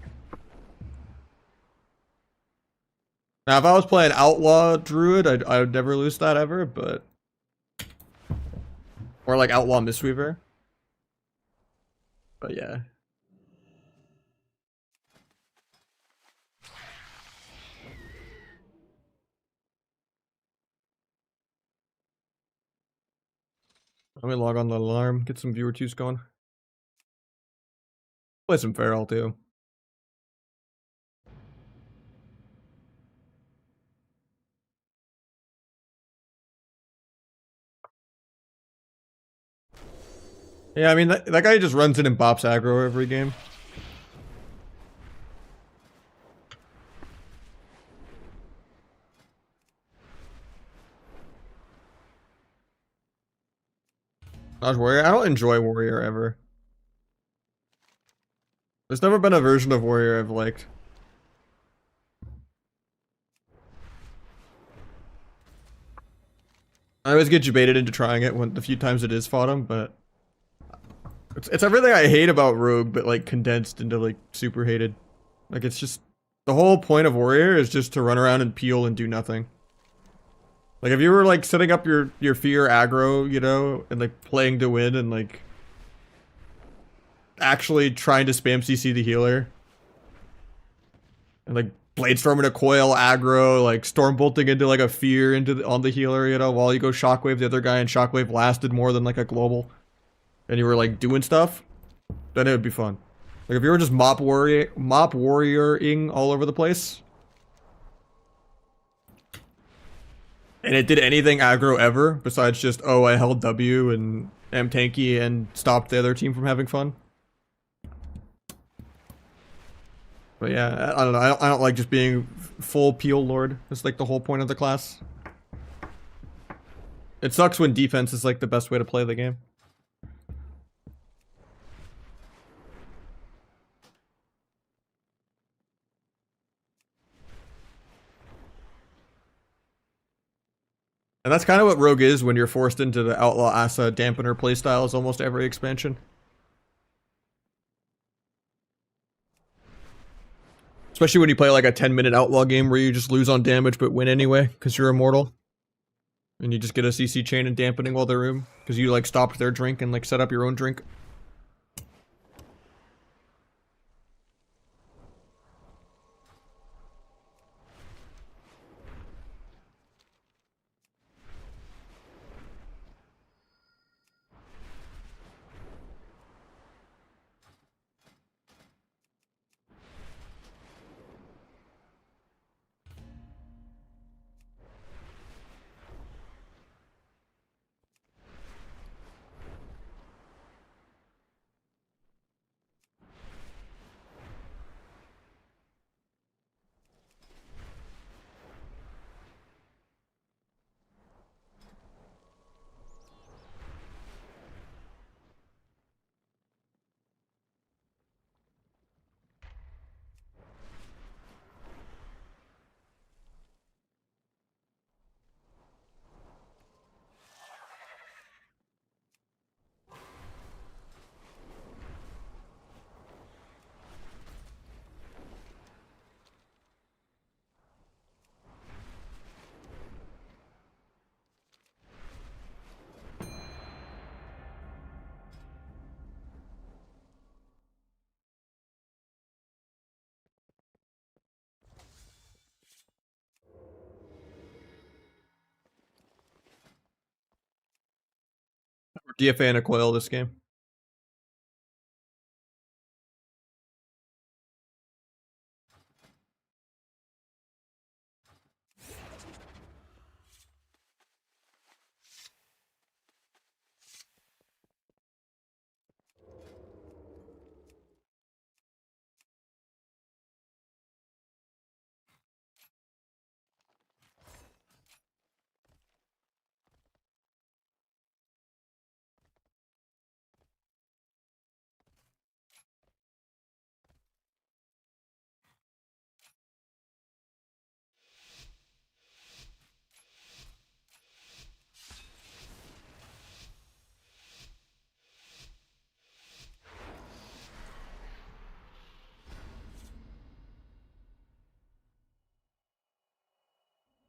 Speaker 1: Now, if I was playing Outlaw Druid, I would never lose that ever, but... Or like Outlaw Mistweaver. But yeah. Let me log on the alarm, get some viewer twos going. Play some Feral too. Yeah, I mean, that guy just runs in and bops aggro every game. Nahj Warrior? I don't enjoy Warrior ever. There's never been a version of Warrior I've liked. I always get debated into trying it when the few times it is fought him, but it's everything I hate about Rogue, but like condensed into like super hated. Like it's just the whole point of Warrior is just to run around and peel and do nothing. Like if you were like setting up your fear aggro, you know, and like playing to win and like actually trying to spam CC the healer and like Bladestorming a coil aggro, like storm bolting into like a fear on the healer, you know, while you go shockwave the other guy and shockwave lasted more than like a global, and you were like doing stuff, then it would be fun. Like if you were just mop warrioring all over the place, and it did anything aggro ever besides just, oh, I held W and am tanky and stopped the other team from having fun. But yeah, I don't know. I don't like just being full peel lord. It's like the whole point of the class. It sucks when defense is like the best way to play the game. And that's kind of what Rogue is when you're forced into the Outlaw Asa dampener playstyles almost every expansion. Especially when you play like a 10-minute Outlaw game where you just lose on damage but win anyway because you're immortal. And you just get a CC chain and dampening while they're room because you like stopped their drink and like set up your own drink. DFA and a coil this game.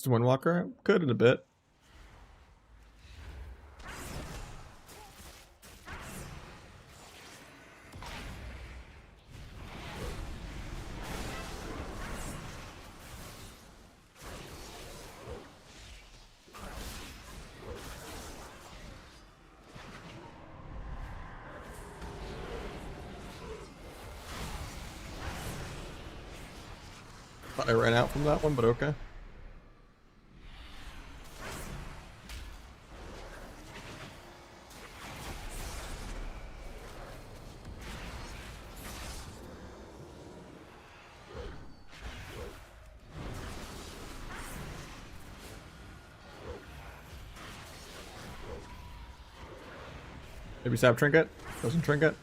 Speaker 1: Is Windwalker? Could in a bit. Thought I ran out from that one, but okay. Maybe sap trinket. Doesn't trinket.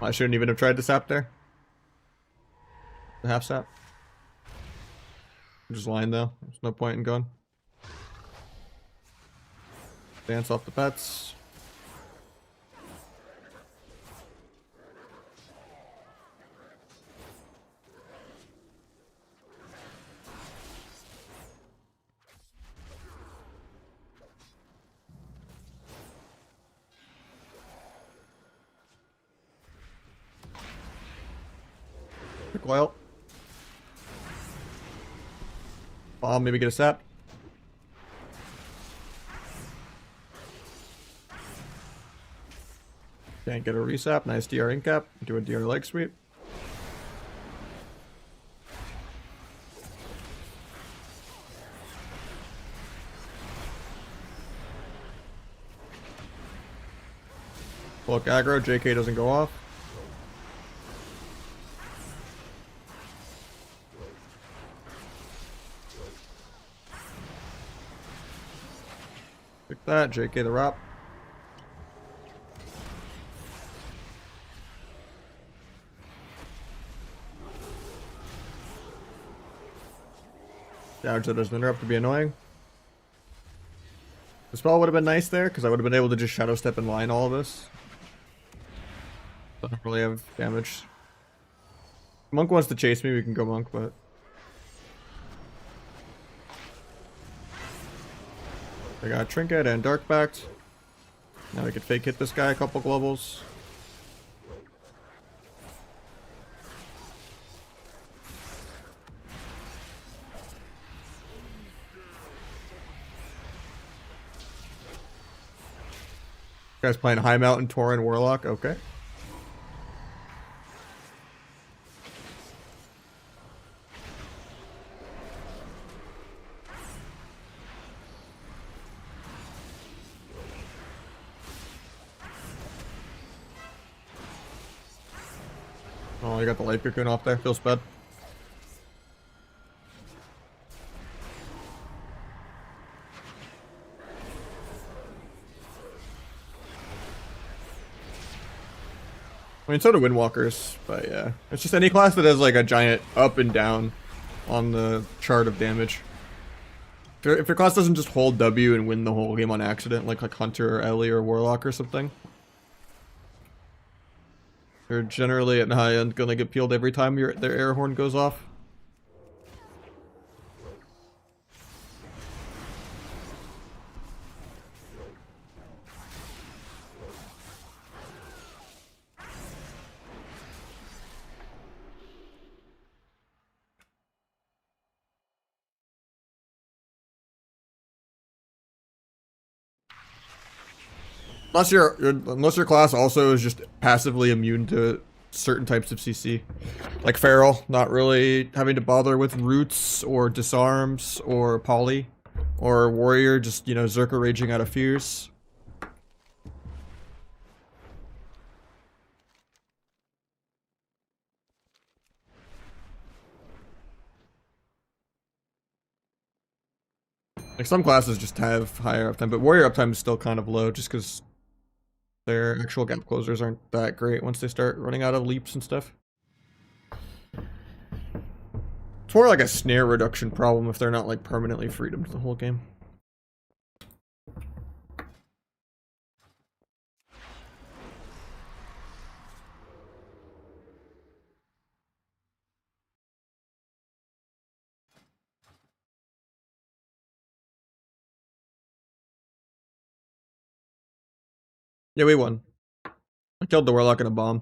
Speaker 1: I shouldn't even have tried to sap there. The half sap. Just line though. There's no point in going. Dance off the pets. Quick oil. Bomb, maybe get a sap. Can't get a resap. Nice DR incap. Do a DR leg sweep. Bulk aggro. JK doesn't go off. Pick that. JK the Rop. Damage that doesn't interrupt to be annoying. The spell would have been nice there, because I would have been able to just shadow step and line all of this. Don't really have damage. Monk wants to chase me, we can go monk, but... I got trinket and dark backed. Now we could fake hit this guy a couple globals. Guys playing High Mountain, Tauren, Warlock. Okay. Oh, you got the light cocoon off there. Feels bad. I mean, so do Windwalkers, but yeah. It's just any class that has like a giant up and down on the chart of damage. If your class doesn't just hold W and win the whole game on accident, like Hunter or Ellie or Warlock or something, they're generally at high end gonna get peeled every time their air horn goes off. Unless your class also is just passively immune to certain types of CC. Like Feral, not really having to bother with roots or disarms or poly. Or Warrior, just, you know, Zerka raging out of fears. Like some classes just have higher uptime, but Warrior uptime is still kind of low just because their actual gap closers aren't that great once they start running out of leaps and stuff. It's more like a snare reduction problem if they're not like permanently freedom to the whole game. Yeah, we won. I killed the Warlock in a bomb.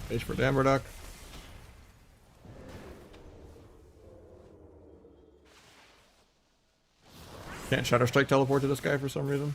Speaker 1: Page for Damberduck. Can't Shadow Strike teleport to this guy for some reason.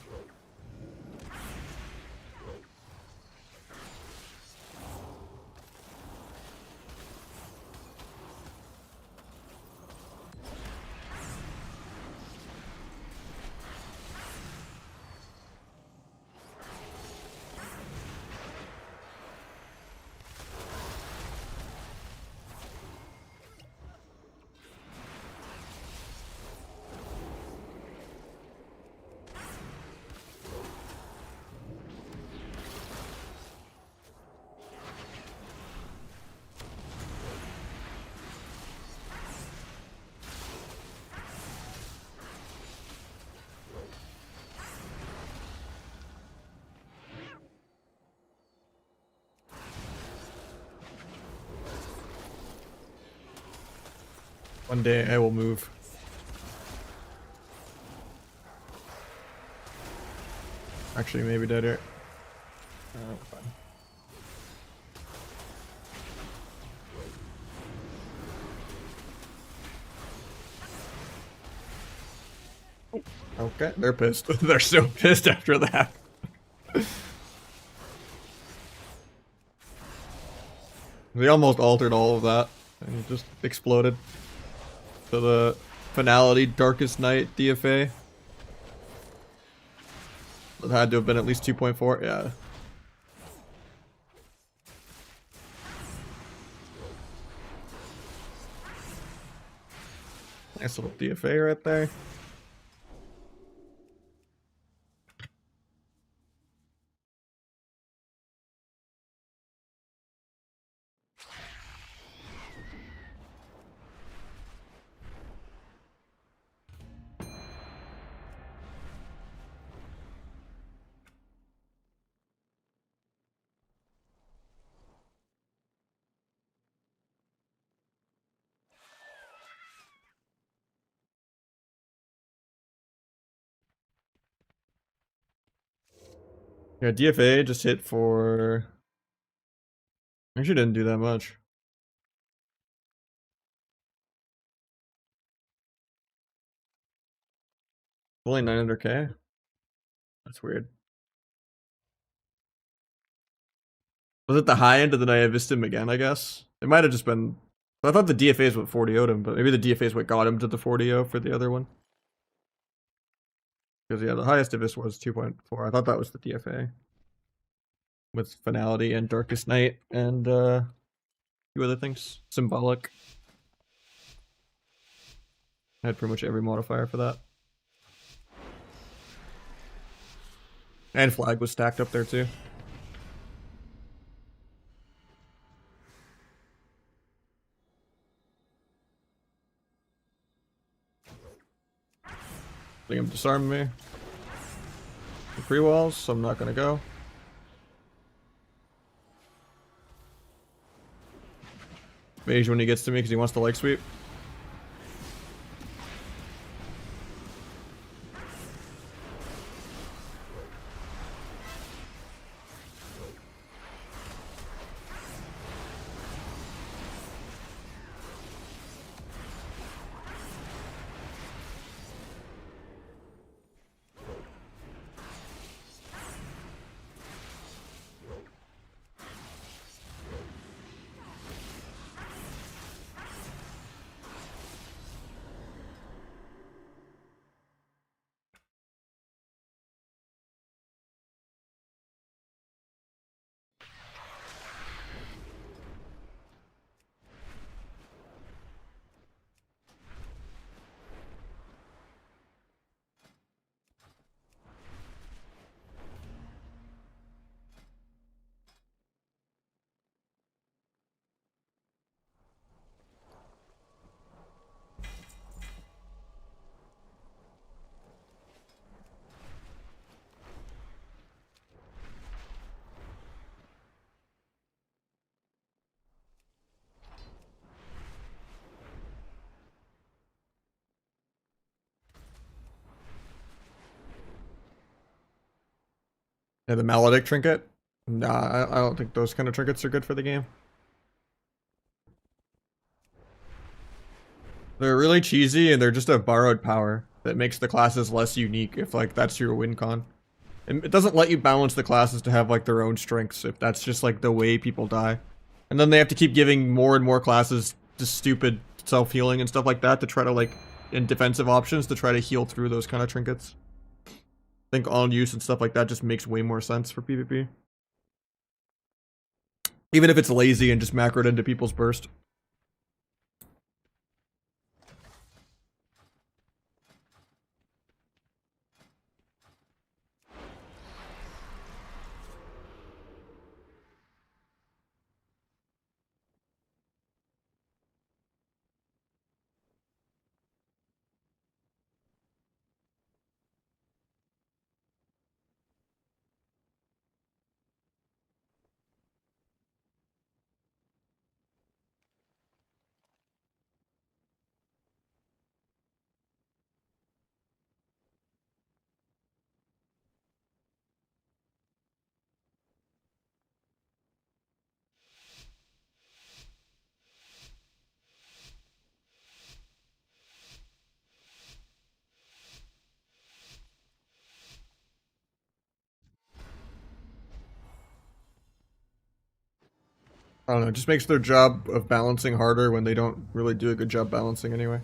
Speaker 1: One day I will move. Actually, maybe dead here. Oh, fine. Okay, they're pissed. They're so pissed after that. They almost altered all of that and it just exploded. So the finality Darkest Night DFA. It had to have been at least 2.4, yeah. Nice little DFA right there. Yeah, DFA just hit for... Actually didn't do that much. Only 900k? That's weird. Was it the high end of the Naya Vistum again, I guess? It might have just been... I thought the DFA is what 40-0'd him, but maybe the DFA is what got him to the 40-0 for the other one. Because, yeah, the highest of this was 2.4. I thought that was the DFA. With Finality and Darkest Night and a few other things. Symbolic. I had pretty much every modifier for that. And Flag was stacked up there too. I think I'm disarming me. Free walls, so I'm not gonna go. Mage when he gets to me because he wants to leg sweep. Yeah, the Maledict trinket. Nah, I don't think those kind of trinkets are good for the game. They're really cheesy and they're just a borrowed power that makes the classes less unique if like that's your win con. It doesn't let you balance the classes to have like their own strengths if that's just like the way people die. And then they have to keep giving more and more classes just stupid self-healing and stuff like that to try to like, in defensive options to try to heal through those kind of trinkets. I think on use and stuff like that just makes way more sense for PvP. Even if it's lazy and just macroed into people's burst. I don't know, it just makes their job of balancing harder when they don't really do a good job balancing anyway.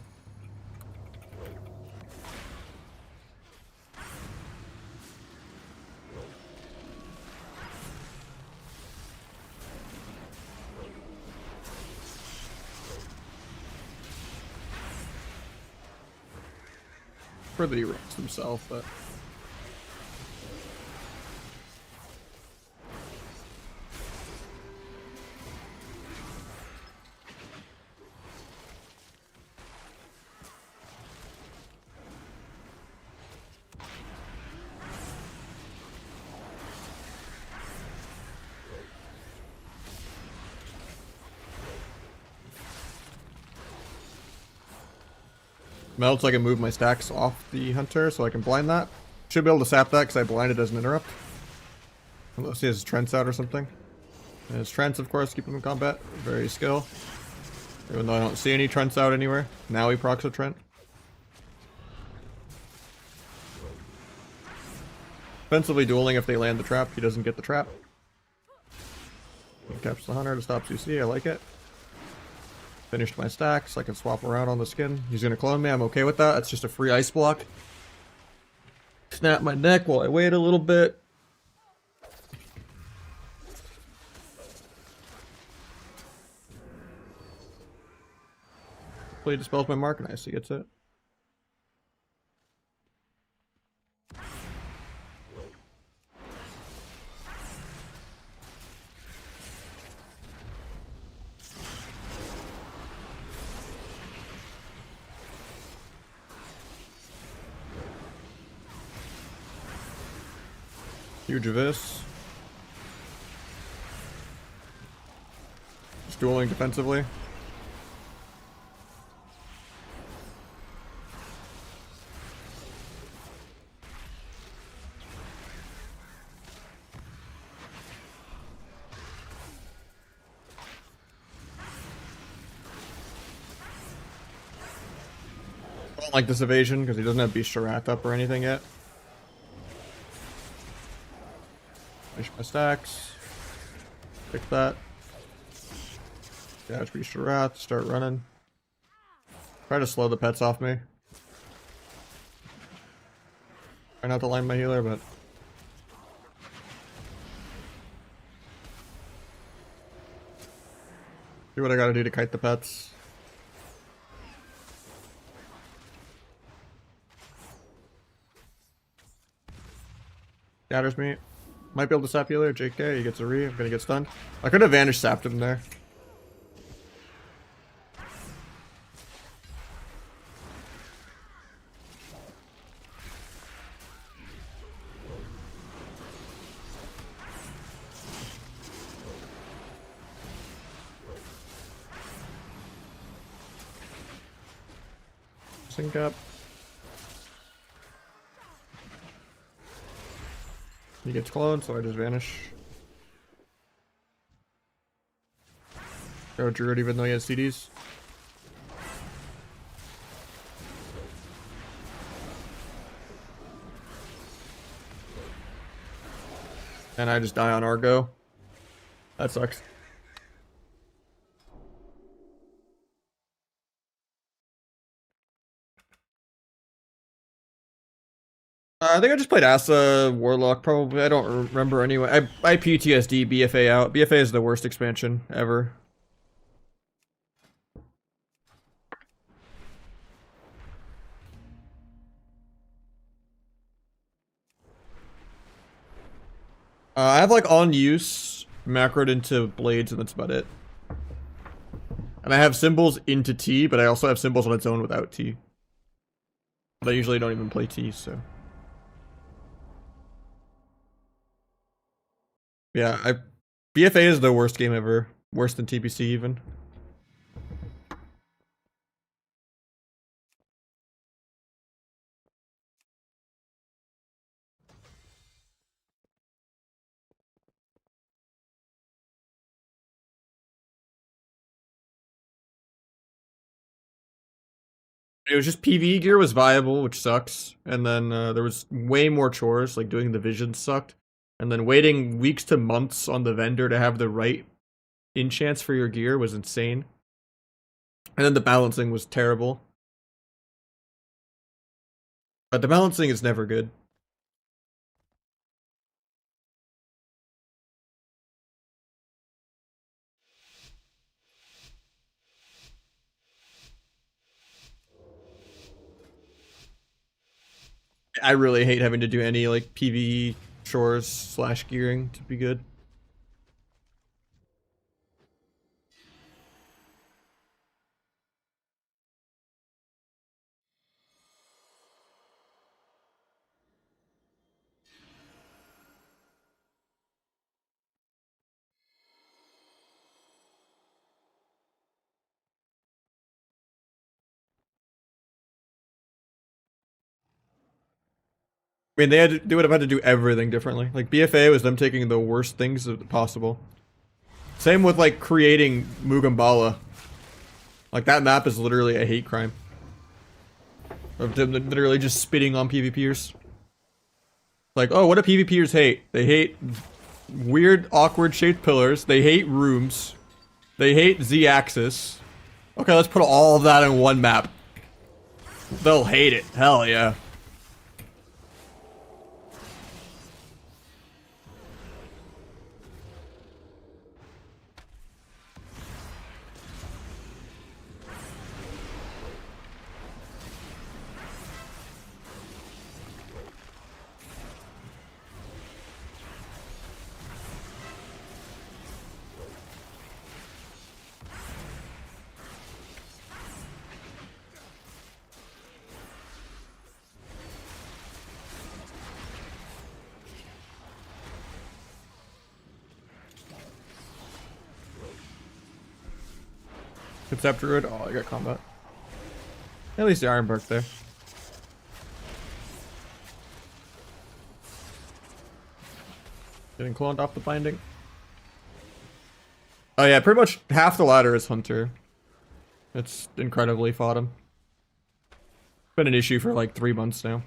Speaker 1: Or that he wrecks himself, but... Melts, I can move my stacks off the hunter so I can blind that. Should be able to sap that because I blinded as an interrupt. Unless he has Trents out or something. And his Trents, of course, keep him in combat. Very skill. Even though I don't see any Trents out anywhere. Now he procs a Trent. Defensively dueling if they land the trap. He doesn't get the trap. He caps the hunter to stop CC. I like it. Finished my stacks. I can swap around on the skin. He's gonna clone me. I'm okay with that. It's just a free ice block. Snap my neck while I wait a little bit. Hopefully he dispels my mark and I see it's it. Huge abyss. Just dueling defensively. I don't like this evasion because he doesn't have Beast Wrath up or anything yet. Finish my stacks. Pick that. Dash Beast Wrath. Start running. Try to slow the pets off me. Try not to line my healer, but... do what I gotta do to kite the pets. Scatters me. Might be able to sap healer. JK, he gets a re. I'm gonna get stunned. I could have vanish sapped him there. Sync up. He gets cloned, so I just vanish. Go Druid even though he has CDs. And I just die on Argo. That sucks. I think I just played Asa Warlock, probably. I don't remember anyway. I PTSD BFA out. BFA is the worst expansion ever. I have like on use macroed into blades, and that's about it. And I have symbols into T, but I also have symbols on its own without T. But I usually don't even play T, so. Yeah, BFA is the worst game ever. Worse than TPC even. It was just PvE gear was viable, which sucks. And then there was way more chores, like doing the visions sucked. And then waiting weeks to months on the vendor to have the right enchants for your gear was insane. And then the balancing was terrible. But the balancing is never good. I really hate having to do any like PvE chores slash gearing to be good. I mean, they would have had to do everything differently. Like BFA was them taking the worst things possible. Same with like creating Mugambala. Like that map is literally a hate crime. Of them literally just spitting on PvPers. Like, oh, what do PvPers hate? They hate weird, awkward shaped pillars. They hate rooms. They hate Z-axis. Okay, let's put all of that in one map. They'll hate it. Hell yeah. Concept Druid. Oh, I got combat. At least the Ironbark there. Getting cloned off the binding. Oh yeah, pretty much half the ladder is Hunter. It's incredibly fought him. Been an issue for like 3 months now.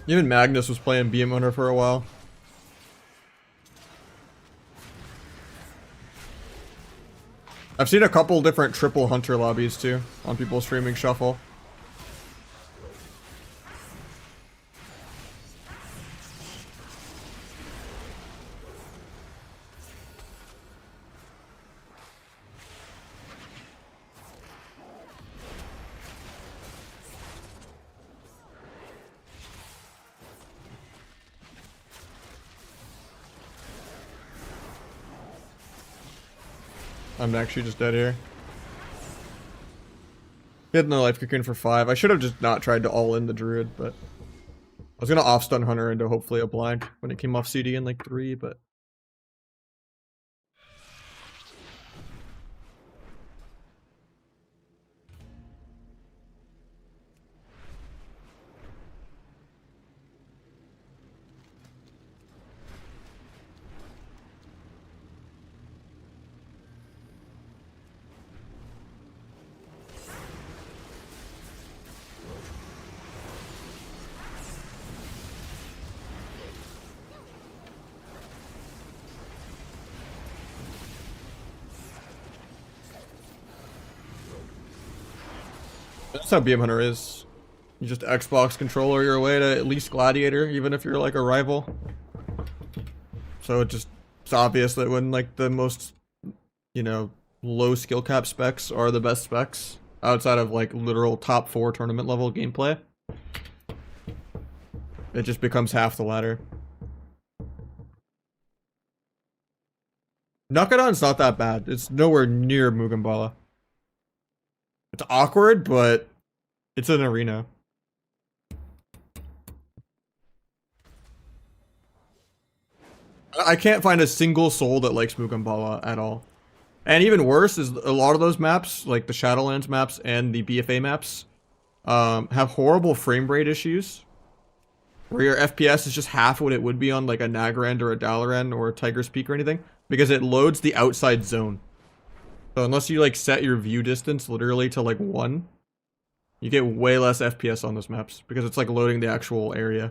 Speaker 1: Even Magnus was playing BM Hunter for a while. I've seen a couple different triple Hunter lobbies too on people streaming Shuffle. I'm actually just dead here. Hit no life cocoon for 5. I should have just not tried to all in the druid, but I was gonna off stun Hunter into hopefully a blind when it came off CD in like 3, but That's how BM Hunter is. You just Xbox controller your way to at least Gladiator, even if you're like a rival. So it's obvious that when like the most, you know, low skill cap specs are the best specs outside of like literal top 4 tournament level gameplay, it just becomes half the ladder. Nakadon's not that bad. It's nowhere near Mugambala. It's awkward, but it's an arena. I can't find a single soul that likes Mugambala at all. And even worse is a lot of those maps, like the Shadowlands maps and the BFA maps, have horrible frame rate issues. Where your FPS is just half what it would be on like a Nagrand or a Dalaran or a Tiger's Peak or anything. Because it loads the outside zone. So unless you like set your view distance literally to like 1, you get way less FPS on those maps. Because it's like loading the actual area.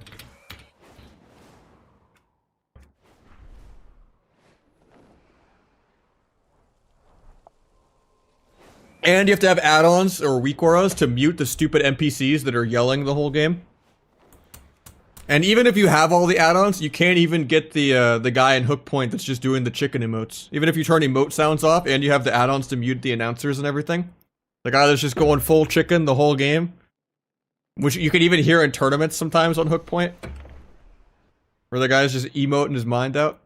Speaker 1: And you have to have add-ons or weak auras to mute the stupid NPCs that are yelling the whole game. And even if you have all the add-ons, you can't even get the guy in Hook Point that's just doing the chicken emotes. Even if you turn emote sounds off and you have the add-ons to mute the announcers and everything. The guy that's just going full chicken the whole game. Which you can even hear in tournaments sometimes on Hook Point. Where the guy's just emoting his mind out.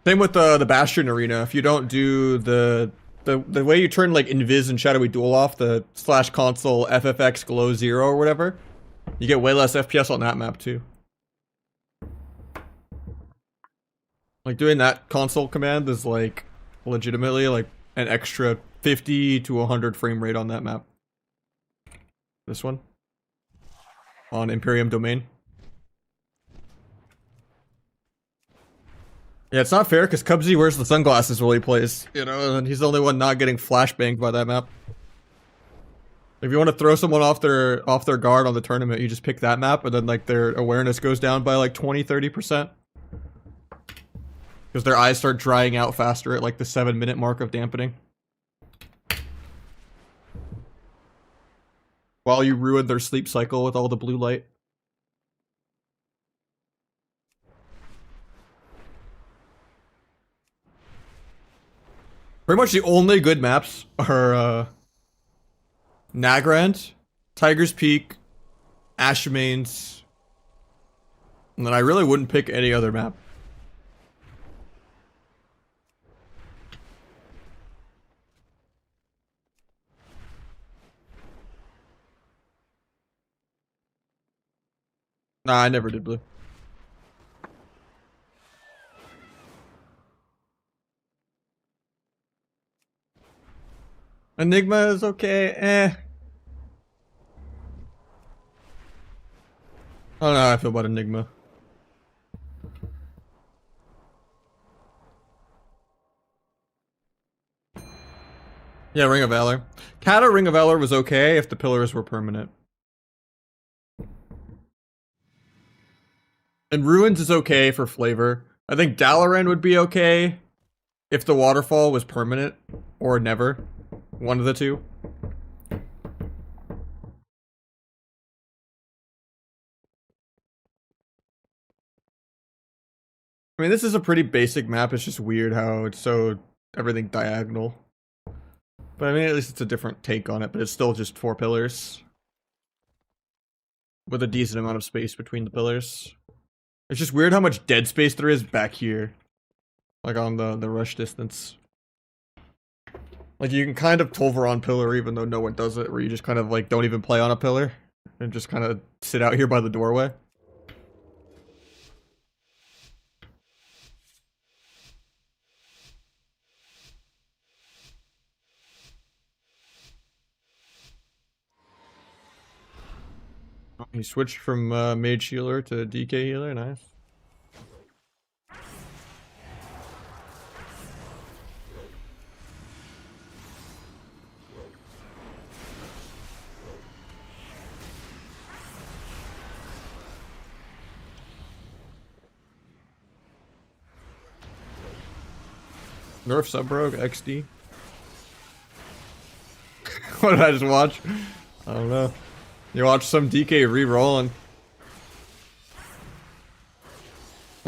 Speaker 1: Same with the Bastion arena. If you don't do the way you turn like Invis and Shadowy Duel off, the / console FFX glow 0 or whatever, you get way less FPS on that map too. Like doing that console command is like legitimately like an extra 50 to 100 frame rate on that map. This one on Imperium Domain. Yeah, it's not fair because Cubsy wears the sunglasses while he plays, you know, and he's the only one not getting flashbanged by that map. If you want to throw someone off their guard on the tournament, you just pick that map, and then like their awareness goes down by like 20-30%. Because their eyes start drying out faster at like the 7-minute mark of dampening. While you ruin their sleep cycle with all the blue light. Pretty much the only good maps are Nagrand, Tiger's Peak, Ashmains, and then I really wouldn't pick any other map. Nah, I never did blue. Enigma is okay, I don't know how I feel about Enigma. Yeah, Ring of Valor. Kata Ring of Valor was okay if the pillars were permanent. And Ruins is okay for flavor. I think Dalaran would be okay if the waterfall was permanent or never. One of the two. I mean, this is a pretty basic map. It's just weird how it's so everything diagonal. But I mean, at least it's a different take on it, but it's still just 4 pillars. With a decent amount of space between the pillars. It's just weird how much dead space there is back here. Like on the rush distance. Like you can kind of Tolvaron pillar even though no one does it, where you just kind of like don't even play on a pillar. And just kind of sit out here by the doorway. He switched from Mage Healer to DK Healer, nice. Nerf Sub-Rogue XD. What did I just watch? I don't know. You watch some DK re-roll and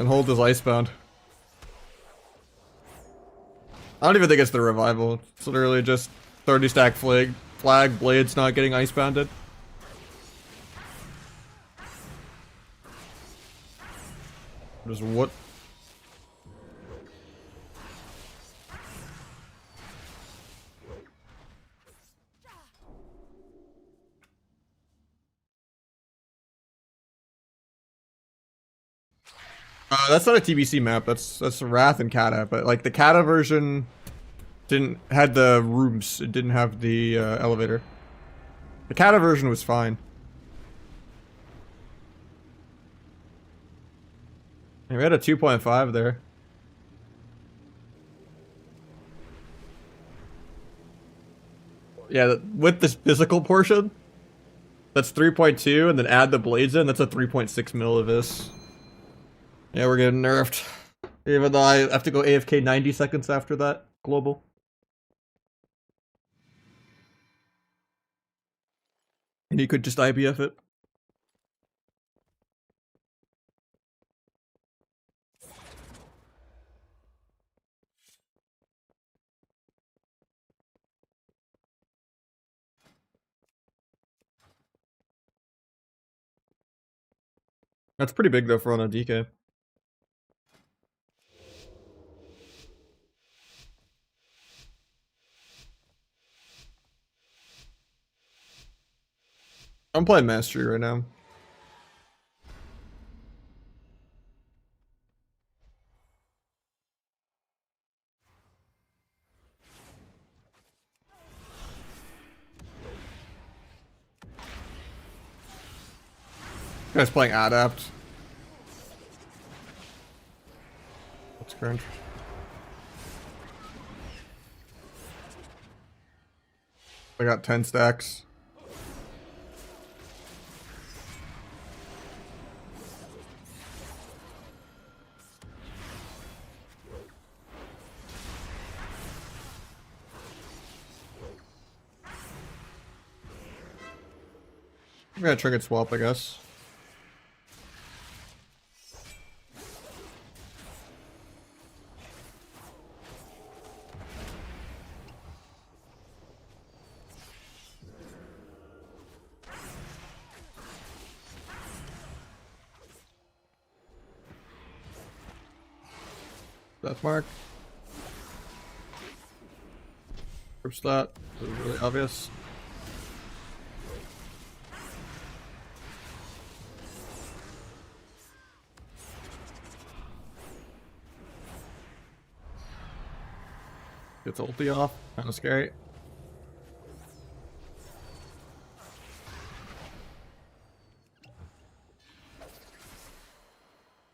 Speaker 1: hold his Icebound. I don't even think it's the revival. It's literally just 30 stack flag blades not getting Icebounded. Just what? That's not a TBC map. That's Wrath and Kata, but like the Kata version had the rooms. It didn't have the elevator. The Kata version was fine. And we had a 2.5 there. Yeah, with this physical portion, that's 3.2, and then add the blades in, that's a 3.6 mil of this. Yeah, we're getting nerfed. Even though I have to go AFK 90 seconds after that global. And you could just IBF it. That's pretty big though for on a DK. I'm playing Mastery right now. Guy's playing Adapt. What's current? I got 10 stacks. I'm gonna trinket swap, I guess. Death mark. Group stat. This is really obvious. Gets ulti off. Kinda scary.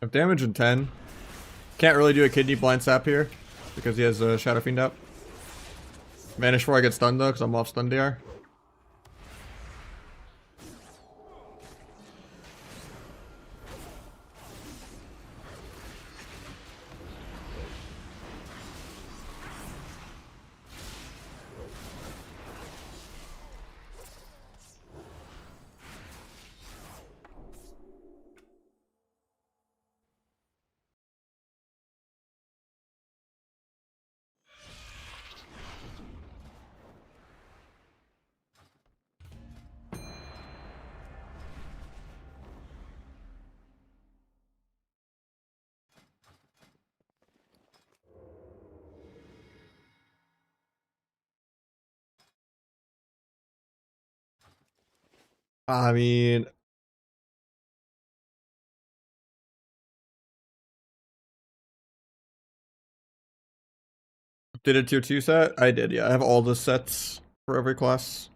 Speaker 1: I have damage in 10. Can't really do a kidney blind sap here because he has a Shadow Fiend up. Vanish before I get stunned though, because I'm off stun DR. I mean, did a tier 2 set? I did, yeah. I have all the sets for every class.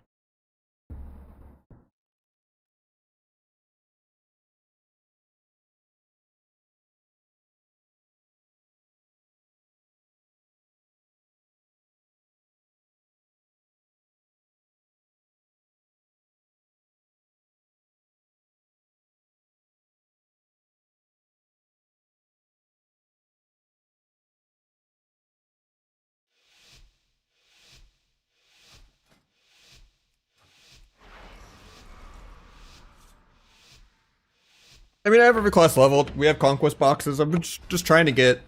Speaker 1: I mean, I have every class leveled. We have conquest boxes. I'm just trying to get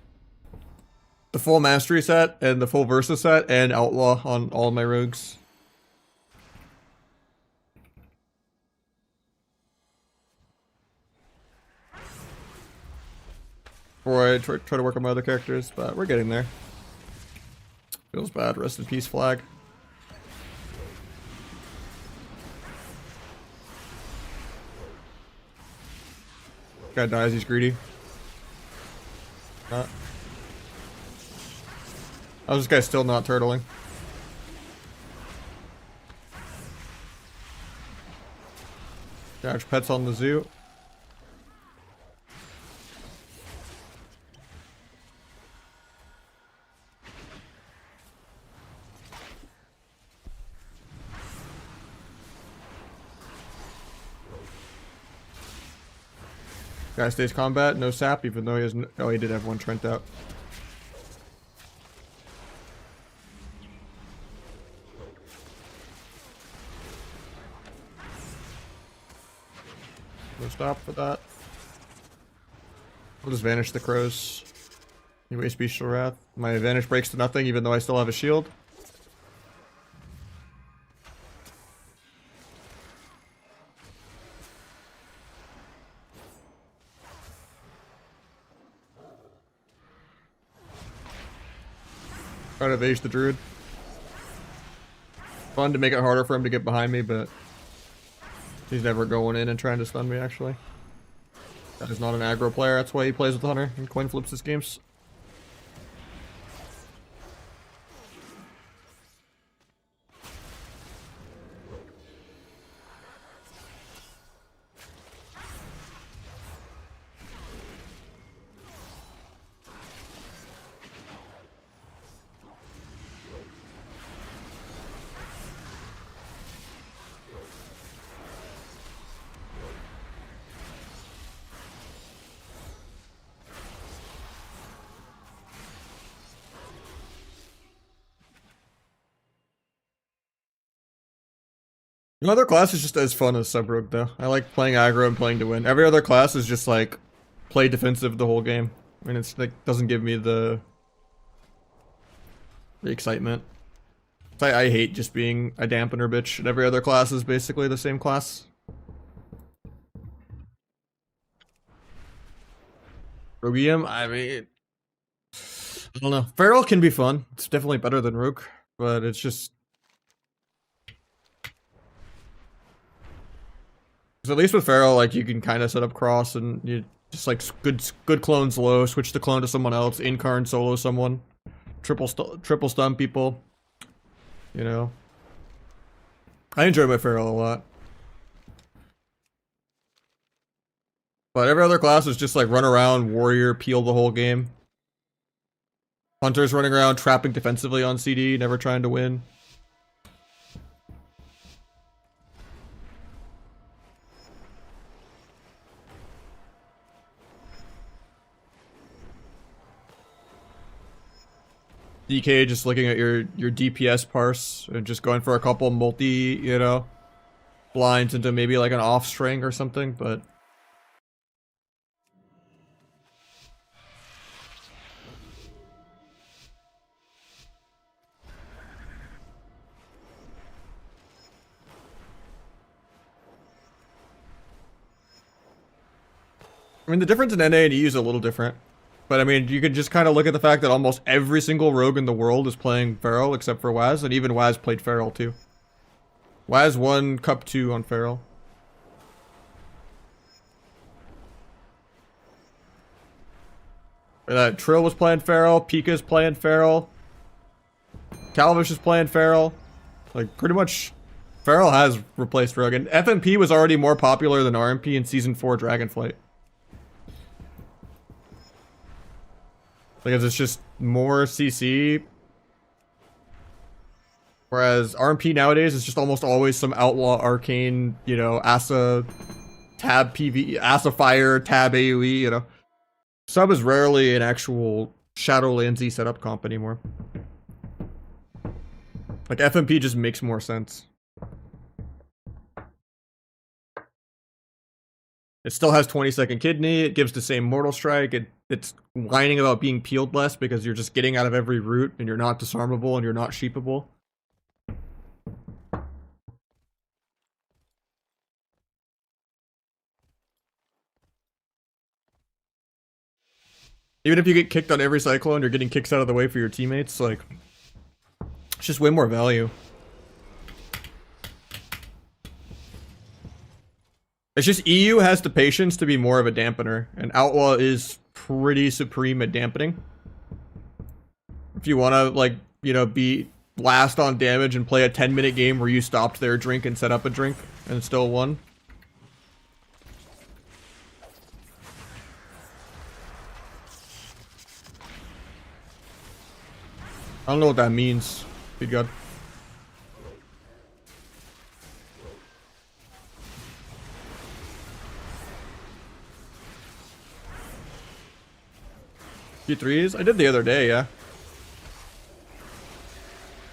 Speaker 1: the full mastery set and the full versa set and outlaw on all of my rogues. Before I try to work on my other characters, but we're getting there. Feels bad. Rest in peace, flag. Guy dies, he's greedy. Oh, this guy's still not turtling. Charge pets on the zoo. Guy stays combat, no sap, even though he has no, oh, he did have one Trent out. No stop for that. I'll just vanish the crows. You waste Bestial Wrath. My advantage breaks to nothing, even though I still have a shield. Try to evade the druid. Fun to make it harder for him to get behind me, but he's never going in and trying to stun me, actually. That is not an aggro player, that's why he plays with Hunter and coin flips his games. No other class is just as fun as Sub Rogue, though. I like playing aggro and playing to win. Every other class is just like play defensive the whole game. I mean, it's like doesn't give me the excitement. I hate just being a dampener bitch. And every other class is basically the same class. Rogueum, I mean, I don't know. Feral can be fun. It's definitely better than Rogue, but it's just. So at least with Feral, like, you can kind of set up cross and you just like good clones low, switch the clone to someone else, incarn solo someone, triple stun people. You know, I enjoy my Feral a lot. But every other class is just like run around, warrior, peel the whole game. Hunters running around, trapping defensively on CD, never trying to win. DK just looking at your DPS parse and just going for a couple multi, you know, blinds into maybe like an off string or something, but I mean the difference in NA and EU is a little different. But I mean, you could just kind of look at the fact that almost every single rogue in the world is playing Feral except for Waz, and even Waz played Feral too. Waz won Cup 2 on Feral. Trill was playing Feral, Pika's playing Feral, Calvish is playing Feral. Like, pretty much, Feral has replaced Rogue, and FMP was already more popular than RMP in Season 4 Dragonflight. Because it's just more CC. Whereas RMP nowadays is just almost always some outlaw arcane, you know, Asa tab PV, Asa fire, tab AoE, you know. Sub is rarely an actual Shadowland Z setup comp anymore. Like FMP just makes more sense. It still has 20-second kidney. It gives the same mortal strike. It's whining about being peeled less because you're just getting out of every route and you're not disarmable and you're not sheepable. Even if you get kicked on every cyclone, you're getting kicks out of the way for your teammates. Like, it's just way more value. It's just EU has the patience to be more of a dampener, and Outlaw is pretty supreme at dampening. If you want to, like, you know, be last on damage and play a 10-minute game where you stopped their drink and set up a drink and still won. I don't know what that means. Be good. Q3s? I did the other day, yeah.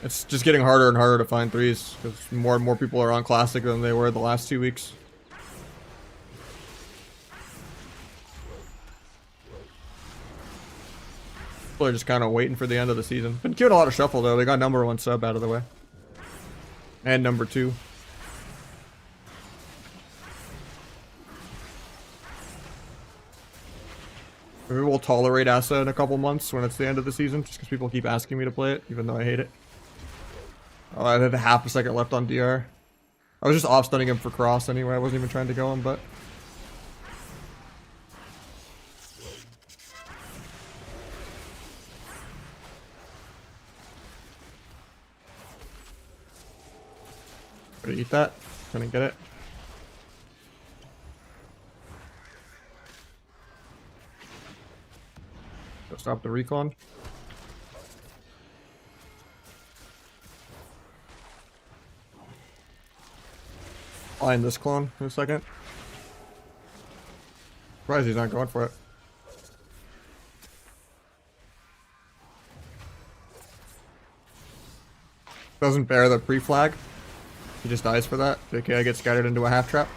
Speaker 1: It's just getting harder and harder to find threes because more and more people are on Classic than they were the last 2 weeks. People are just kind of waiting for the end of the season. Been queuing a lot of Shuffle though. They got #1 sub out of the way. And #2. Maybe we'll tolerate Asa in a couple months when it's the end of the season, just because people keep asking me to play it, even though I hate it. Oh, I had half a second left on DR. I was just off-stunning him for cross anyway, I wasn't even trying to go him, but... Gonna eat that. Gonna get it. Go stop the recon. Find this clone in a second. Surprised he's not going for it. Doesn't bear the pre-flag. He just dies for that. Okay, I get scattered into a half trap.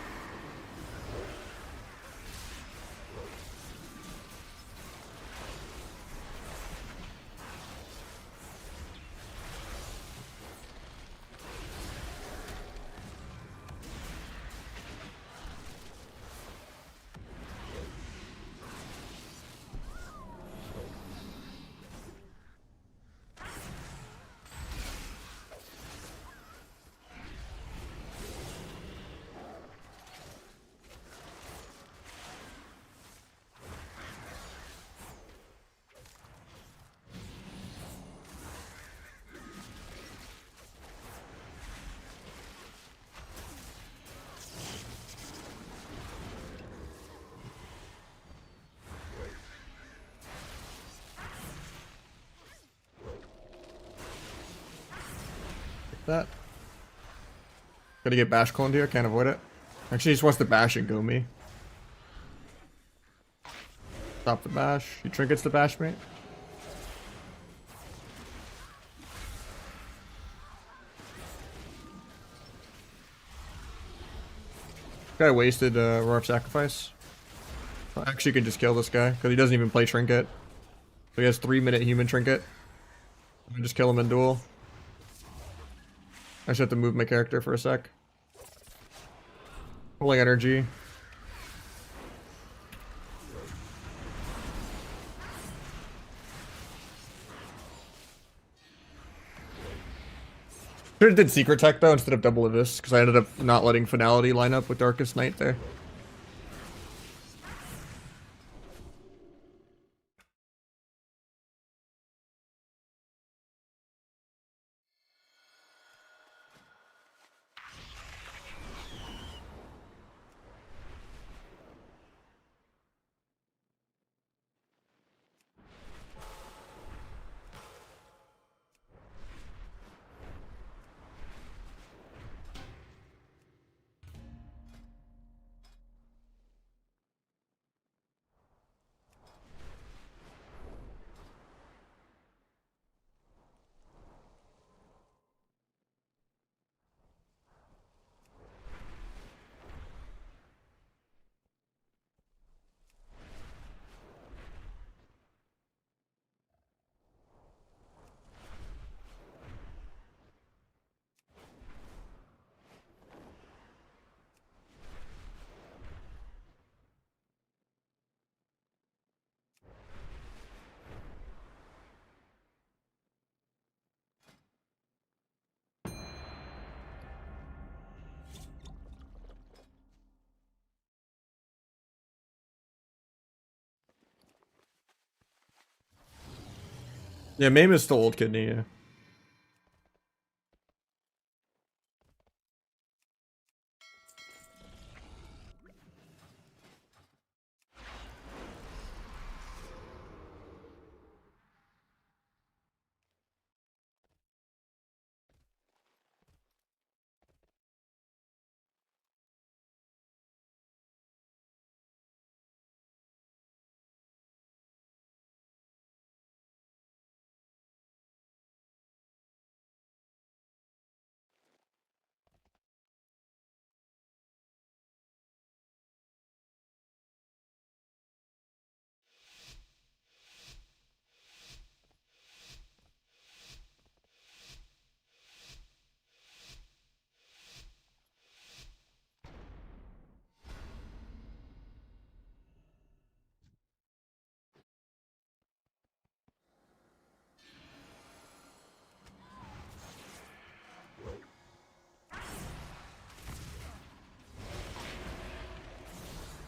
Speaker 1: That. Gotta get bash cloned here, can't avoid it. Actually, he just wants to bash and go me. Stop the bash. He trinkets the bash me. Guy wasted Roar of Sacrifice. I actually can just kill this guy because he doesn't even play trinket. So he has 3-minute human trinket. I just kill him in duel. I should have to move my character for a sec. Pulling energy. Should have did Secret Tech though instead of Double Abyss because I ended up not letting Finality line up with Darkest Night there. Yeah, Mame is still old kidney, yeah.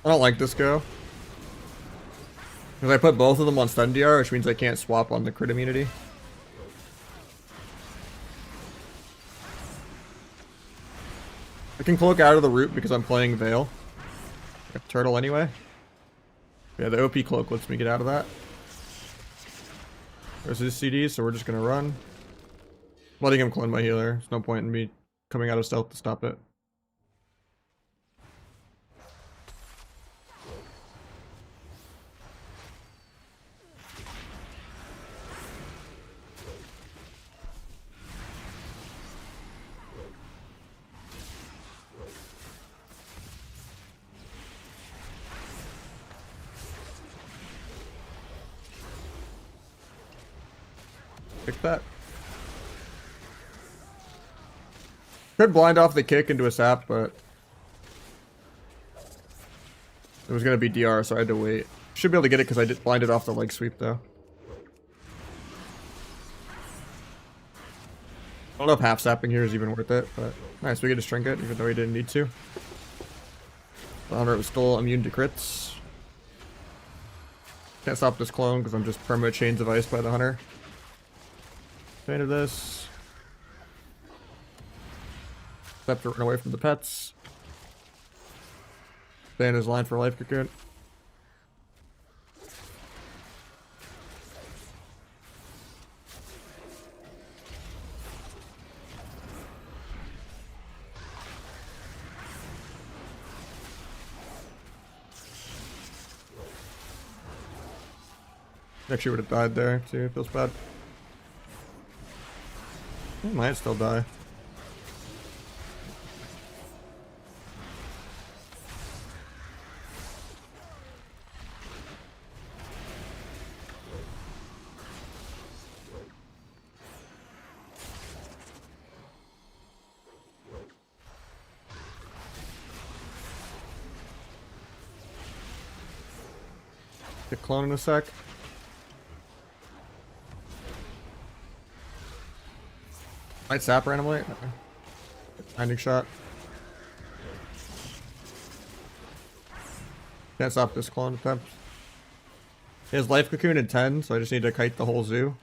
Speaker 1: I don't like this go. Because I put both of them on stun DR, which means I can't swap on the crit immunity. I can cloak out of the root because I'm playing Veil. I have Turtle anyway. Yeah, the OP cloak lets me get out of that. There's his CD, so we're just gonna run. Letting him clone my healer. There's no point in me coming out of stealth to stop it. Pick that. Could blind off the kick into a sap, but it was gonna be DR, so I had to wait. Should be able to get it because I did blinded off the leg sweep though. I don't know if half sapping here is even worth it, but nice, we get his trinket even though he didn't need to. The hunter was still immune to crits. Can't stop this clone because I'm just perma chains of ice by the hunter. Fan of this. Have to run away from the pets. Ban his line for life cocoon. Actually would have died there too, feels bad. He might still die. Get clone in a sec. Might sap randomly. Ending shot. Can't stop this clone attempt. He has life cocoon in 10, so I just need to kite the whole zoo.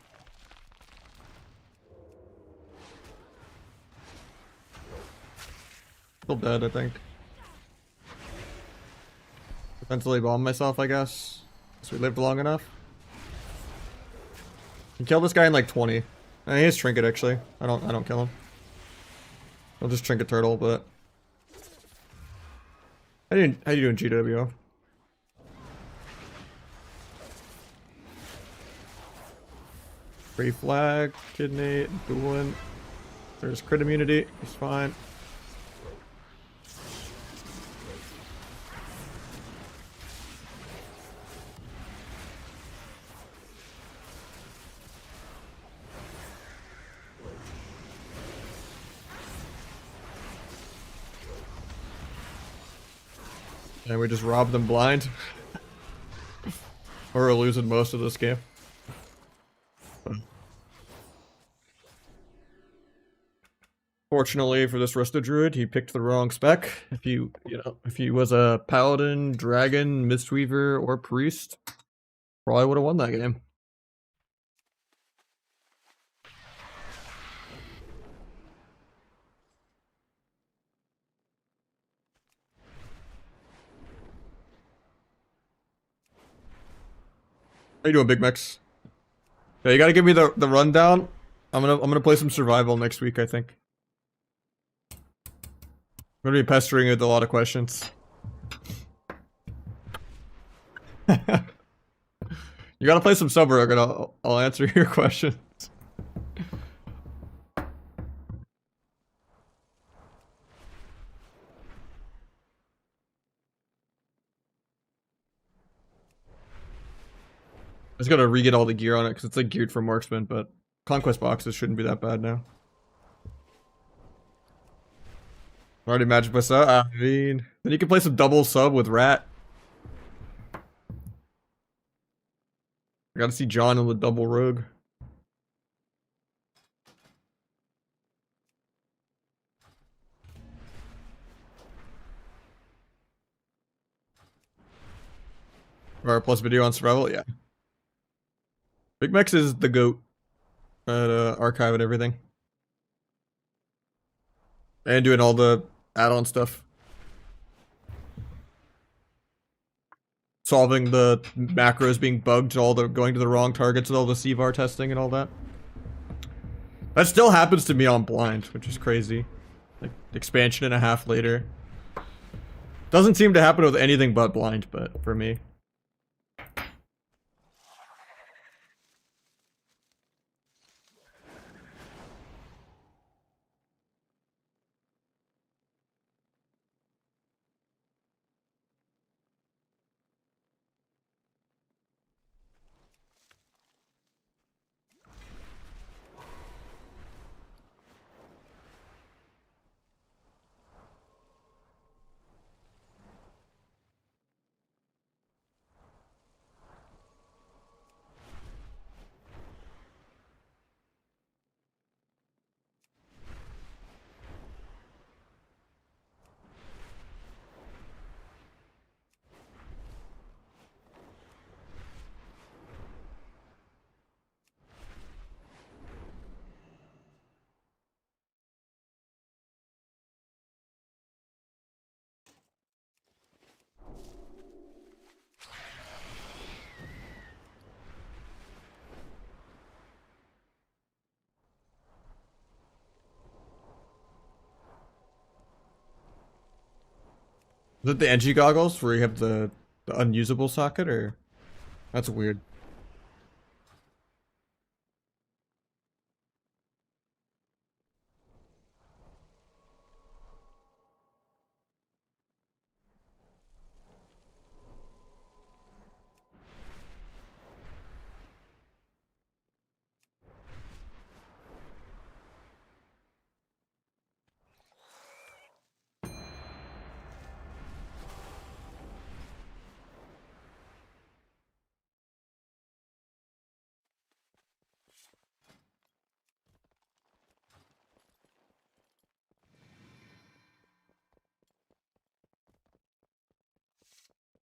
Speaker 1: Still dead, I think. Defensively bomb myself, I guess. So we lived long enough. Can kill this guy in like 20. He has trinket actually. I don't kill him. I'll just trinket turtle, but how you doing GWO? Free flag, kidney, dueling. There's crit immunity, it's fine. And we just robbed them blind. Or we're losing most of this game. Fortunately for this Resto Druid, he picked the wrong spec. If he was a Paladin, Dragon, Mistweaver, or Priest, probably would have won that game. How you doing, Big Mex? Yeah, you gotta give me the rundown. I'm gonna play some survival next week, I think. I'm gonna be pestering you with a lot of questions. You gotta play some sub rogue and I'll answer your questions. I just gotta re-get all the gear on it because it's like geared for marksman, but conquest boxes shouldn't be that bad now. Already matched us up. I mean, then you can play some double sub with Rat. I gotta see John in the double rogue. Or plus video on survival, yeah. Big Mex is the GOAT at archive and everything. And doing all the add-on stuff. Solving the macros being bugged, all the going to the wrong targets and all the CVAR testing and all that. That still happens to me on blind, which is crazy. Like expansion and a half later. Doesn't seem to happen with anything but blind, but for me. Is it the NG goggles where you have the unusable socket, or? That's weird.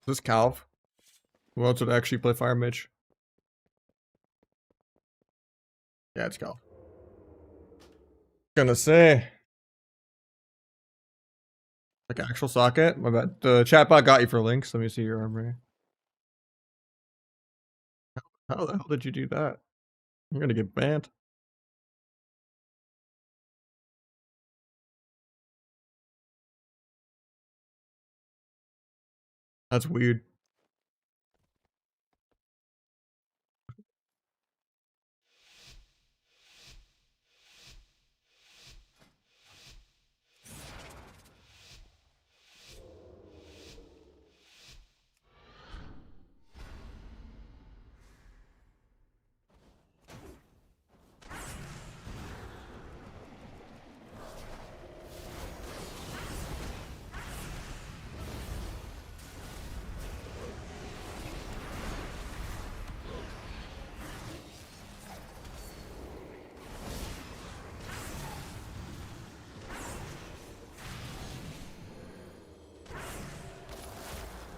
Speaker 1: Is this Calv? Who else would actually play Fire Mage? Yeah, it's Calv. Gonna say. Like actual socket? My bad. The chatbot got you for links. Let me see your armory. How the hell did you do that? You're gonna get banned. That's weird.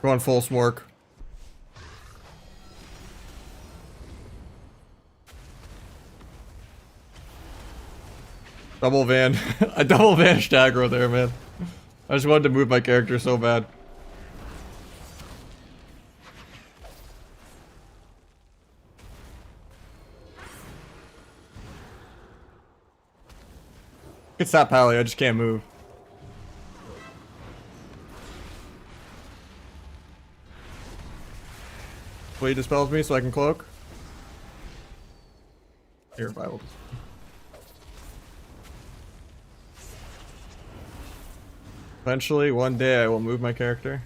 Speaker 1: Go on full smork. Double van. I double vanished aggro there, man. I just wanted to move my character so bad. can stop Pally, I just can't move. He dispels me so I can cloak. Here, Bible. Eventually, one day I will move my character.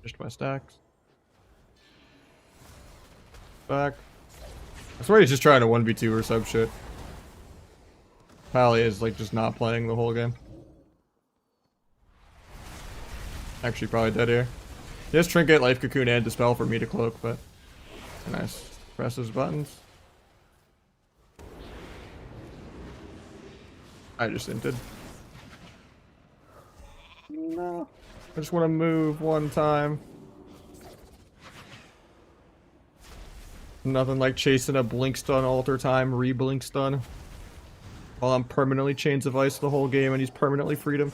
Speaker 1: Just my stacks. Back. I swear he's just trying to 1v2 or some shit. Pally is like just not playing the whole game. Actually probably dead here. He has Trinket, Life Cocoon, and Dispel for me to cloak, but nice. Press his buttons. I just inted. No. I just want to move one time. Nothing like chasing a blink stun alter time, re-blink stun. While I'm permanently Chains of Ice the whole game and he's permanently freedom.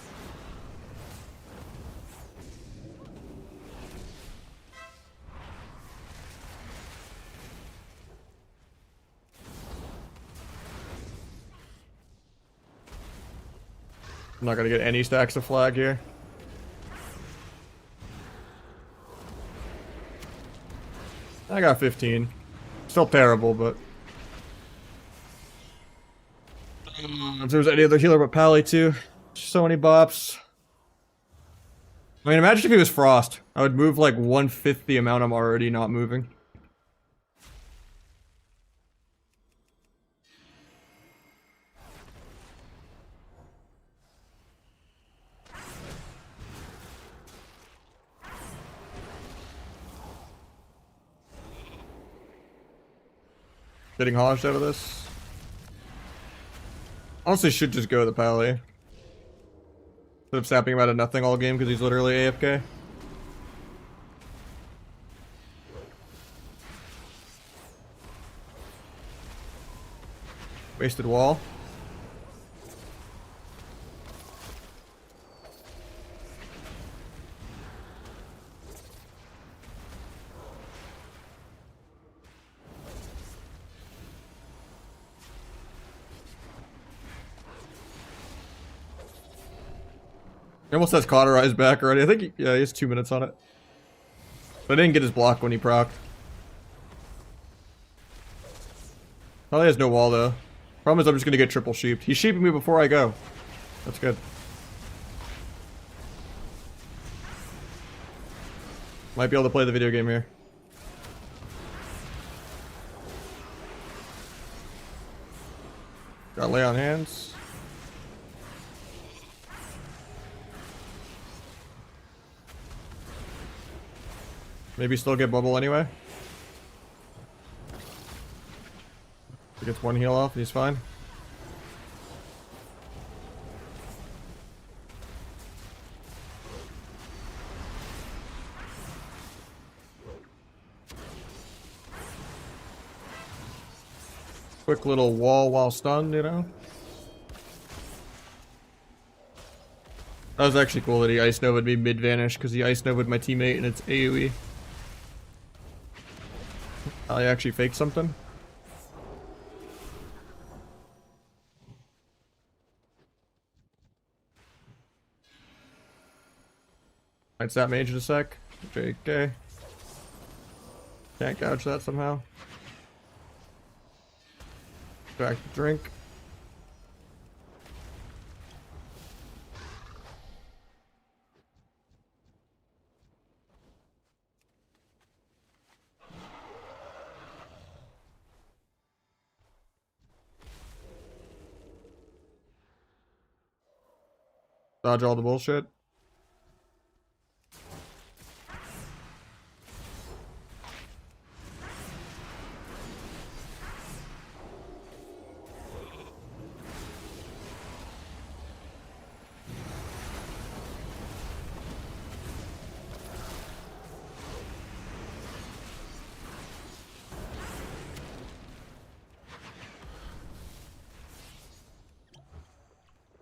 Speaker 1: I'm not gonna get any stacks of flag here. I got 15. Still terrible, but... if there's any other healer but Pally too. So many bops. I mean, imagine if he was Frost. I would move like 1/5 the amount I'm already not moving. Getting hodged out of this. Honestly, should just go the Pally. Instead of sapping him out of nothing all game because he's literally AFK. Wasted wall. He almost has cauterized back already. I think he has 2 minutes on it. But I didn't get his block when he procced. Probably has no wall though. Problem is I'm just gonna get triple sheeped. He's sheeping me before I go. That's good. Might be able to play the video game here. Got lay on hands. Maybe still get bubble anyway. He gets one heal off, he's fine. Quick little wall while stunned, you know? That was actually cool that he Ice Nova'd me mid-vanish because he Ice Nova'd my teammate and it's AoE. I actually faked something. Might sap mage in a sec. JK. Can't gouge that somehow. Back to drink. Dodge all the bullshit.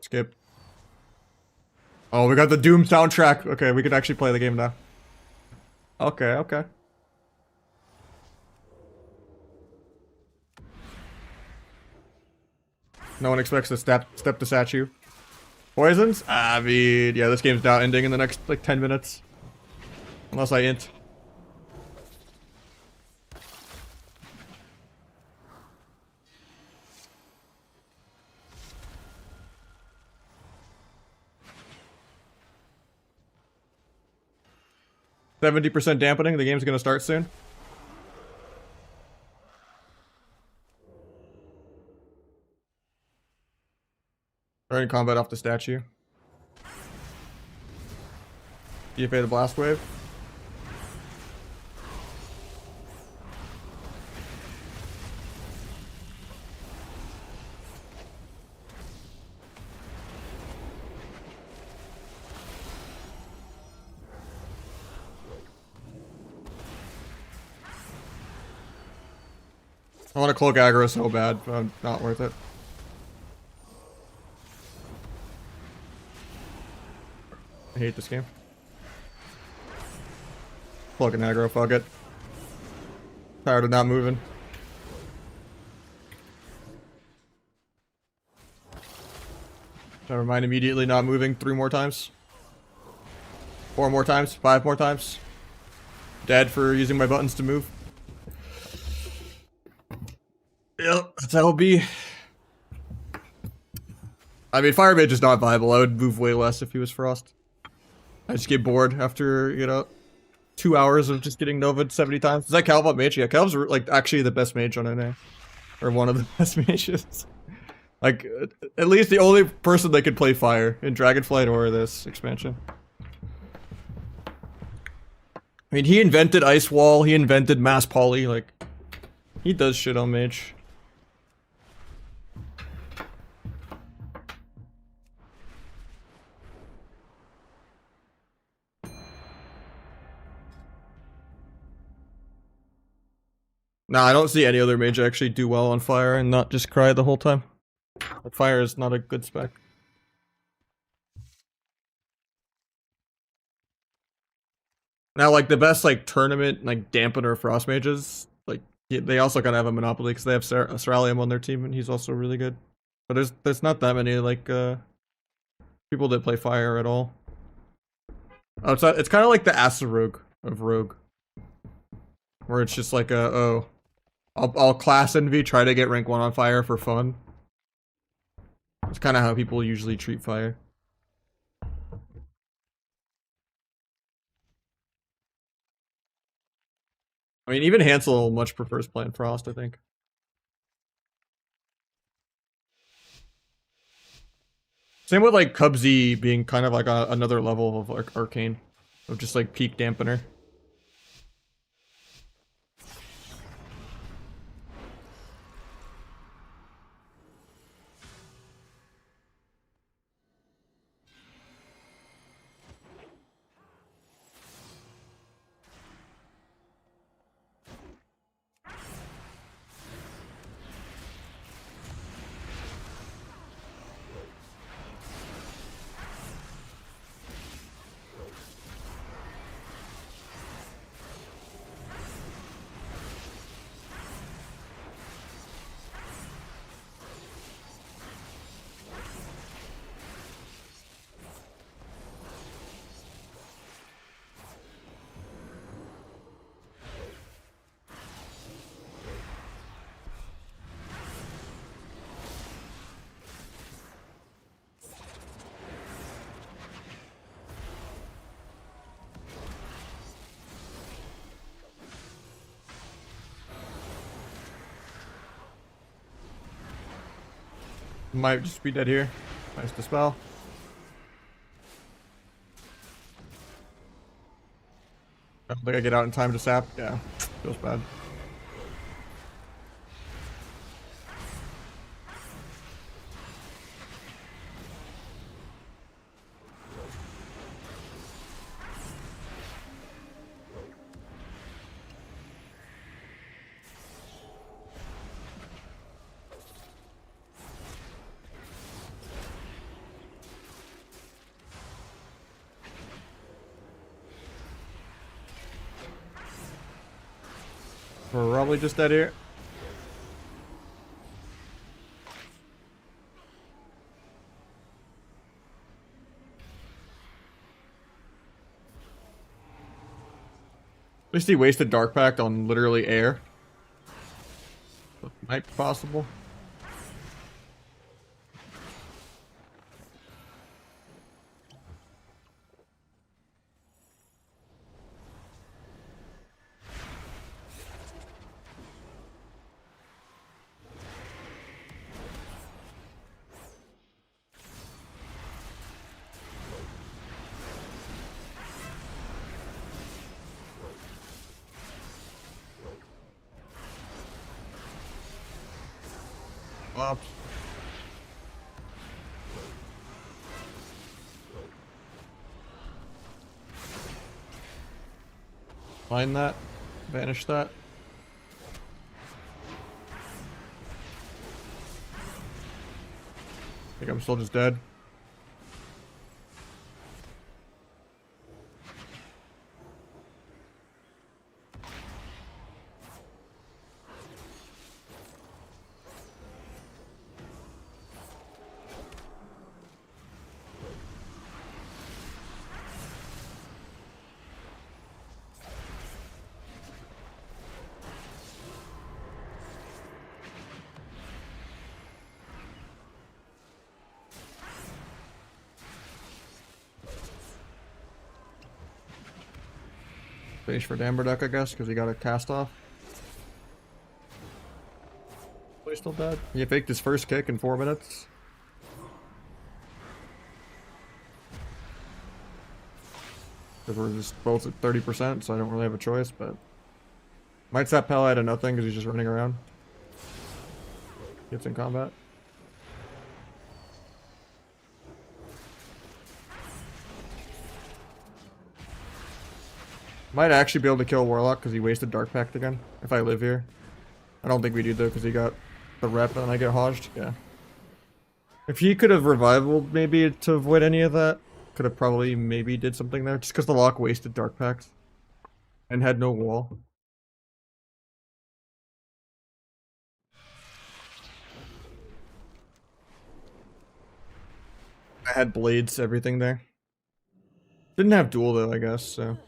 Speaker 1: Skip. Oh, we got the Doom soundtrack. Okay, we can actually play the game now. Okay, okay. No one expects to step the statue. Poisons? I mean, yeah, this game's now ending in the next, like, 10 minutes. Unless I int. %70 dampening. The game's gonna start soon. Starting combat off the statue. DFA the blast wave. I want to cloak aggro so bad, but not worth it. I hate this game. Cloak and aggro, fuck it. Tired of not moving. Never mind, immediately not moving 3 more times. 4 more times, 5 more times. Dead for using my buttons to move. Yep, that's how it'll be. I mean, Fire Mage is not viable. I would move way less if he was Frost. I just get bored after, you know, 2 hours of just getting Nova'd 70 times. Is that Calvin Mage? Yeah, Calv's like actually the best mage on NA. Or one of the best mages. Like, at least the only person that could play Fire in Dragonflight or this expansion. I mean, he invented Ice Wall, he invented Mass Poly, like, he does shit on Mage. Nah, I don't see any other mage actually do well on Fire and not just cry the whole time. But Fire is not a good spec. Now, like, the best, like, tournament, like, dampener Frost mages, like, they also kind of have a monopoly because they have Ceralium on their team and he's also really good. But there's not that many, like, people that play Fire at all. Oh, it's kind of like the Asarogue of Rogue. Where it's just like I'll class envy, try to get rank 1 on Fire for fun. It's kind of how people usually treat Fire. I mean, even Hansel much prefers playing Frost, I think. Same with like Cubsy being kind of like another level of like Arcane. Of just like peak dampener. Might just be dead here. Nice dispel. I don't think I get out in time to sap. Yeah, feels bad. We're probably just dead here. At least he wasted Dark Pact on literally air. Might be possible. Flops. Find that. Banish that. I think I'm still just dead. Finish for Damberduck, I guess, because he got a cast off. Oh, he's still dead. He faked his first kick in 4 minutes. Because we're just both at 30%, so I don't really have a choice, but... Might sap Pell out of nothing because he's just running around. Gets in combat. Might actually be able to kill Warlock because he wasted Dark Pact again, if I live here. I don't think we do though because he got the rep and I get hodged. Yeah. If he could have revivaled maybe to avoid any of that, could have probably maybe did something there. Just because the lock wasted Dark Pact and had no wall. I had blades, everything there. Didn't have duel though, I guess, so.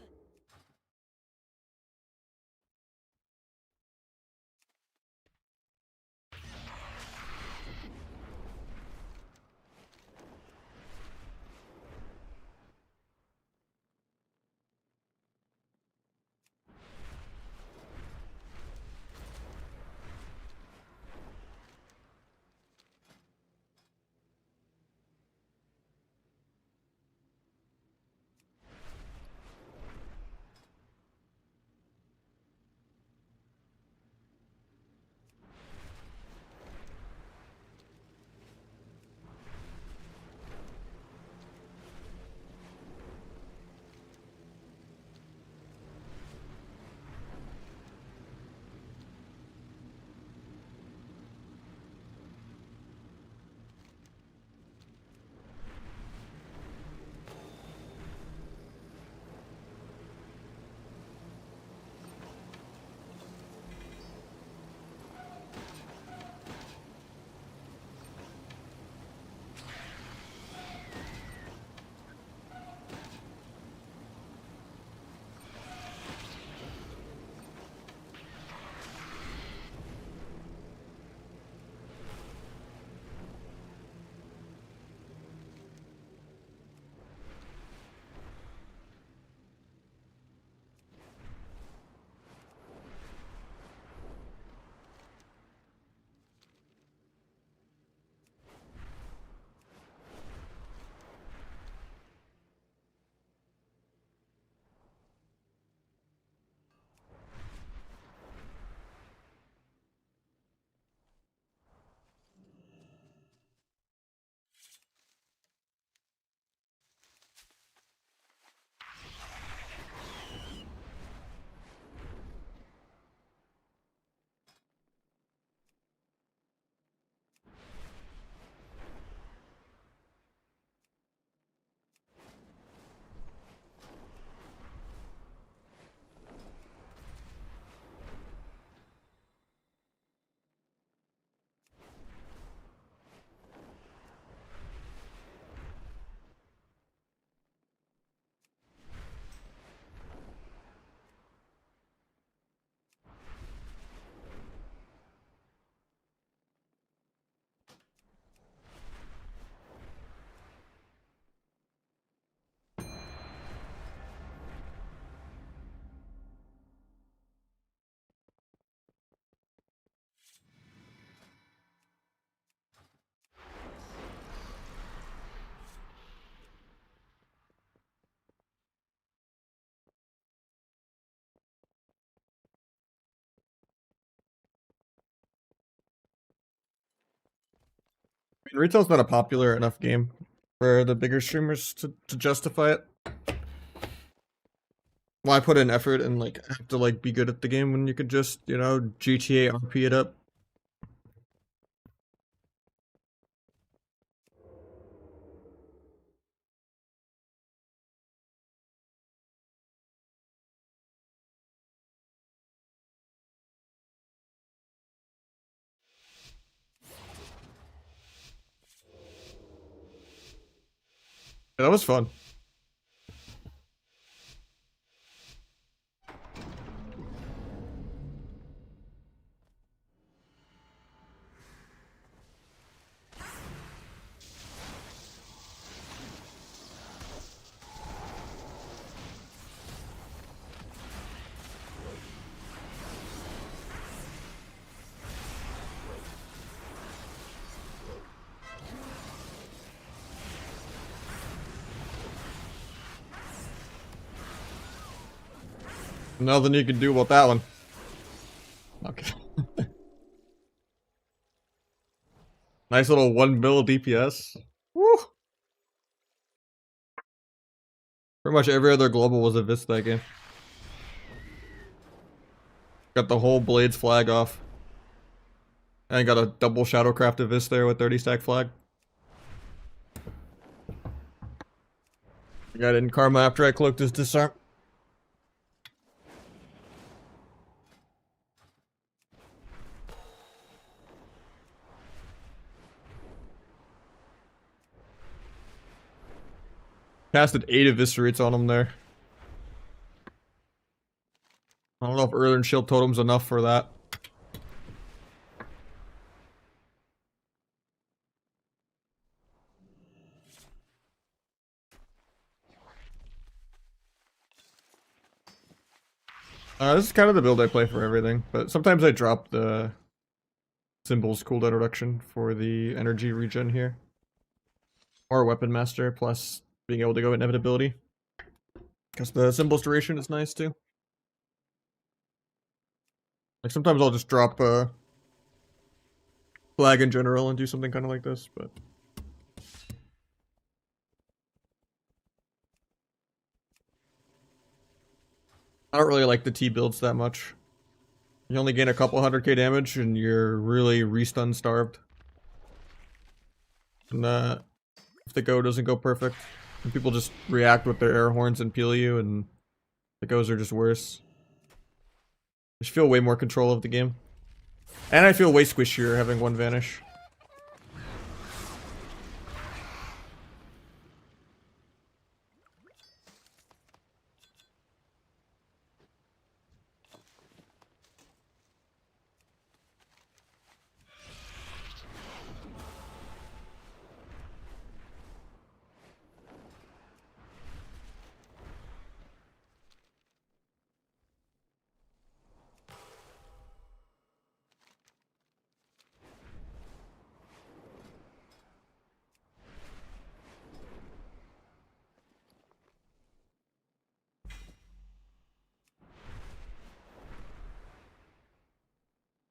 Speaker 1: Retail's not a popular enough game for the bigger streamers to justify it. Why put in effort and like have to like be good at the game when you could just, you know, GTA RP it up? Yeah, that was fun. Nothing you can do about that one. Okay. Nice little 1 mil DPS. Woo! Pretty much every other global was a Vis that game. Got the whole Blades flag off. And got a double Shadowcraft Vis there with 30 stack flag. I got it in Karma after I cloaked his disarm. Casted 8 Eviscerates on him there. I don't know if Earthen Shield Totem's enough for that. This is kind of the build I play for everything, but sometimes I drop the symbols cooldown reduction for the energy regen here. Or Weapon Master, plus being able to go inevitability. Because the symbols duration is nice too. Like sometimes I'll just drop flag in general and do something kind of like this, but I don't really like the T builds that much. You only gain a couple 100k damage and you're really restun starved. And if the go doesn't go perfect, and people just react with their air horns and peel you, and the goes are just worse. I just feel way more control of the game. And I feel way squishier having one vanish.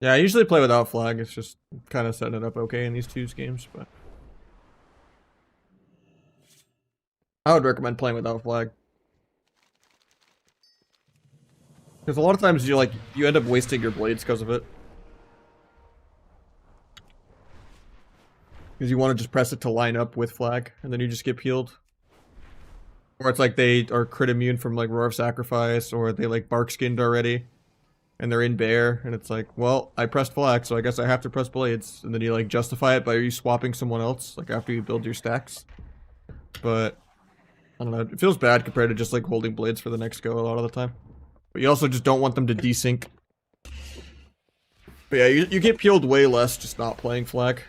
Speaker 1: Yeah, I usually play without flag. It's just kind of setting it up okay in these twos games, but I would recommend playing without flag. Because a lot of times you end up wasting your blades because of it. Because you want to just press it to line up with flag, and then you just get peeled. Or it's like they are crit immune from like Roar of Sacrifice, or they like bark skinned already. And they're in bear, and it's like, well, I pressed flag, so I guess I have to press blades. And then you like justify it by you swapping someone else, like after you build your stacks. But I don't know, it feels bad compared to just like holding blades for the next go a lot of the time. But you also just don't want them to desync. But yeah, you get peeled way less just not playing flag.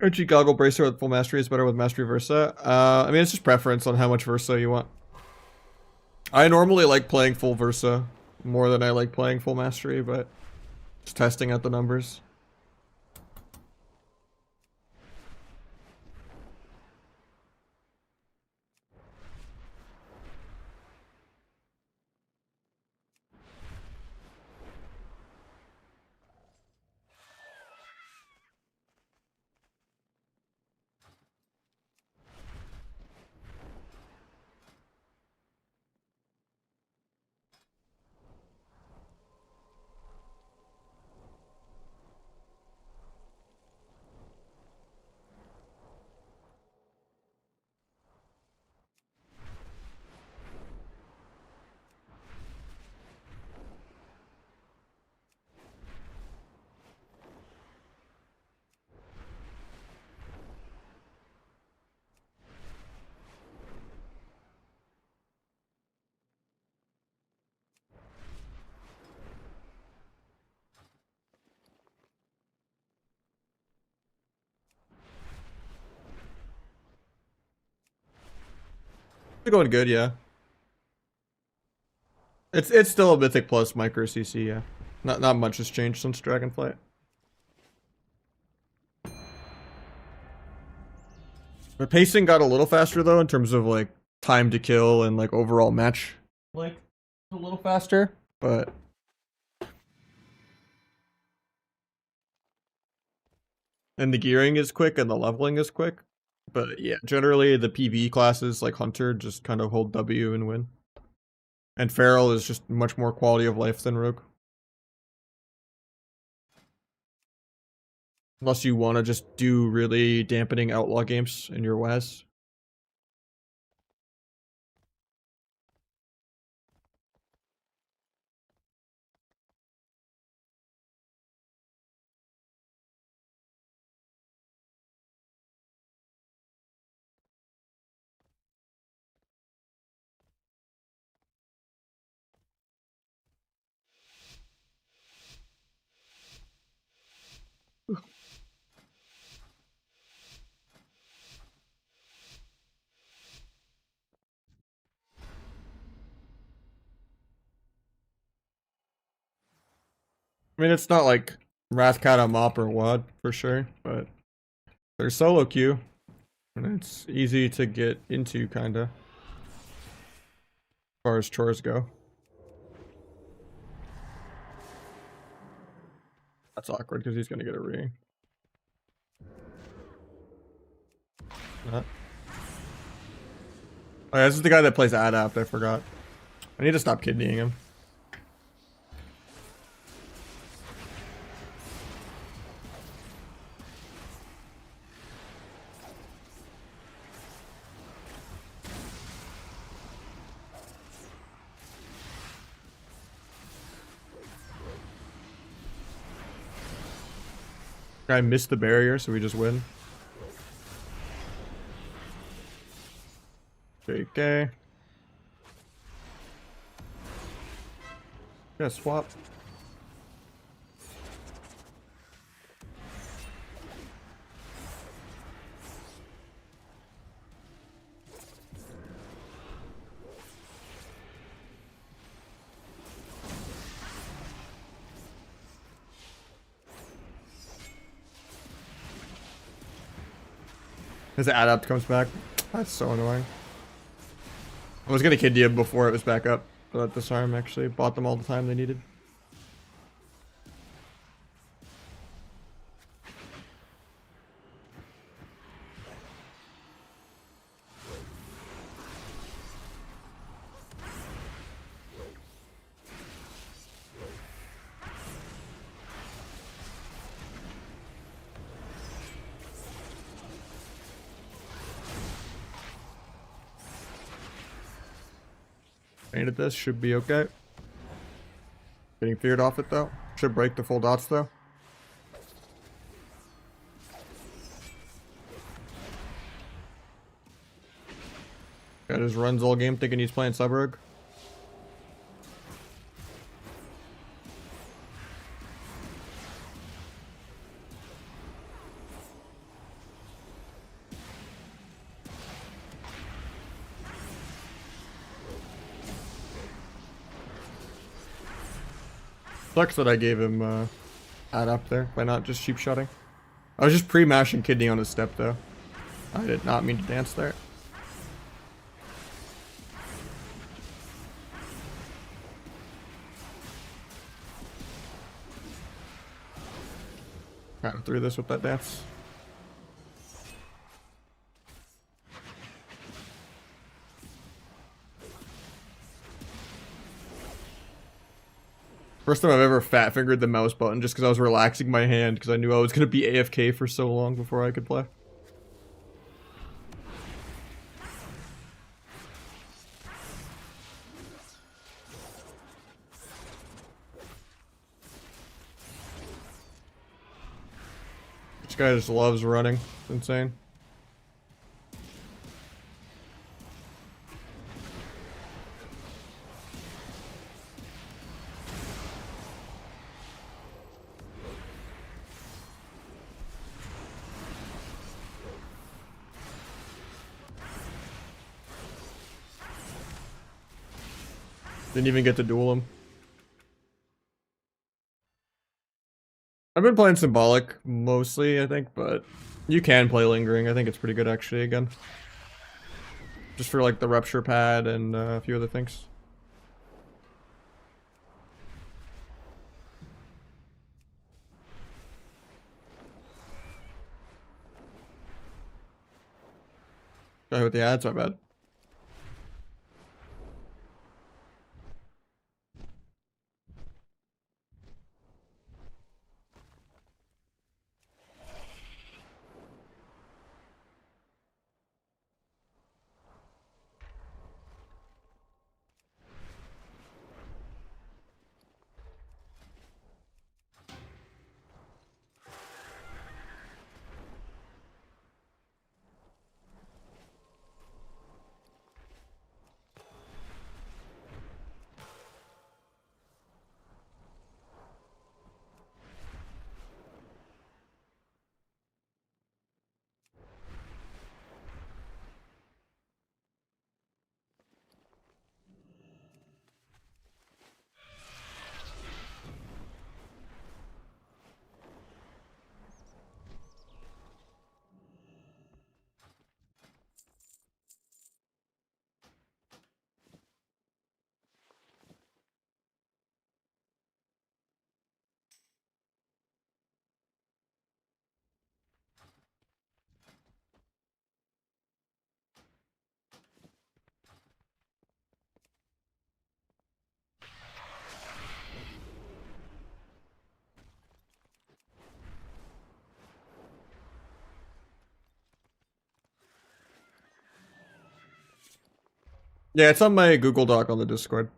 Speaker 1: Archie Goggle Bracer with full mastery is better with mastery Versa. I mean, it's just preference on how much Versa you want. I normally like playing full Versa more than I like playing full mastery, but just testing out the numbers. been going good, yeah. It's still a Mythic Plus micro CC, yeah. Not much has changed since Dragonflight. The pacing got a little faster though in terms of like time to kill and like overall match. Like a little faster, but and the gearing is quick and the leveling is quick. But yeah, generally the PvE classes like Hunter just kind of hold W and win. And Feral is just much more quality of life than Rogue. Unless you want to just do really dampening outlaw games in your WAS. I mean, it's not like Wrathcat Mop or WAD for sure, but there's solo queue, and it's easy to get into, kinda, as far as chores go. That's awkward because he's gonna get a re. Oh yeah, this is the guy that plays Adapt, I forgot. I need to stop kidneying him. Guy missed the barrier, so we just win. JK. Yeah, swap. His Adapt comes back. That's so annoying. I was gonna kid you before it was back up, but this arm actually bought them all the time they needed. Painted this, should be okay. Getting feared off it though. Should break the full dots though. Guy just runs all game thinking he's playing Subrug. Sucks that I gave him ad up there by not just cheap shotting. I was just pre-mashing kidney on his step though. I did not mean to dance there. Kind of threw this with that dance. First time I've ever fat fingered the mouse button just because I was relaxing my hand because I knew I was going to be AFK for so long before I could play. This guy just loves running. It's insane. Didn't even get to duel him. I've been playing Symbolic mostly, I think, but you can play Lingering. I think it's pretty good actually again. Just for like the Rupture pad and a few other things. Guy with the ads, my bad. Yeah, it's on my Google Doc on the Discord.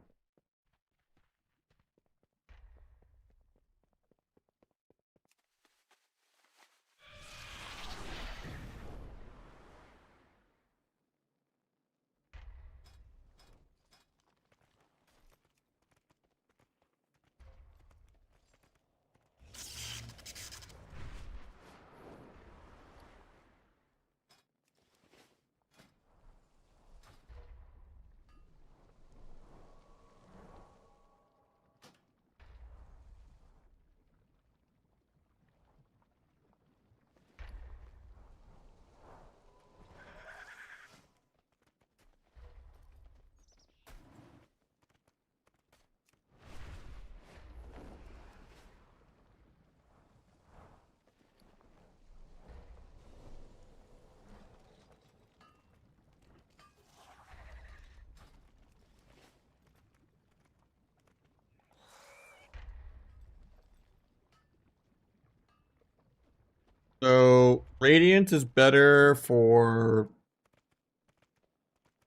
Speaker 1: So Radiant is better for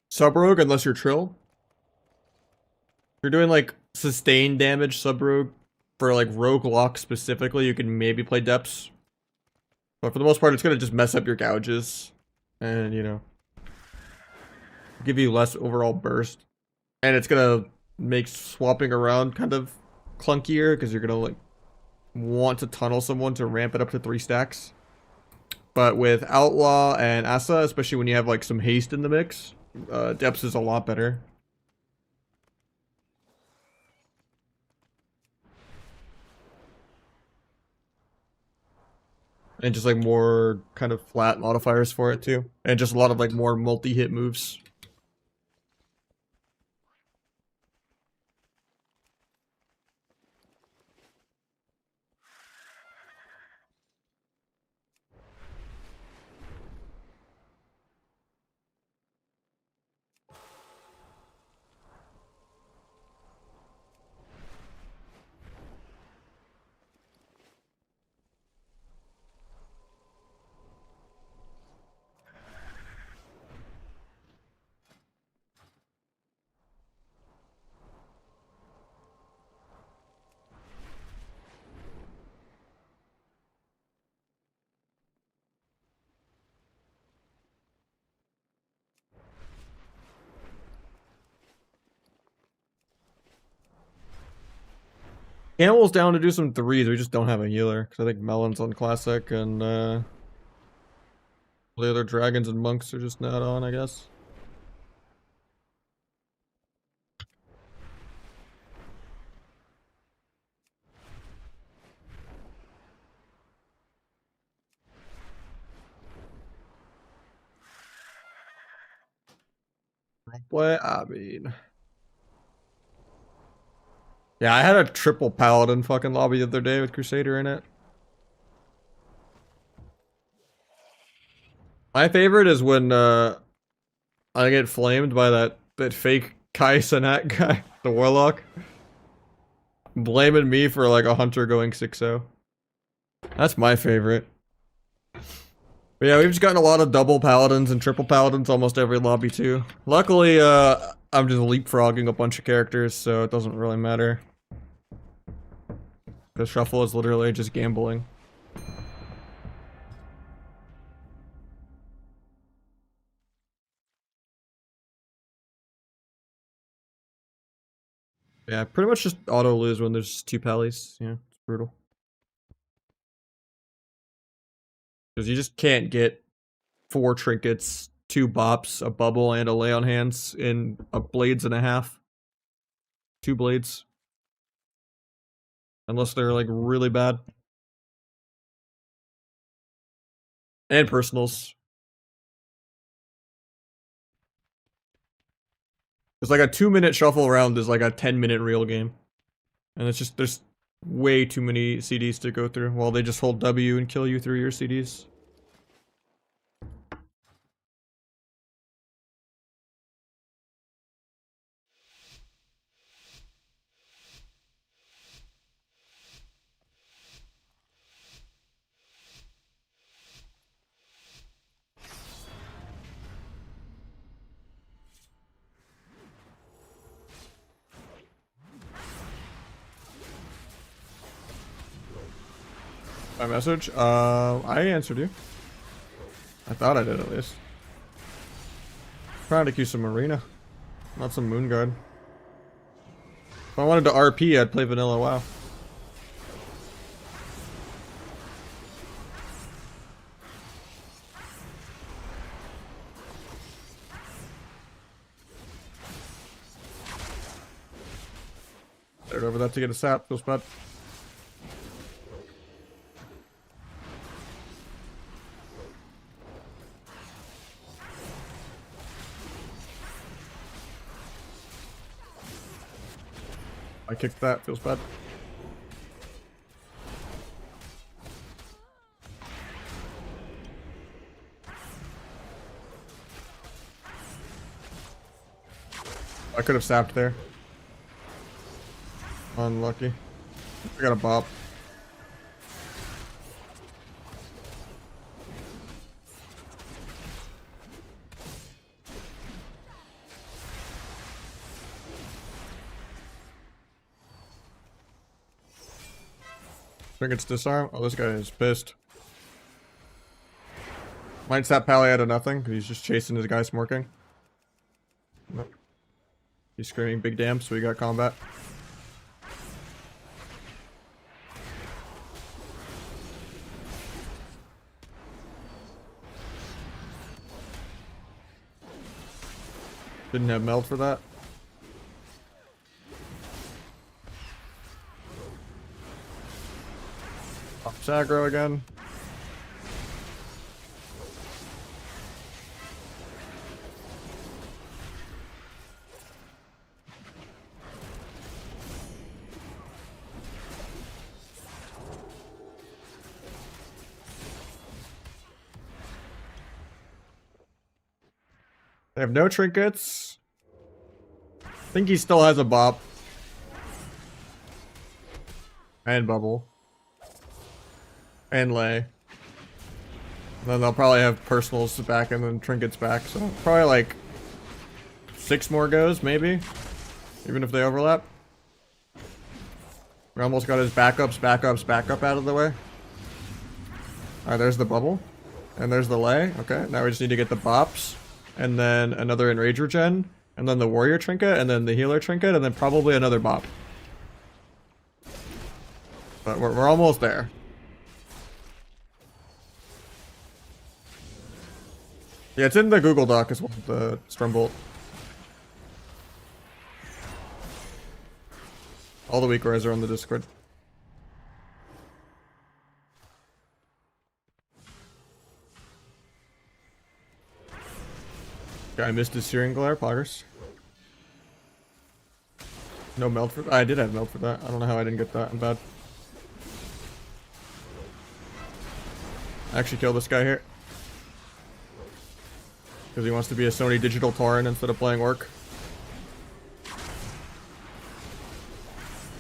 Speaker 1: sub rogue unless you're Trill. If you're doing like sustained damage sub rogue for like rogue lock specifically, you can maybe play depths. But for the most part, it's gonna just mess up your gouges, and you know, give you less overall burst, and it's gonna make swapping around kind of clunkier because you're gonna like want to tunnel someone to ramp it up to 3 stacks. But with Outlaw and Asa, especially when you have like some haste in the mix, depths is a lot better. And just like more kind of flat modifiers for it too. And just a lot of like more multi-hit moves. Camel's down to do some threes. We just don't have a healer. Because I think Melon's on Classic and the other dragons and monks are just not on, I guess. play? I mean... Yeah, I had a triple paladin fucking lobby the other day with Crusader in it. My favorite is when I get flamed by that fake Kai Cenat guy, the warlock. Blaming me for like a hunter going 6-0. That's my favorite. But yeah, we've just gotten a lot of double paladins and triple paladins almost every lobby too. Luckily, I'm just leapfrogging a bunch of characters, so it doesn't really matter. The shuffle is literally just gambling. Yeah, pretty much just auto lose when there's 2 pallies. Yeah, it's brutal. Because you just can't get 4 trinkets, 2 bops, a bubble, and a lay on hands in a blades and a half. 2 blades. Unless they're like really bad. And personals. It's like a 2-minute shuffle round is like a 10-minute real game. And it's just, there's way too many CDs to go through while they just hold W and kill you through your CDs. My message? I answered you. I thought I did at least. Trying to queue some Arena, not some Moon Guard. If I wanted to RP, I'd play Vanilla WoW. They're over that to get a sap, feels bad. I kicked that, feels bad. I could have sapped there. Unlucky. I got a bop. Think it's disarm? Oh, this guy is pissed. Might sap Pally out of nothing, because he's just chasing his guy smorking. Nope. He's screaming big damn, so we got combat. Didn't have meld for that. Pops aggro again. They have no trinkets. I think he still has a bop. And bubble. And lay. And then they'll probably have personals back and then trinkets back. So probably like 6 more goes, maybe. Even if they overlap. We almost got his backups out of the way. Alright, there's the bubble. And there's the lay. Okay, now we just need to get the bops. And then another Enrager gen, and then the Warrior Trinket, and then the Healer Trinket, and then probably another bop. But we're almost there. Yeah, it's in the Google Doc as well, the Strumbolt. All the weak rares are on the Discord. I missed his Searing Glare, poggers. No melt for I did have melt for that. I don't know how I didn't get that. I'm bad. I actually killed this guy here. Because he wants to be a Sony Digital Tauren instead of playing Orc.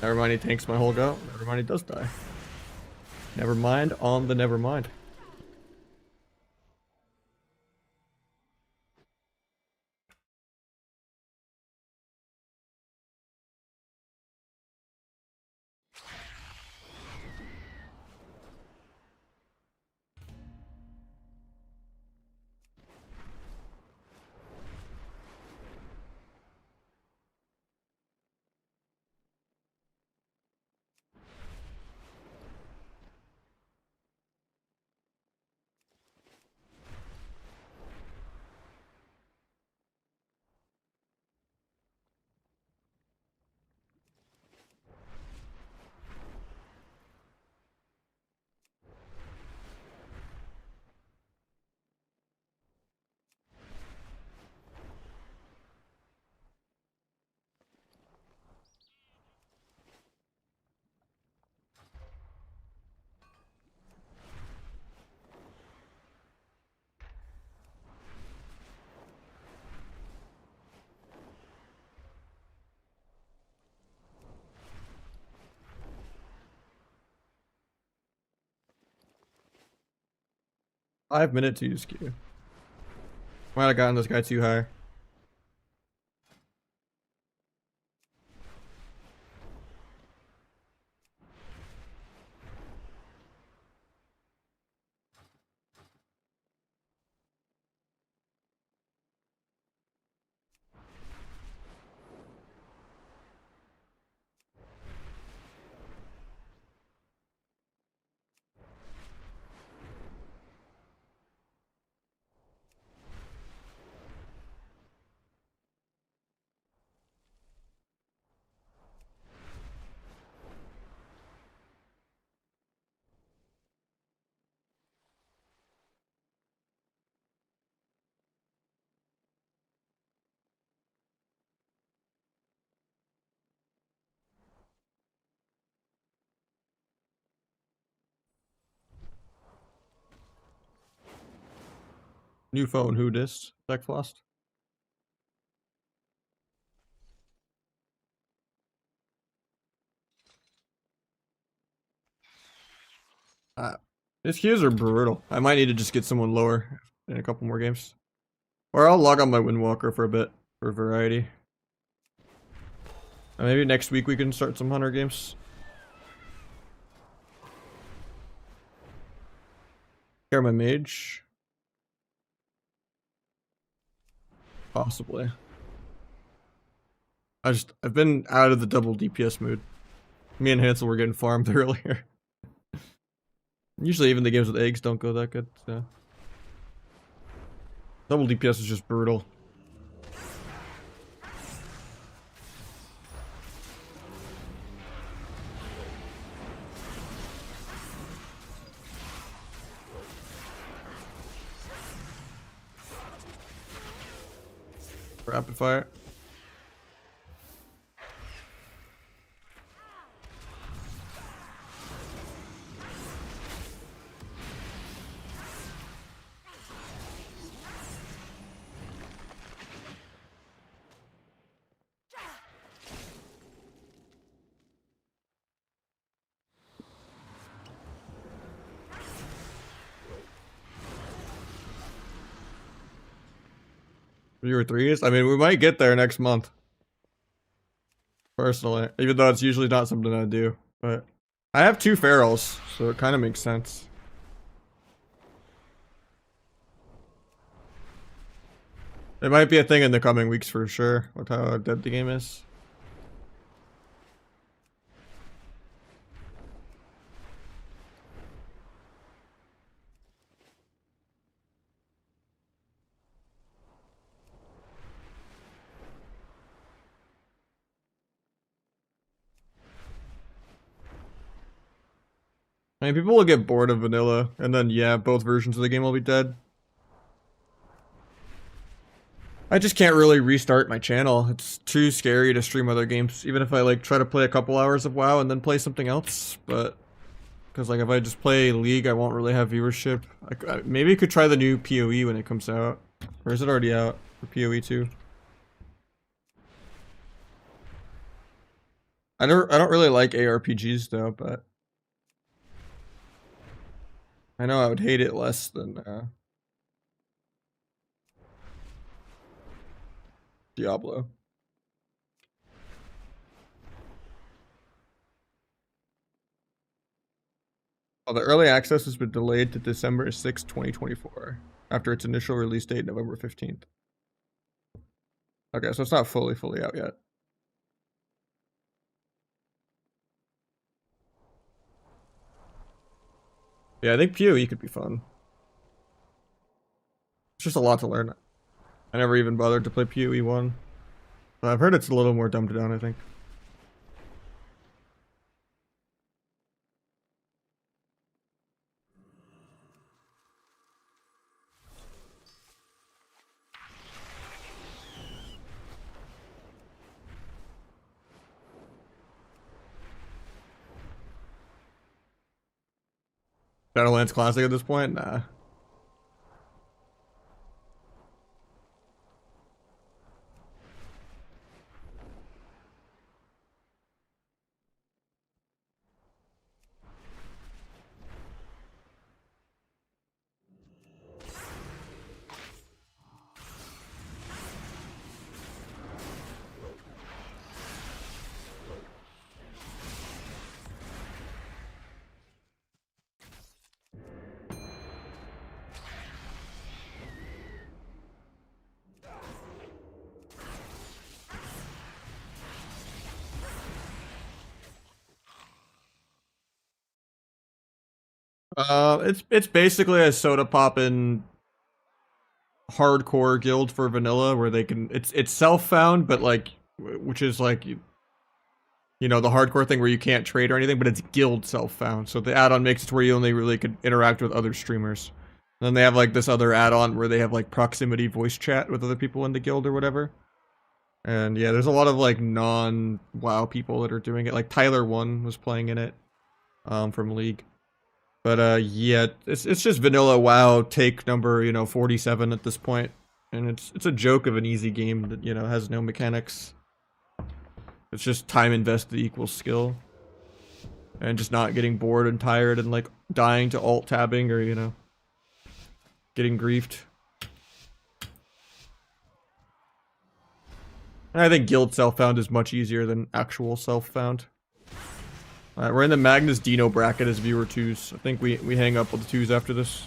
Speaker 1: Never mind, he tanks my whole go. Never mind, he does die. Never mind on the never mind. Minute to use Q. Might have gotten this guy too high. New phone, who dis? Tech Flossed. His Qs are brutal. I might need to just get someone lower in a couple more games. Or I'll log on my Windwalker for a bit, for variety. Maybe next week we can start some Hunter games. Care my mage. Possibly. I've been out of the double DPS mood. Me and Hansel were getting farmed earlier. Usually even the games with eggs don't go that good, so. Double DPS is just brutal. Rapid fire. Or threes? I mean, we might get there next month. Personally. Even though it's usually not something I do. But I have 2 ferals, so it kind of makes sense. It might be a thing in the coming weeks for sure, with how dead the game is. I mean, people will get bored of vanilla, and then, yeah, both versions of the game will be dead. I just can't really restart my channel. It's too scary to stream other games, even if I like try to play a couple hours of WoW and then play something else. But because like if I just play League, I won't really have viewership. Maybe I could try the new PoE when it comes out, or is it already out for PoE 2? I don't really like ARPGs though, but I know I would hate it less than Diablo. Oh, the early access has been delayed to December 6, 2024, after its initial release date, November 15th. Okay, so it's not fully out yet. Yeah, I think PoE could be fun. It's just a lot to learn. I never even bothered to play PoE 1. But I've heard it's a little more dumbed down, I think. Shadowlands Classic at this point? Nah. It's basically a soda poppin' hardcore guild for vanilla where they can it's self-found, but like which is like you know the hardcore thing where you can't trade or anything, but it's guild self-found. So the add-on makes it where you only really could interact with other streamers. And then they have like this other add-on where they have like proximity voice chat with other people in the guild or whatever. And yeah, there's a lot of like non-WoW people that are doing it. Like Tyler1 was playing in it from League. But yeah, it's just vanilla WoW take number, 47 at this point. And it's a joke of an easy game that, has no mechanics. It's just time invested equals skill. And just not getting bored and tired and like dying to alt tabbing or, getting griefed. And I think guild self-found is much easier than actual self-found. Alright, we're in the Magnus Dino bracket as viewer 2s. I think we hang up with the 2s after this.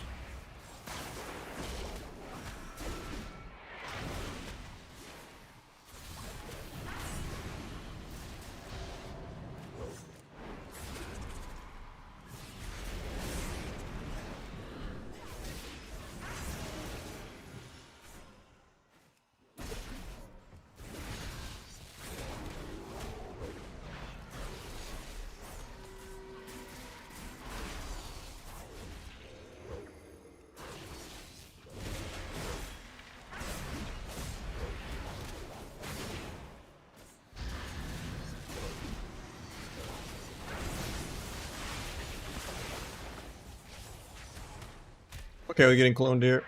Speaker 1: Okay, we're getting cloned here.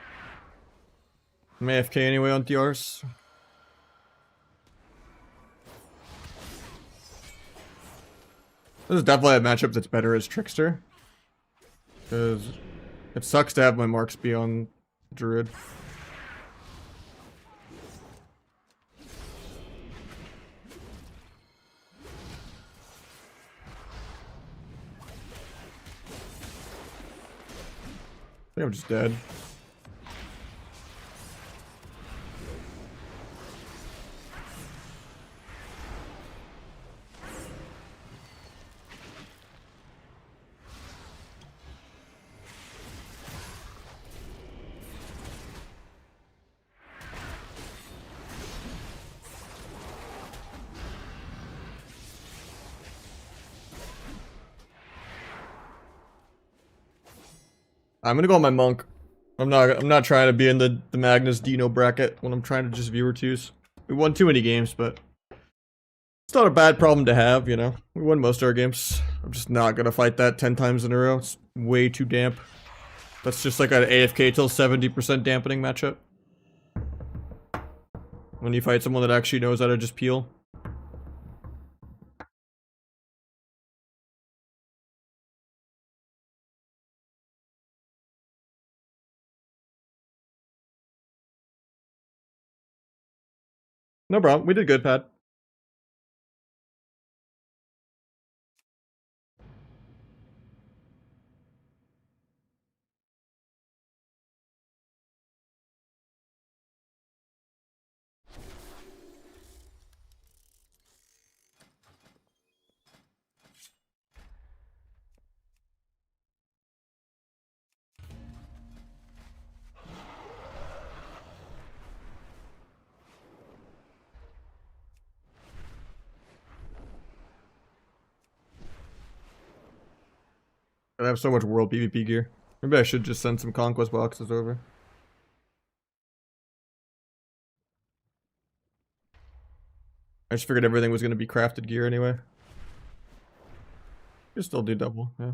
Speaker 1: I'm AFK anyway on DRs. This is definitely a matchup that's better as Trickster. Because it sucks to have my marks be on Druid. I think I'm just dead. I'm gonna go on my monk. I'm not trying to be in the Magnus Dino bracket when I'm trying to just viewer twos. We won too many games, but it's not a bad problem to have, you know. We won most of our games. I'm just not gonna fight that 10 times in a row. It's way too damp. That's just like an AFK till 70% dampening matchup. When you fight someone that actually knows how to just peel. No problem. We did good, Pat. I have so much world PvP gear. Maybe I should just send some conquest boxes over. I just figured everything was gonna be crafted gear anyway. You still do double, yeah.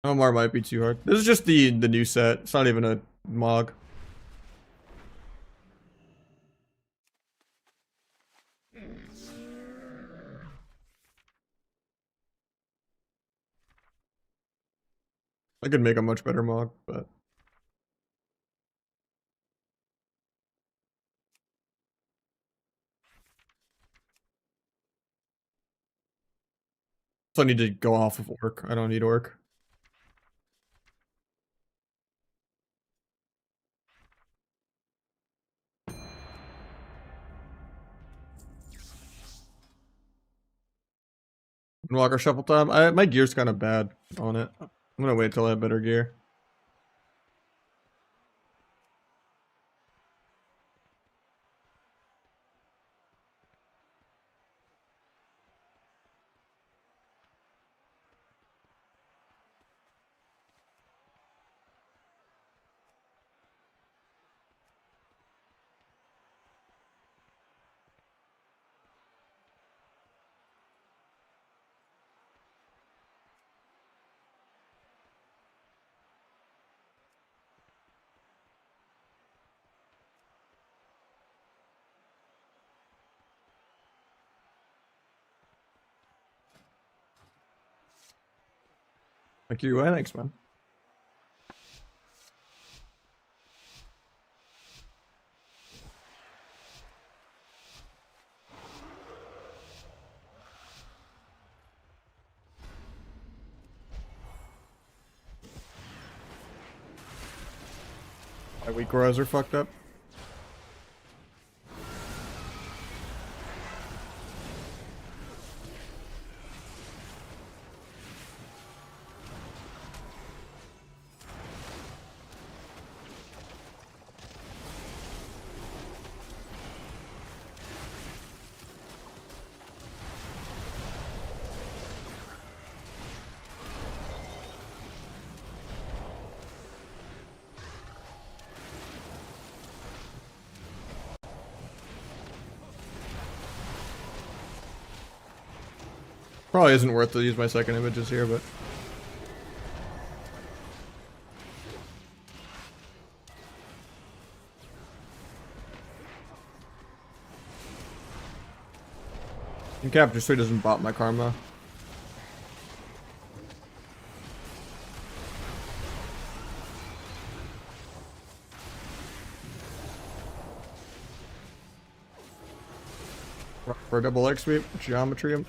Speaker 1: Omar might be too hard. This is just the new set. It's not even a mog. I could make a much better mog, but so I need to go off of orc. I don't need orc. Walker shuffle time. My gear's kind of bad on it. I'm gonna wait till I have better gear. Thank you. Thanks, man. My weak rows are fucked up. Probably isn't worth to use my second images here, but you capture so he doesn't bot my karma. For a double leg sweep, geometry him.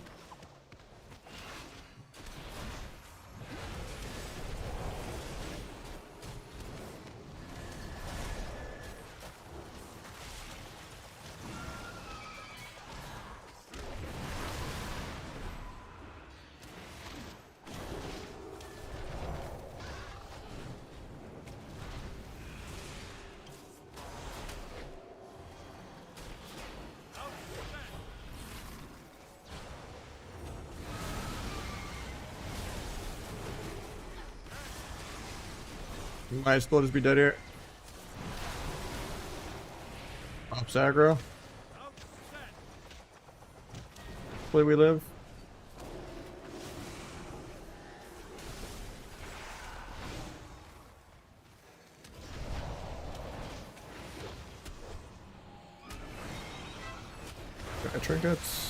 Speaker 1: Might still just be dead here. Ops aggro. Hopefully we live. Got trinkets.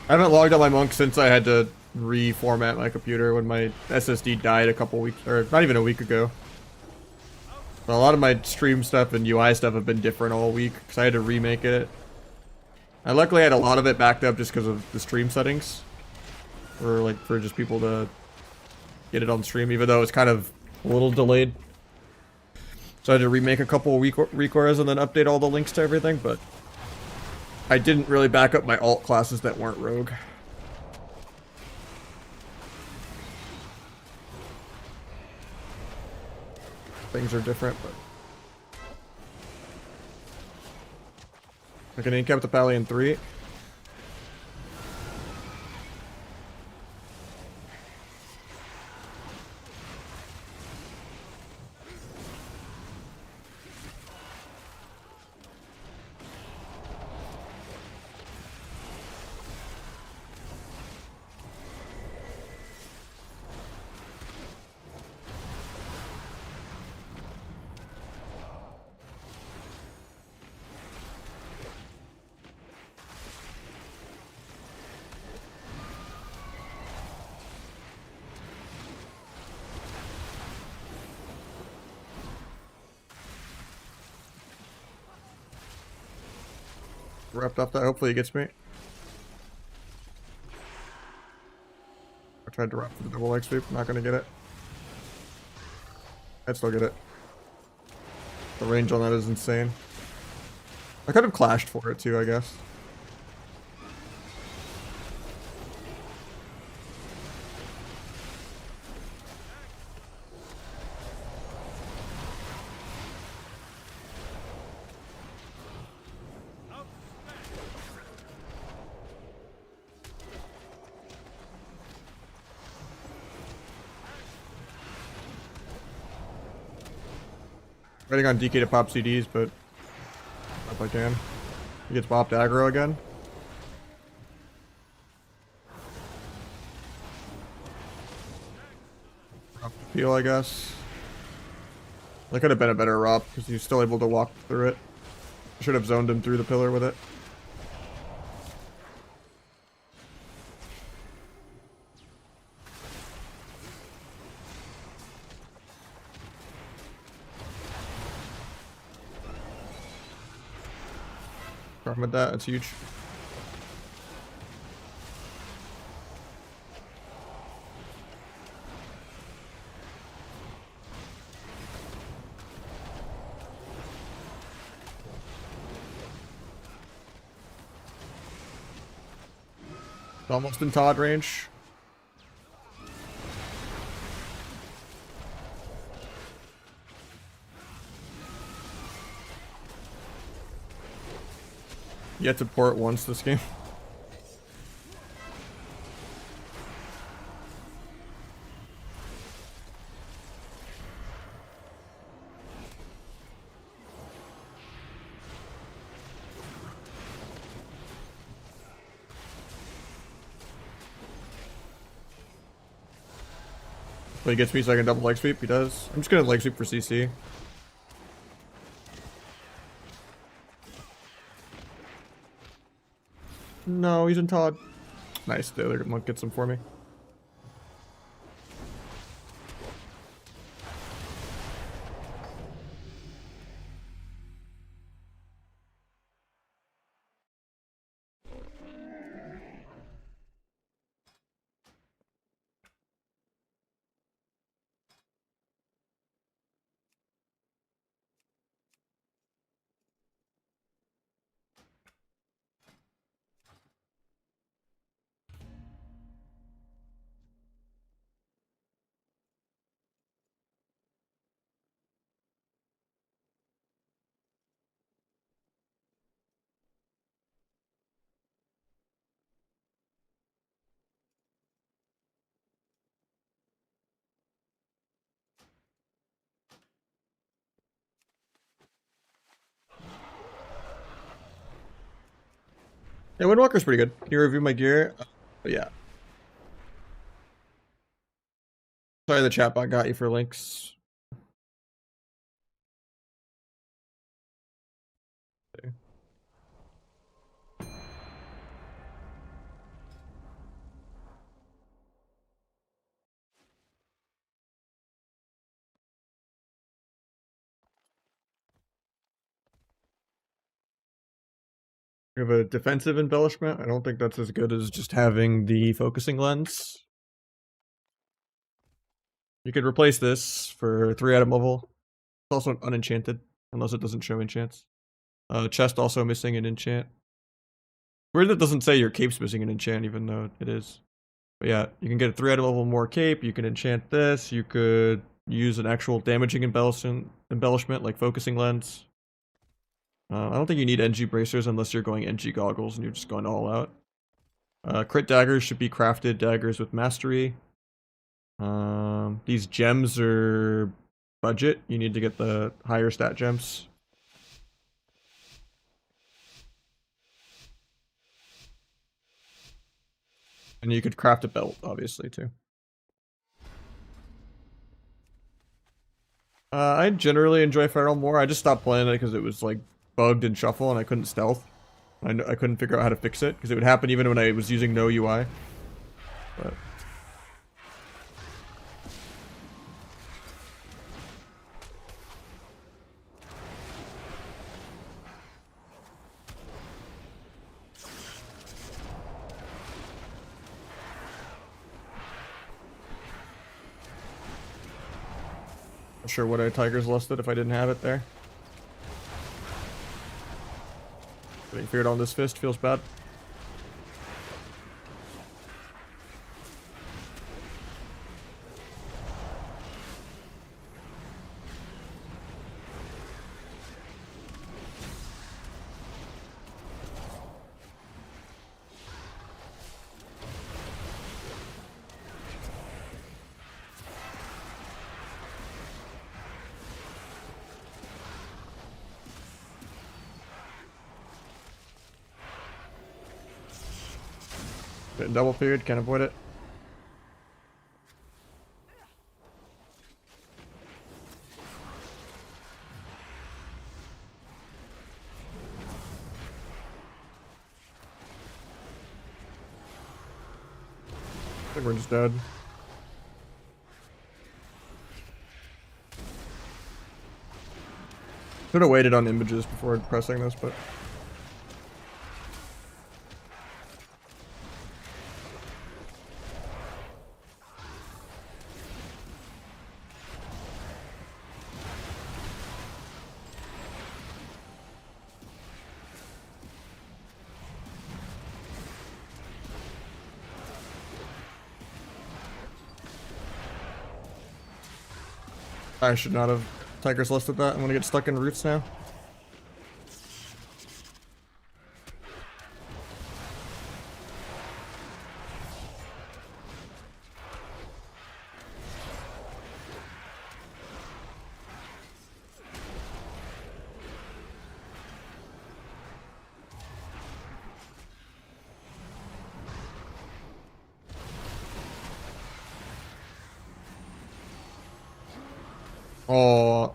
Speaker 1: I haven't logged on my monk since I had to reformat my computer when my SSD died a couple weeks, or not even a week ago. A lot of my stream stuff and UI stuff have been different all week because I had to remake it. I luckily had a lot of it backed up just because of the stream settings, or like for just people to get it on stream, even though it's kind of a little delayed. So I had to remake a couple of recores and then update all the links to everything, but I didn't really back up my alt classes that weren't rogue. Things are different, but I can incap the pally in 3. Wrapped off that. Hopefully he gets me. I tried to wrap for the double leg sweep. Not gonna get it. I'd still get it. The range on that is insane. I could have clashed for it too, I guess. Waiting on DK to pop CDs, but if I can. He gets bopped aggro again. Drop the peel, I guess. That could have been a better ROP because he's still able to walk through it. Should have zoned him through the pillar with it. Problem with that, it's huge. Almost in Todd range. Yet to port once this game. But he gets me so I can double leg sweep. He does. I'm just gonna leg sweep for CC. No, he's in Todd. Nice. The other monk gets him for me. Yeah, Windwalker's pretty good. Can you review my gear? But yeah. Sorry the chatbot got you for links. We have a defensive embellishment. I don't think that's as good as just having the focusing lens. You could replace this for 3 item level. It's also unenchanted, unless it doesn't show enchants. Chest also missing an enchant. Weird that doesn't say your cape's missing an enchant, even though it is. But yeah, you can get a 3 item level more cape. You can enchant this. You could use an actual damaging embellishment like focusing lens. I don't think you need NG bracers unless you're going NG goggles and you're just going all out. Crit daggers should be crafted daggers with mastery. These gems are budget. You need to get the higher stat gems. And you could craft a belt, obviously, too. I generally enjoy Feral more. I just stopped playing it because it was like bugged in Shuffle and I couldn't stealth. I couldn't figure out how to fix it because it would happen even when I was using no UI. But not sure what I Tiger's listed if I didn't have it there. Getting feared on this fist feels bad. Getting double feared, can't avoid it. I think we're just dead. Should have waited on images before pressing this, but I should not have Tiger's listed that. I'm gonna get stuck in roots now. Oh,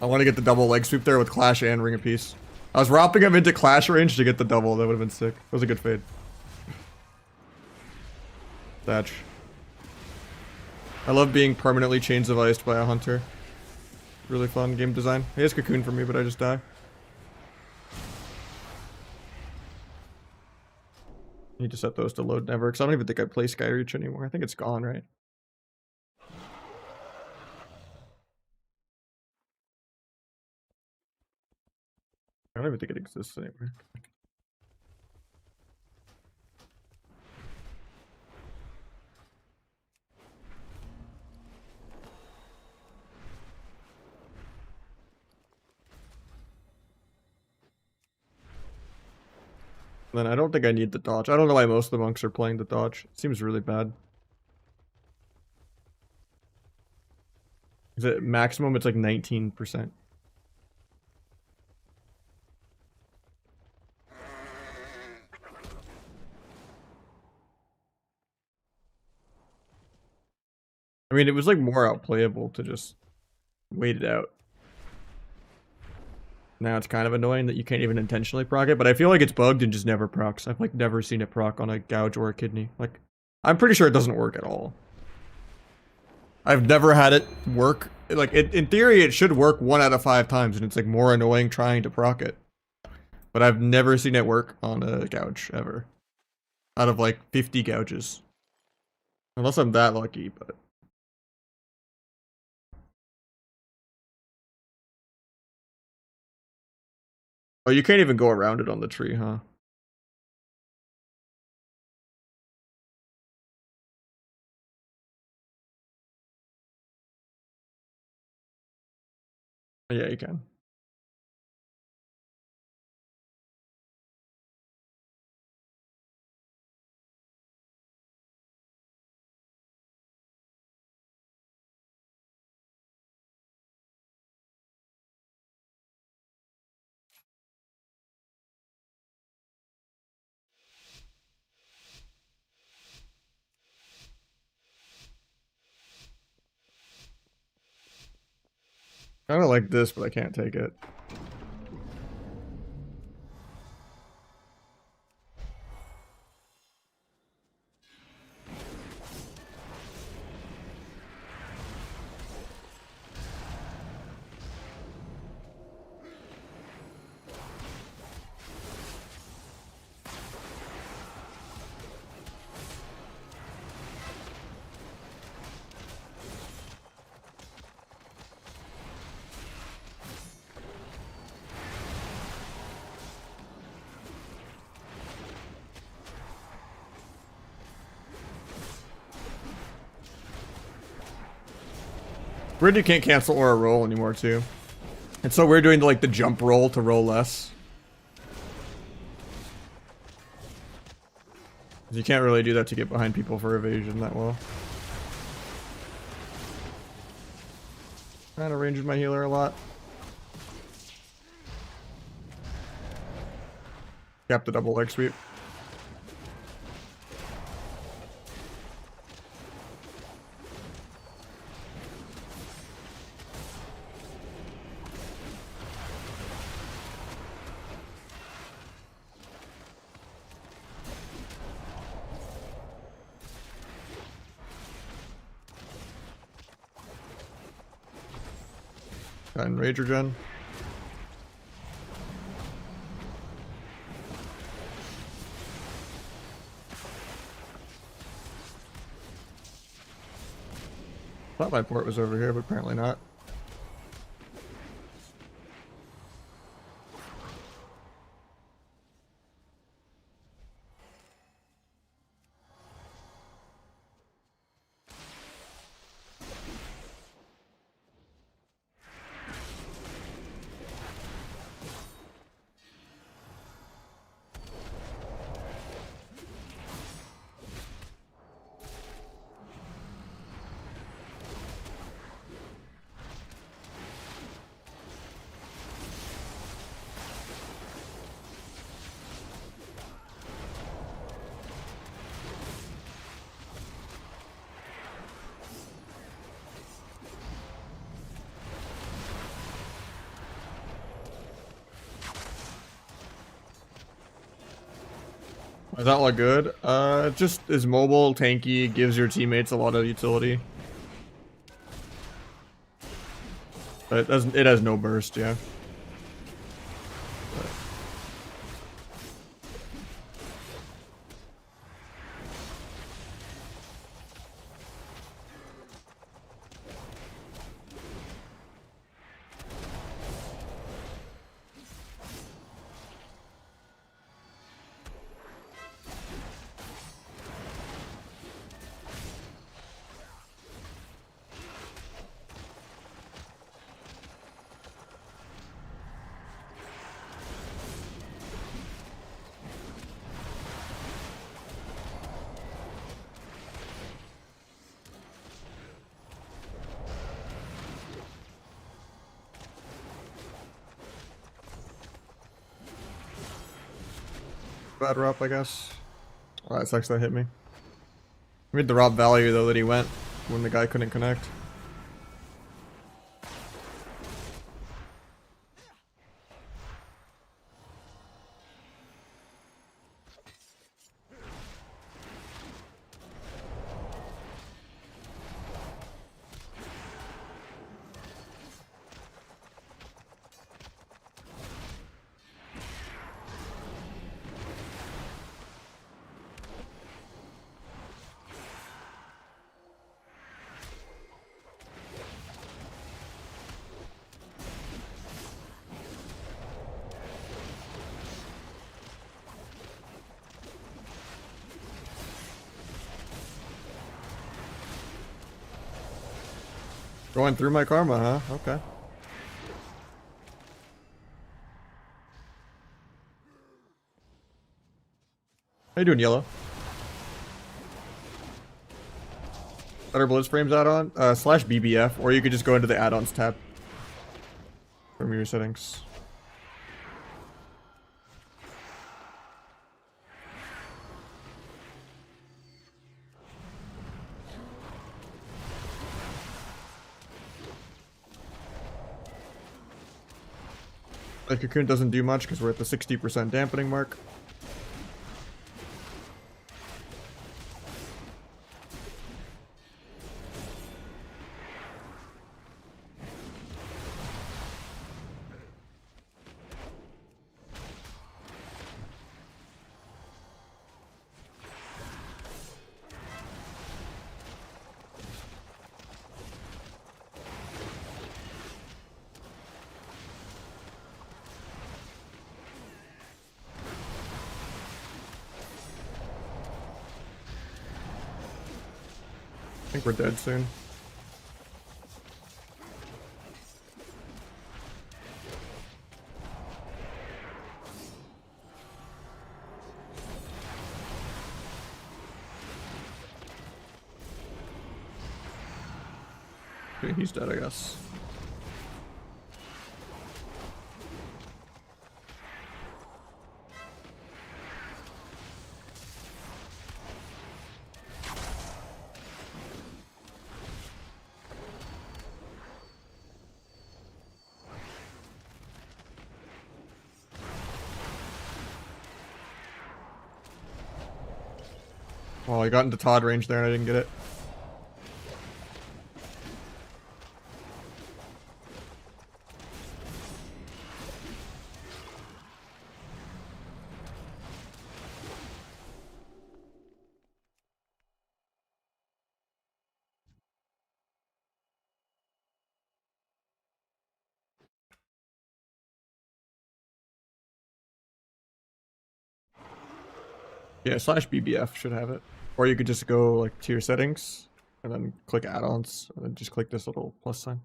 Speaker 1: I want to get the double leg sweep there with Clash and Ring of Peace. I was ropping him into Clash range to get the double. That would have been sick. It was a good fade. Thatch. I love being permanently chains of iced by a hunter. Really fun game design. He has cocoon for me, but I just die. Need to set those to load never, because I don't even think I play Skyreach anymore. I think it's gone, right? I don't even think it exists anymore. Then I don't think I need the dodge. I don't know why most of the monks are playing the dodge. It seems really bad. Is it maximum? It's like 19%. I mean, it was like more outplayable to just wait it out. Now it's kind of annoying that you can't even intentionally proc it, but I feel like it's bugged and just never procs. I've like never seen it proc on a gouge or a kidney. Like, I'm pretty sure it doesn't work at all. I've never had it work. Like, in theory, it should work 1 out of 5 times, and it's like more annoying trying to proc it. But I've never seen it work on a gouge, ever. Out of like 50 gouges. Unless I'm that lucky, but... Oh, you can't even go around it on the tree, huh? Yeah, you can. I don't like this, but I can't take it. Weird you can't cancel or roll anymore too. It's so weird doing like the jump roll to roll less. You can't really do that to get behind people for evasion that well. Kind of ranging my healer a lot. Cap the double leg sweep. And Rager Gen. Thought my port was over here, but apparently not. Does that look good? It just is mobile, tanky, gives your teammates a lot of utility. But it has no burst, yeah. Bad Rop, I guess. Oh, that sucks that hit me. I made the Rop value though that he went. when the guy couldn't connect. Going through my karma, huh? Okay. How you doing, Yellow? Better Blitz Frames add-on? Slash BBF, or you could just go into the add-ons tab from your settings. The Cocoon doesn't do much because we're at the 60% dampening mark. I think we're dead soon. Okay, he's dead, I guess. Oh, I got into Todd range there and I didn't get it. Yeah, slash BBF should have it. Or you could just go like to your settings and then click add-ons and then just click this little plus sign.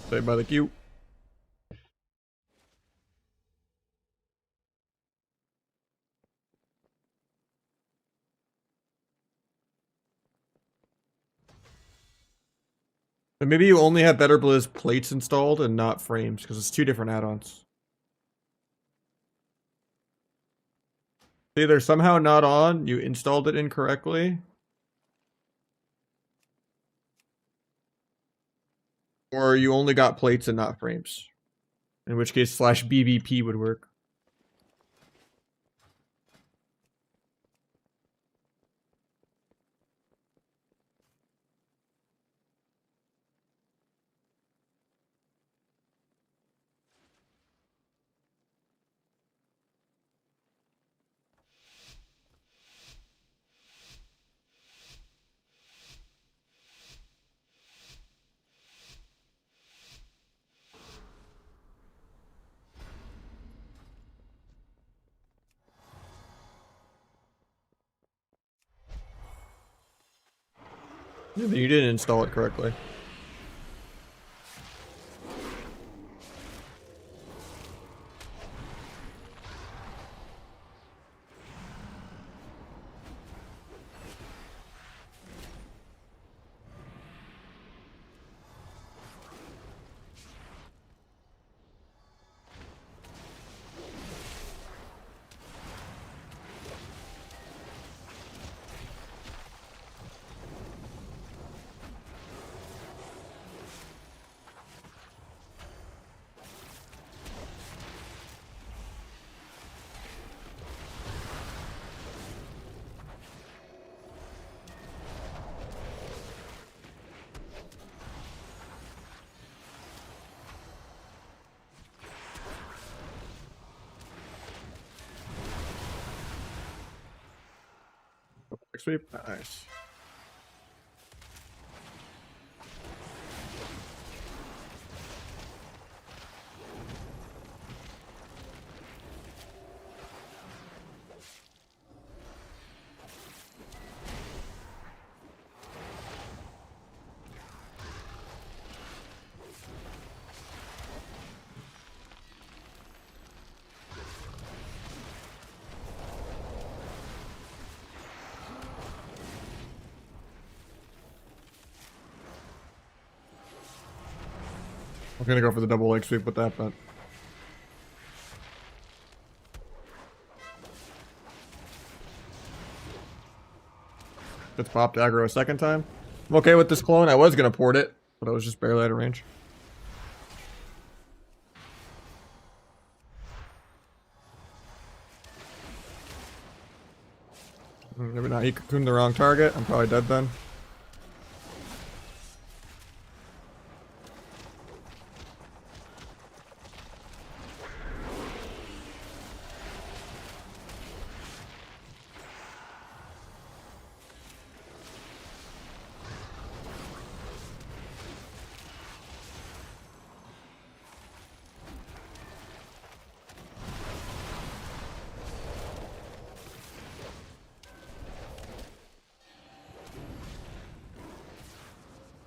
Speaker 1: Saved by the queue. But maybe you only have Better Blizz plates installed and not frames, because it's two different add-ons. Either somehow not on, you installed it incorrectly, or you only got plates and not frames. In which case slash BVP would work. Yeah, you didn't install it correctly. Sweep, nice. I'm gonna go for the double leg sweep with that, but it's popped aggro a second time. I'm okay with this clone. I was gonna port it, but I was just barely out of range. Maybe not. He cocooned the wrong target. I'm probably dead then.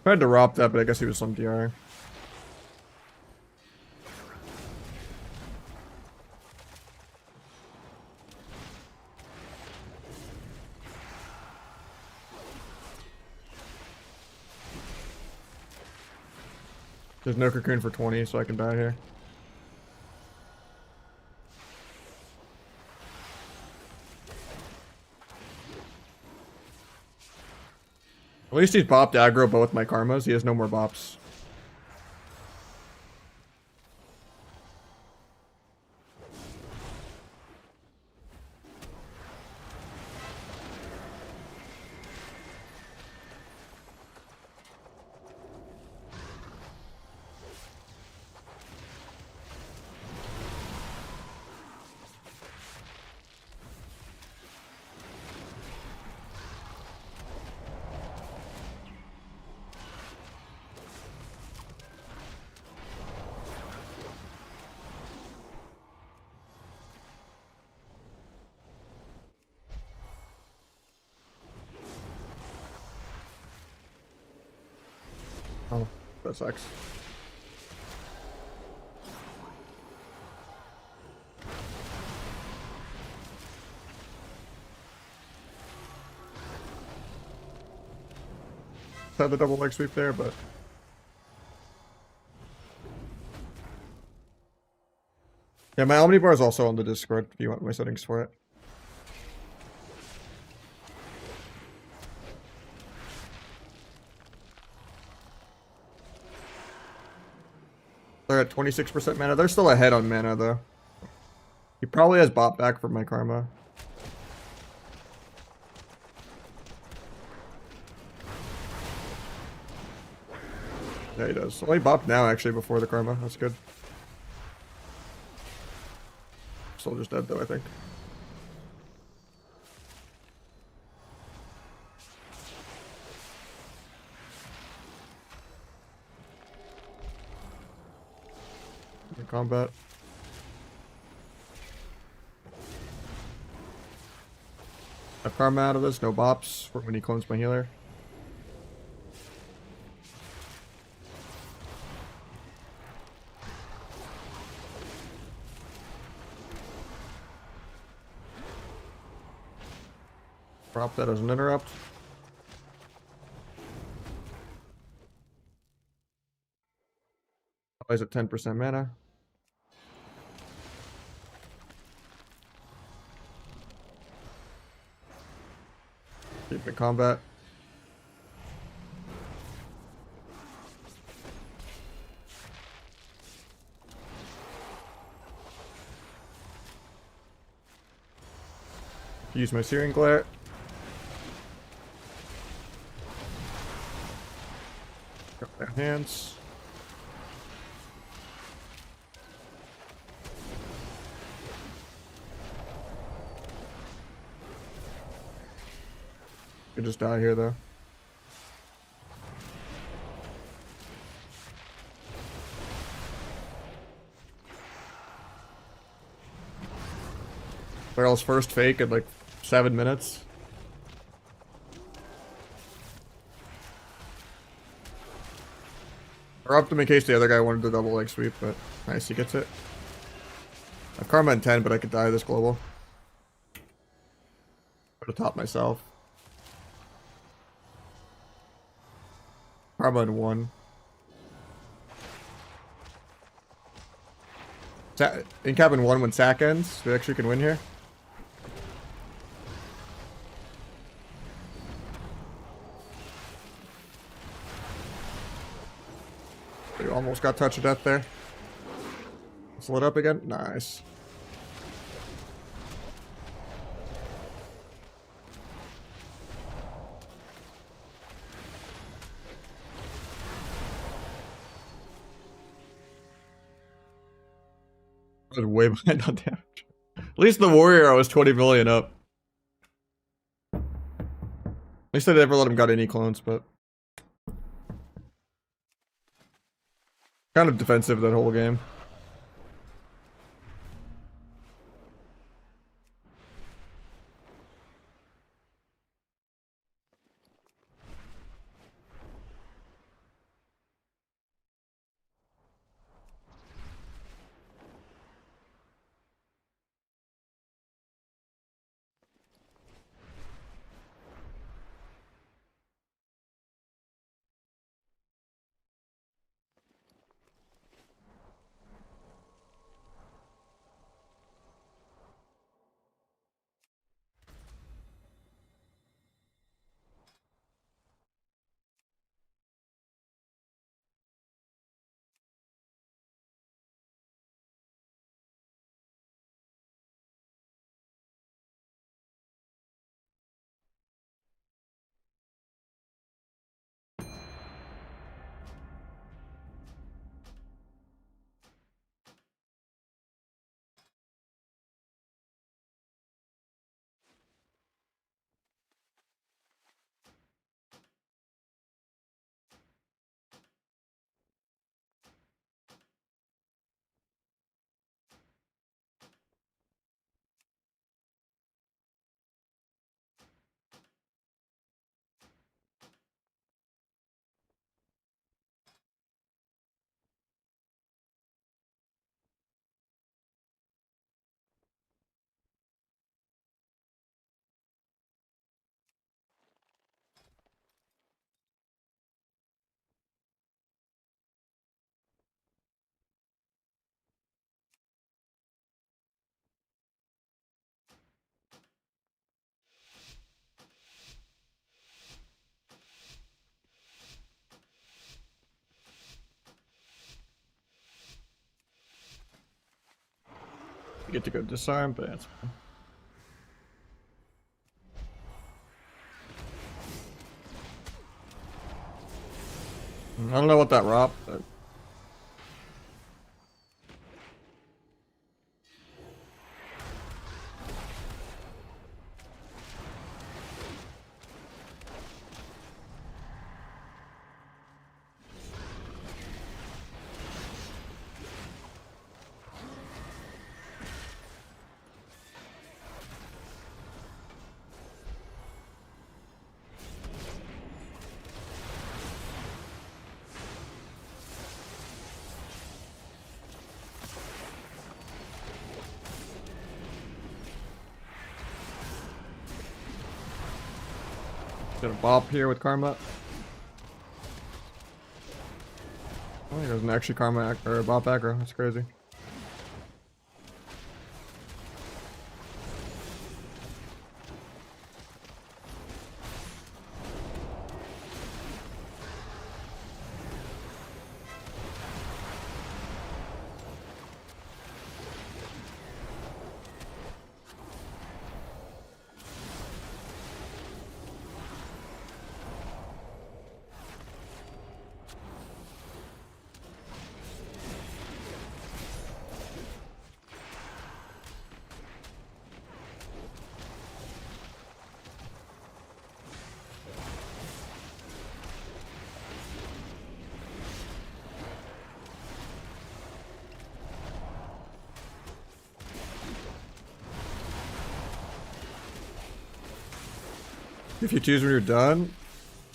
Speaker 1: Tried to ROP that, but I guess he was some DR. There's no cocoon for 20, so I can die here. At least he's bopped aggro both my karmas. He has no more bops. Oh, that sucks. Had the double leg sweep there, but yeah, my Omnibar is also on the Discord if you want my settings for it. They're at 26% mana. They're still ahead on mana though. He probably has bot back for my karma. Yeah, he does. Well, he bopped now actually before the karma. That's good. Still just dead though, I think. In combat. I have karma out of this, no bops for when he clones my healer. Drop that as an interrupt. Always at 10% mana. Keep in combat. Use my Searing Glare. Got their hands. Could just die here though. Barrel's first fake at like 7 minutes. Or up them in case the other guy wanted to double leg sweep, but nice, he gets it. I have Karma in 10, but I could die this global. Put a top myself. Karma in 1. In cabin 1 when sack ends, we actually can win here. We almost got touch of death there. Split up again. Nice. I was way behind on damage. At least the warrior I was 20 million up. At least I never let him got any clones, but kind of defensive that whole game. You get to go disarm, but that's fine. I don't know what that ROP, but Got a bop here with Karma. Oh, he doesn't actually Karma or bop aggro. That's crazy. If you choose when you're done,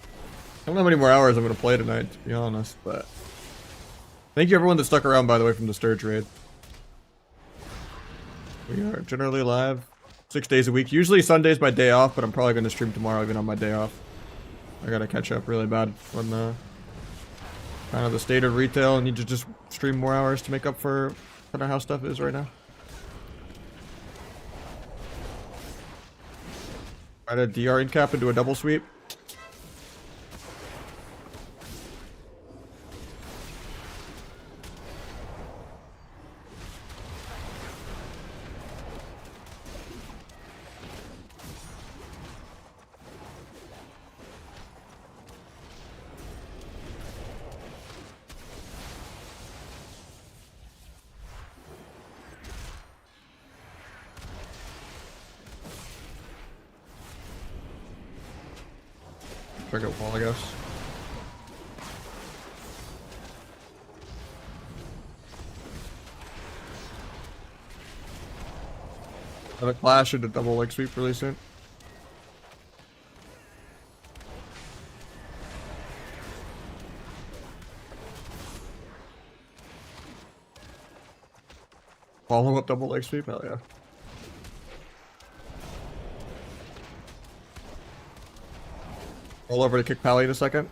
Speaker 1: I don't know how many more hours I'm going to play tonight, to be honest, but thank you everyone that stuck around, by the way, from the Sturge raid. We are generally live 6 days a week. Usually Sunday's my day off, but I'm probably going to stream tomorrow even on my day off. I got to catch up really bad on kind of the state of retail. I need to just stream more hours to make up for kind of how stuff is right now. Try to DR incap and do a double sweep. Check out wall, I guess. Have a clash and a double leg sweep really soon. Follow up double leg sweep? Hell yeah. Roll over to kick Pally in a second.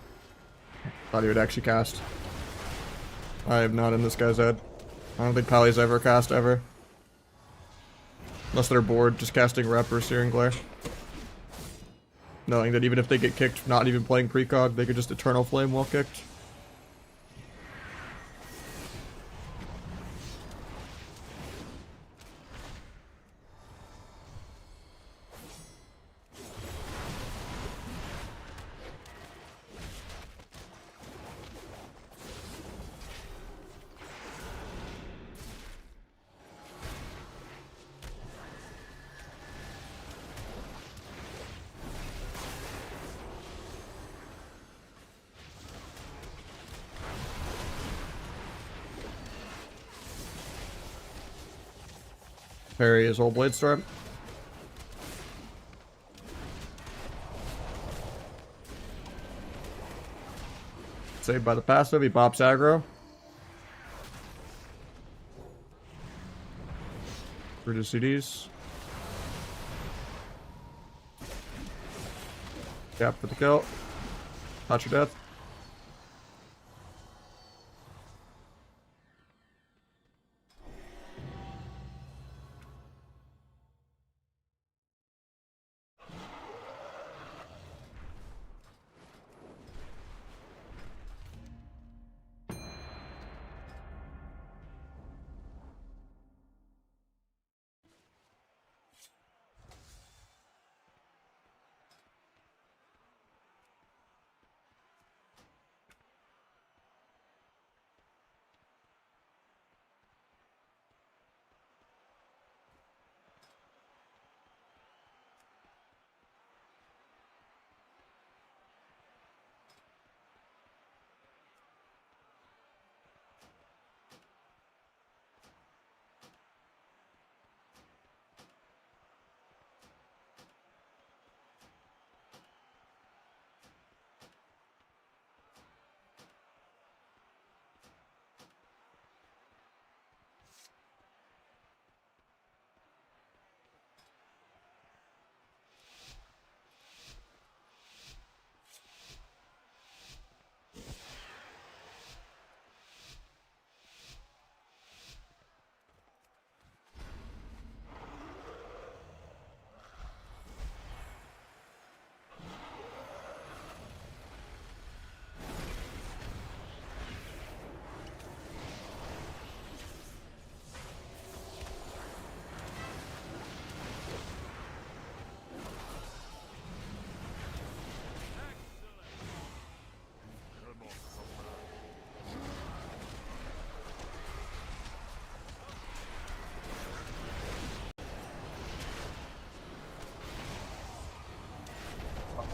Speaker 1: Thought he would actually cast. I am not in this guy's head. I don't think Pally's ever cast ever. Unless they're bored, just casting rep or Searing Glare. Knowing that even if they get kicked, not even playing precog, they could just Eternal Flame while kicked. Parry his old Blade Storm. Saved by the passive, he bops aggro. Reduce CDs. Gap for the kill. Touch your death.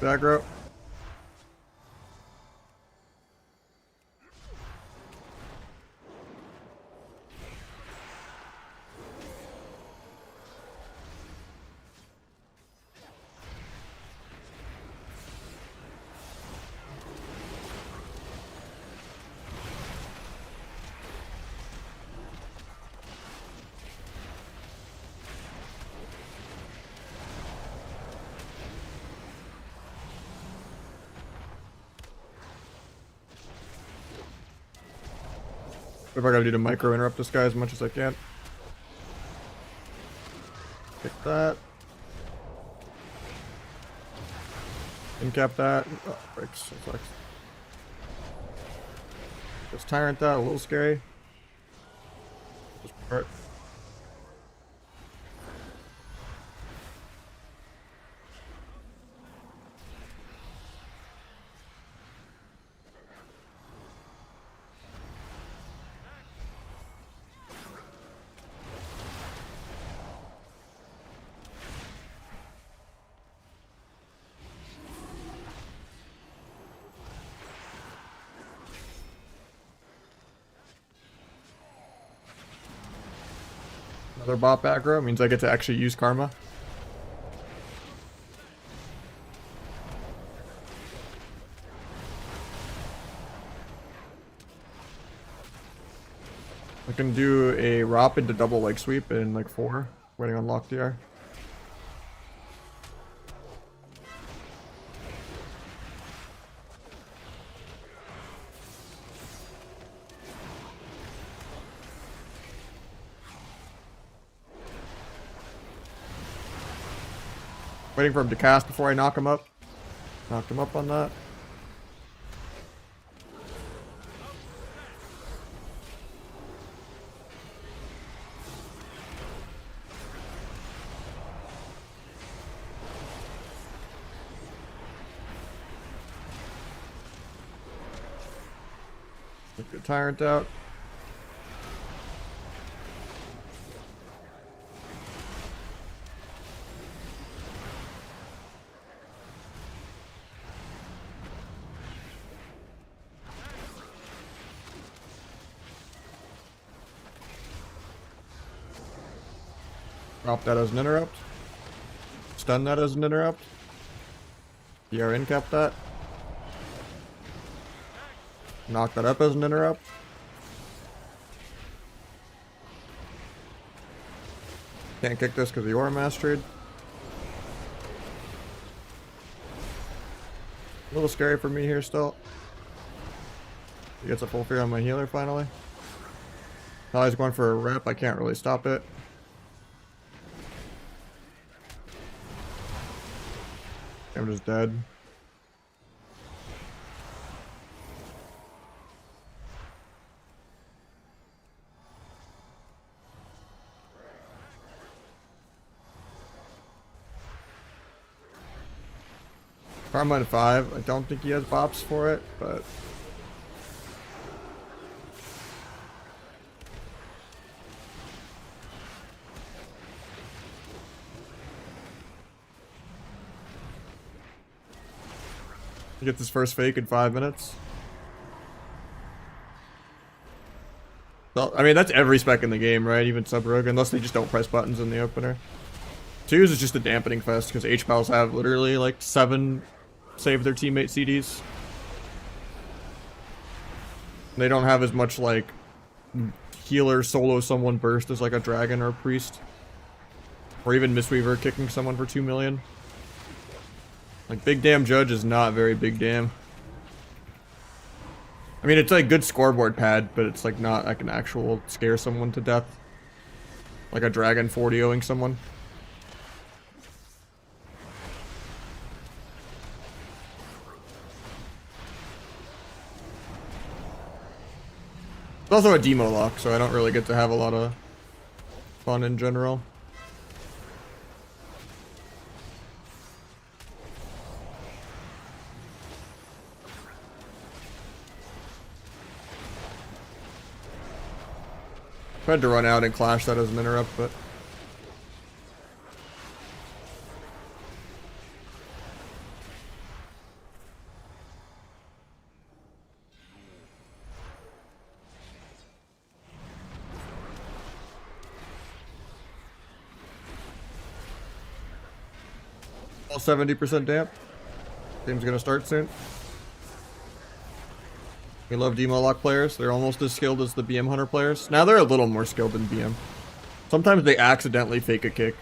Speaker 1: Aggro. What if I gotta do to micro interrupt this guy as much as I can? Pick that. Incap that. Oh, breaks. That sucks. Just Tyrant that, a little scary. Just part. Another bot aggro means I get to actually use karma. I can do a ROP into double leg sweep in like 4, waiting on lock DR. Waiting for him to cast before I knock him up. Knocked him up on that. Get the Tyrant out. Drop that as an interrupt. Stun that as an interrupt. DR incap that. Knock that up as an interrupt. Can't kick this because the aura mastered. A little scary for me here still. He gets a full free on my healer finally. Now he's going for a rep. I can't really stop it. I'm just dead. Karma in 5. I don't think he has bops for it, but he gets his first fake in 5 minutes. So, I mean, that's every spec in the game, right? Even sub-rogue, unless they just don't press buttons in the opener. 2s is just a dampening fest, because H-Pals have literally like 7 save their teammate CDs. They don't have as much like healer solo someone burst as like a dragon or a priest. Or even Mistweaver kicking someone for 2 million. Like, Big Damn Judge is not very big damn. I mean, it's like good scoreboard pad, but it's like not like an actual scare someone to death. Like a dragon 40-0ing someone. It's also a demo lock, so I don't really get to have a lot of fun in general. Tried to run out and clash that as an interrupt, but All 70% damp. Game's gonna start soon. We love demo lock players. They're almost as skilled as the BM hunter players. Now they're a little more skilled than BM. Sometimes they accidentally fake a kick.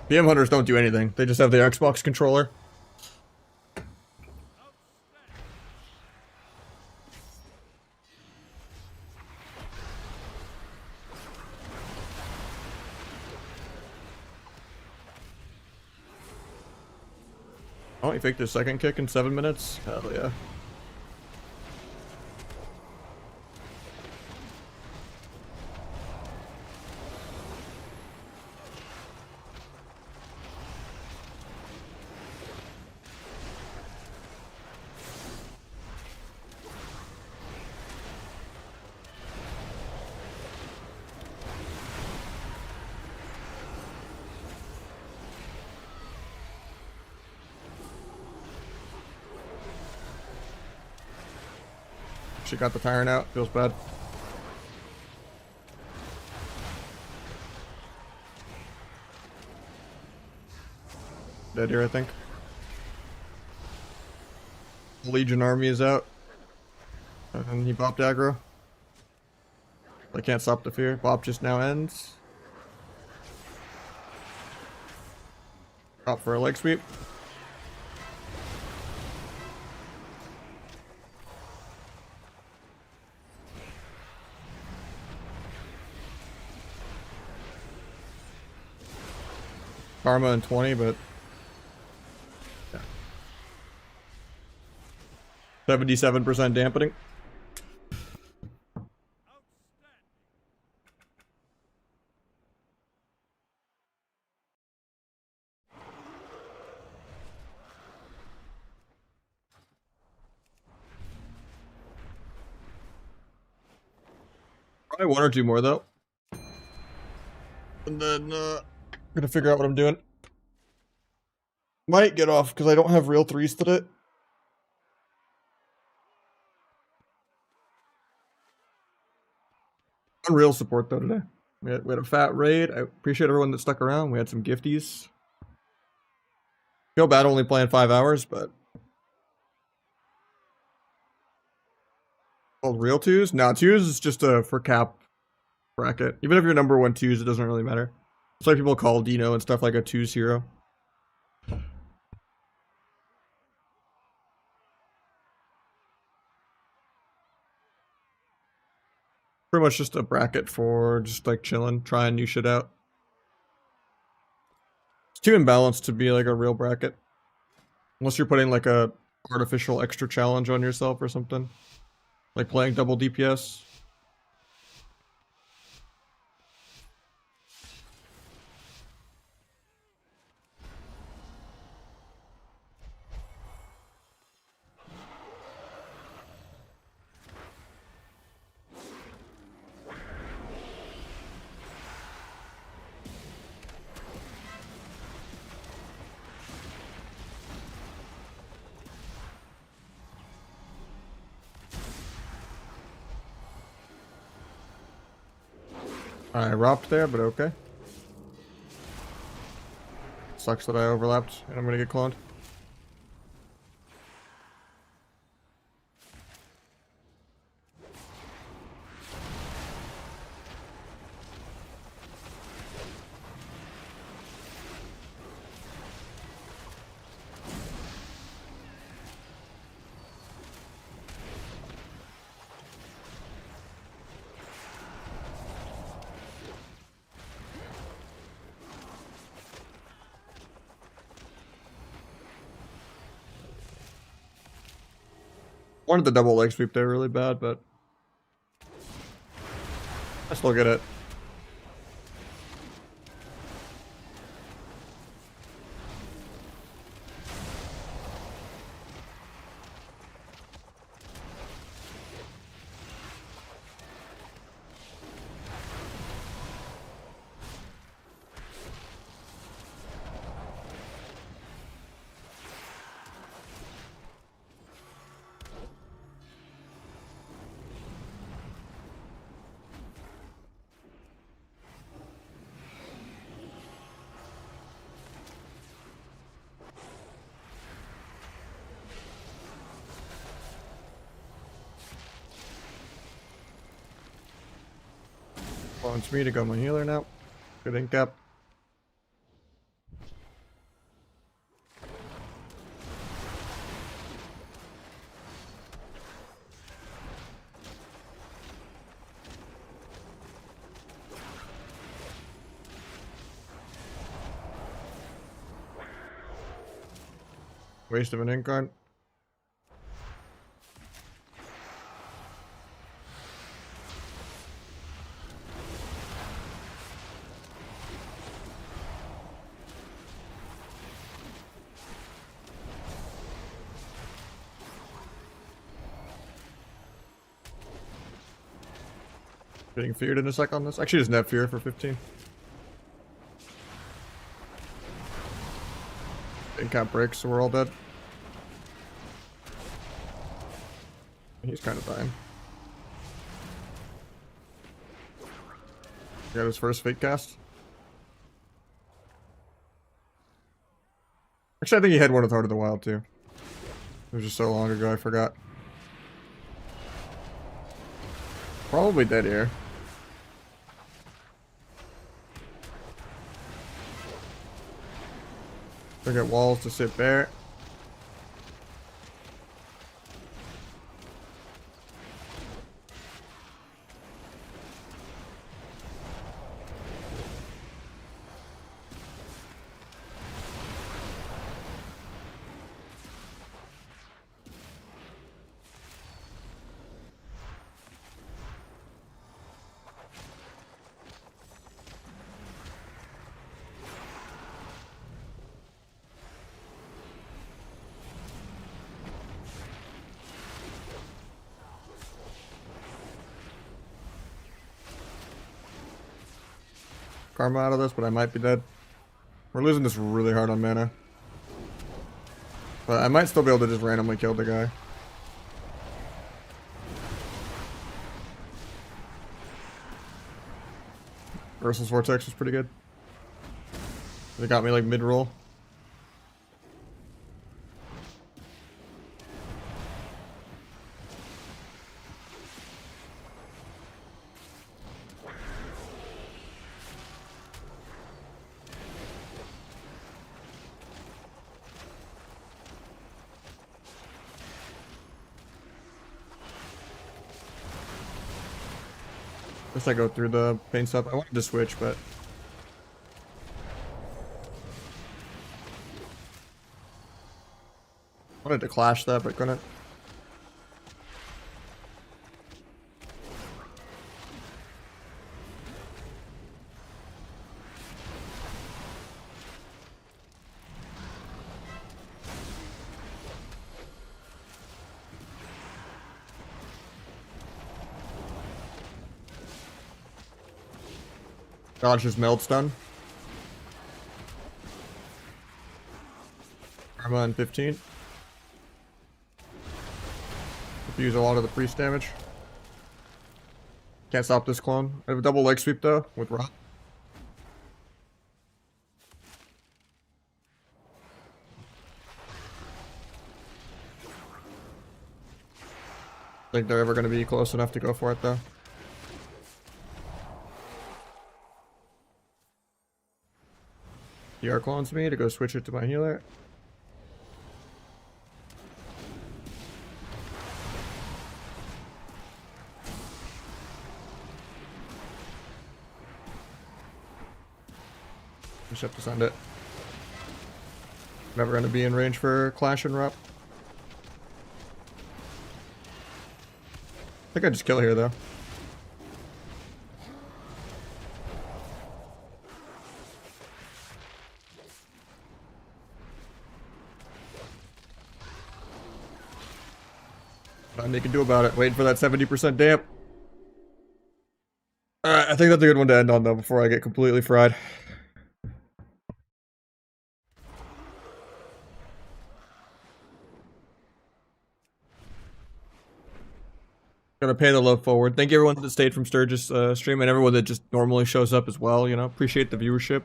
Speaker 1: BM hunters don't do anything. They just have their Xbox controller. Oh, he faked his second kick in 7 minutes? Hell yeah. She got the tyrant out. Feels bad. Dead here, I think. Legion army is out. And he bopped aggro. I can't stop the fear. Bop just now ends. Drop for a leg sweep. Karma and 20, but yeah. 77% dampening. Probably one or two more though. And then gonna figure out what I'm doing. Might get off because I don't have real threes today. Unreal support though today. We had a fat raid. I appreciate everyone that stuck around. We had some gifties. Feel bad only playing 5 hours, but called real twos? Nah, twos is just a for cap bracket. Even if you're number one twos, it doesn't really matter. It's like people call Dino and stuff like a twos hero. Pretty much just a bracket for just like chilling, trying new shit out. It's too imbalanced to be like a real bracket. Unless you're putting like a artificial extra challenge on yourself or something. Like playing double DPS. I robbed there, but okay. Sucks that I overlapped and I'm gonna get cloned. Wanted the double leg sweep there really bad, but I still get it. Wants me to go my healer now. Good ink up. Waste of an ink card. Getting feared in a sec on this. Actually, just net fear for 15. Ink cap breaks, so we're all dead. He's kind of dying. Got his first fake cast. Actually, I think he had one with Heart of the Wild too. It was just so long ago, I forgot. Probably dead here. I get walls to sit there. Karma out of this, but I might be dead. We're losing this really hard on mana. But I might still be able to just randomly kill the guy. Ursul's Vortex was pretty good. They got me like mid-roll. Guess I go through the paint stuff. I wanted to switch, but I wanted to clash that, but couldn't. Dodge his meld stun. Karma on 15. Use a lot of the priest damage. Can't stop this clone. I have a double leg sweep though with Rot. Think they're ever going to be close enough to go for it though. DR clones me to go switch it to my healer. Just have to send it. Never going to be in range for Clash and Rup. I think I just kill here though. Nothing they can do about it. Waiting for that 70% damp. Alright, I think that's a good one to end on though before I get completely fried. Gonna pay the love forward. Thank you everyone that stayed from Sturgis stream and everyone that just normally shows up as well, you know. Appreciate the viewership.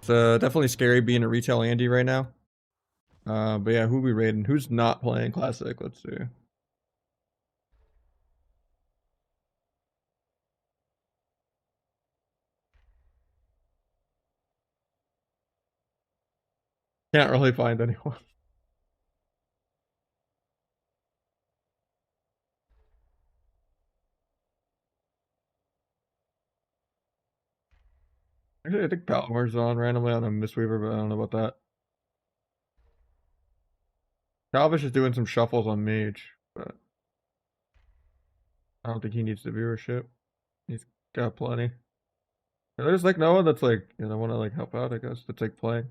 Speaker 1: It's definitely scary being a retail Andy right now. But yeah, who we raiding? Who's not playing Classic? Let's see. Can't really find anyone. Actually, I think Palomar's on randomly on a Mistweaver, but I don't know about that. Calvish is doing some shuffles on Mage, but I don't think he needs the viewership. He's got plenty. And there's like no one that's like, you know, want to like help out, I guess, that's like playing.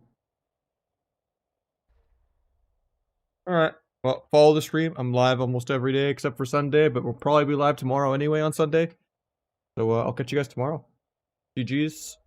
Speaker 1: Alright. Well, follow the stream. I'm live almost every day except for Sunday, but we'll probably be live tomorrow anyway on Sunday. So I'll catch you guys tomorrow. GG's.